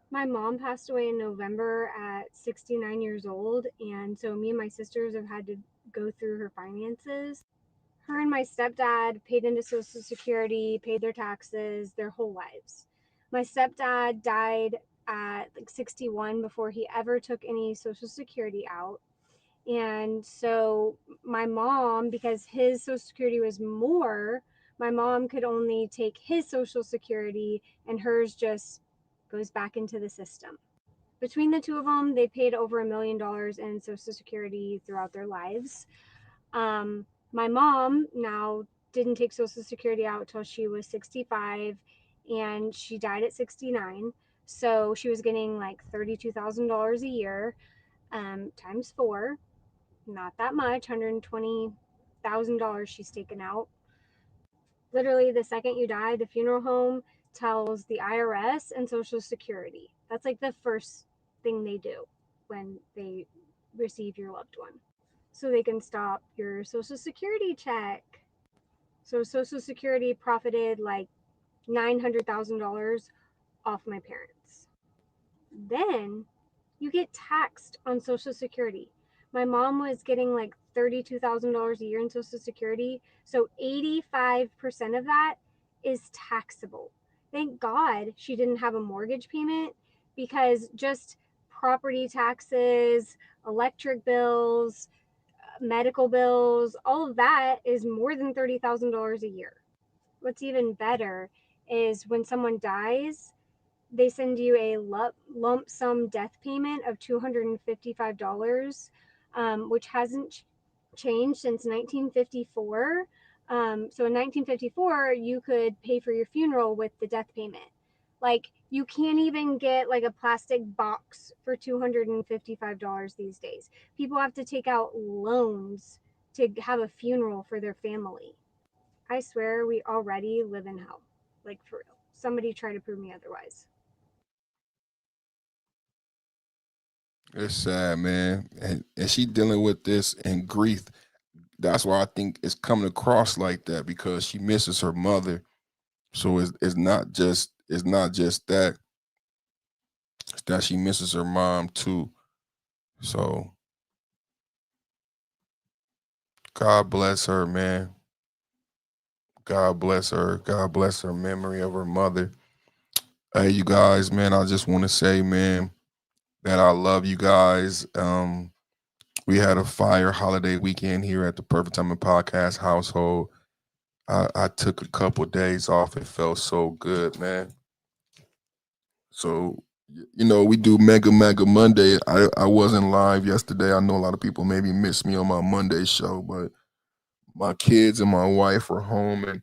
[SPEAKER 10] My mom passed away in November at 69 years old. And so me and my sisters have had to go through her finances. Her and my stepdad paid into Social Security, paid their taxes their whole lives. My stepdad died at like 61 before he ever took any Social Security out. And so my mom, because his Social Security was more, my mom could only take his Social Security and hers just goes back into the system. Between the two of them, they paid over $1 million in Social Security throughout their lives. My mom now didn't take Social Security out till she was 65 and she died at 69. So she was getting like $32,000 a year times 4. Not that much, $120,000 she's taken out. Literally, the second you die, the funeral home tells the IRS and Social Security. That's like the first thing they do when they receive your loved one. So they can stop your Social Security check. So Social Security profited like $900,000 off my parents. Then you get taxed on Social Security. My mom was getting like $32,000 a year in Social Security. So 85% of that is taxable. Thank God she didn't have a mortgage payment because just property taxes, electric bills, medical bills, all of that is more than $30,000 a year. What's even better is when someone dies, they send you a lump sum death payment of $255, which hasn't changed since 1954. So in 1954, you could pay for your funeral with the death payment. Like you can't even get like a plastic box for $255 these days. People have to take out loans to have a funeral for their family. I swear we already live in hell. Like for real. Somebody try to prove me otherwise.
[SPEAKER 1] It's sad, man. And she dealing with this in grief. That's why I think it's coming across like that because she misses her mother. So it's not just that. It's that she misses her mom too. So God bless her, man. God bless her. God bless her memory of her mother. Hey, you guys, man, I just want to say, man, that I love you guys. We had a fire holiday weekend here at the Perfect Timing Podcast household. I took a couple days off. It felt so good, man. So, you know, we do Mega Monday. I wasn't live yesterday. I know a lot of people maybe missed me on my Monday show, but my kids and my wife are home. And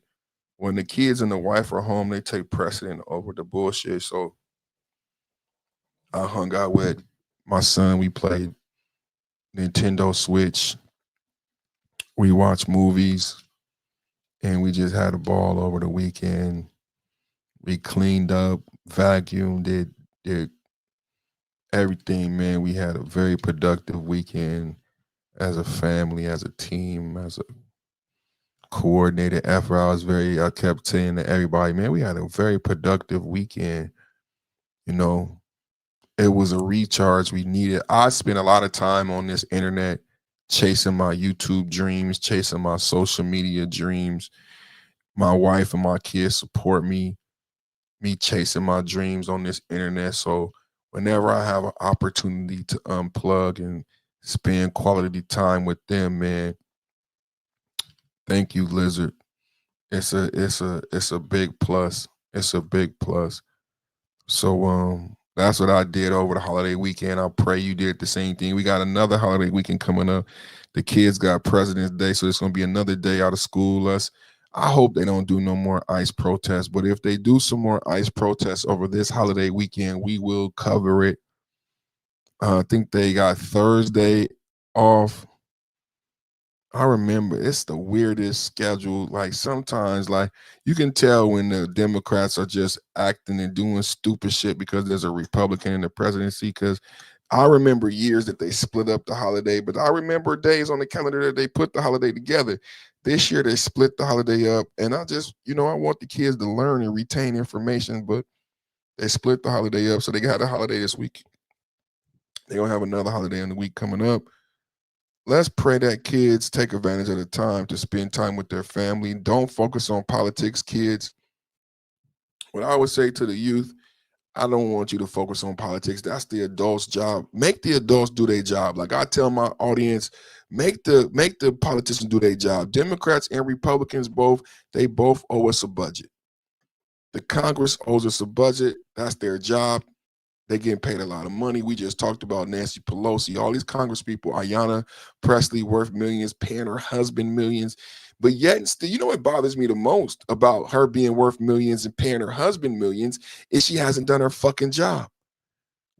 [SPEAKER 1] when the kids and the wife are home, they take precedent over the bullshit. So I hung out with my son. We played Nintendo Switch. We watched movies. And we just had a ball over the weekend. We cleaned up, vacuumed, did everything, man. We had a very productive weekend as a family, as a team, as a coordinated effort. I kept saying to everybody, man, we had a very productive weekend. You know, it was a recharge we needed. I spent a lot of time on this internet chasing my YouTube dreams, chasing my social media dreams. My wife and my kids support me chasing my dreams on this internet. So whenever I have an opportunity to unplug and spend quality time with them, man, thank you, Lizard. It's a big plus. It's a big plus. So that's what I did over the holiday weekend. I pray you did the same thing. We got another holiday weekend coming up. The kids got President's Day, so it's gonna be another day out of school. I hope they don't do no more ICE protests, but if they do some more ICE protests over this holiday weekend, we will cover it. I think they got Thursday off. I remember it's the weirdest schedule. Like sometimes, like you can tell when the Democrats are just acting and doing stupid shit because there's a Republican in the presidency. Because I remember years that they split up the holiday, but I remember days on the calendar that they put the holiday together. This year they split the holiday up, and I just, I want the kids to learn and retain information, but they split the holiday up, so they got a holiday this week. They're gonna have another holiday in the week coming up. Let's pray that kids take advantage of the time to spend time with their family. Don't focus on politics, kids. What I would say to the youth, I don't want you to focus on politics. That's the adults' job. Make the adults do their job. Like I tell my audience, make the politicians do their job. Democrats and Republicans both owe us a budget. The Congress owes us a budget. That's their job. They're getting paid a lot of money. We just talked about Nancy Pelosi, all these Congress people, Ayanna Presley worth millions, paying her husband millions. But yet, still, what bothers me the most about her being worth millions and paying her husband millions is she hasn't done her fucking job.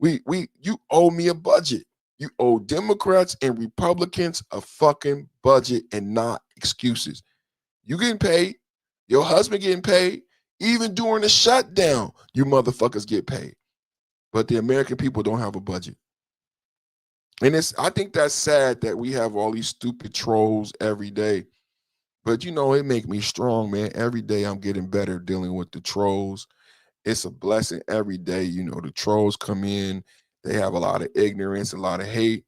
[SPEAKER 1] You owe me a budget. You owe Democrats and Republicans a fucking budget and not excuses. You getting paid, your husband getting paid, even during the shutdown, you motherfuckers get paid. But the American people don't have a budget. And I think that's sad that we have all these stupid trolls every day. But it make me strong, man. Every day I'm getting better dealing with the trolls. It's a blessing every day. The trolls come in, they have a lot of ignorance, a lot of hate.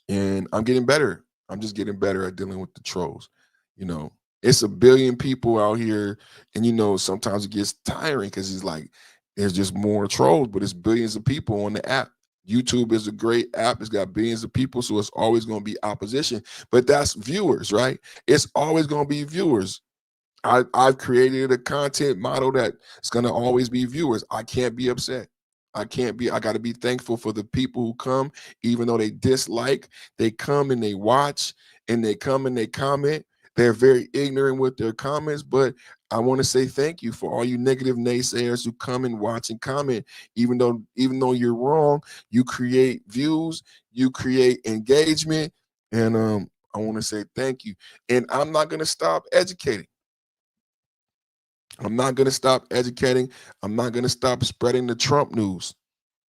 [SPEAKER 1] And I'm getting better. I'm just getting better at dealing with the trolls. It's a billion people out here, and sometimes it gets tiring because it's like there's just more trolls, but it's billions of people on the app. YouTube is a great app. It's got billions of people, so it's always going to be opposition. But that's viewers, right? It's always going to be viewers. I've created a content model that it's going to always be viewers. I can't be upset. I got to be thankful for the people who come, even though they dislike, they come and they watch, and they come and they comment. They're very ignorant with their comments, but I want to say thank you for all you negative naysayers who come and watch and comment. Even though you're wrong, you create views, you create engagement, and I want to say thank you. And I'm not going to stop educating. I'm not going to stop educating. I'm not going to stop spreading the Trump news.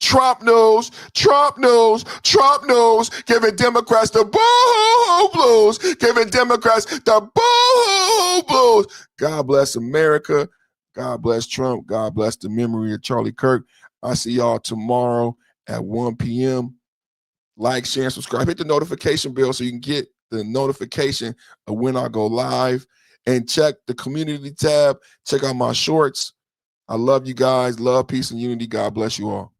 [SPEAKER 1] Trump knows, Trump knows, Trump knows, giving Democrats the boo-hoo blues, giving Democrats the boo-hoo blues. God bless America. God bless Trump. God bless the memory of Charlie Kirk. I see y'all tomorrow at 1 p.m. Like, share, and subscribe. Hit the notification bell so you can get the notification of when I go live. And check the community tab. Check out my shorts. I love you guys. Love, peace, and unity. God bless you all.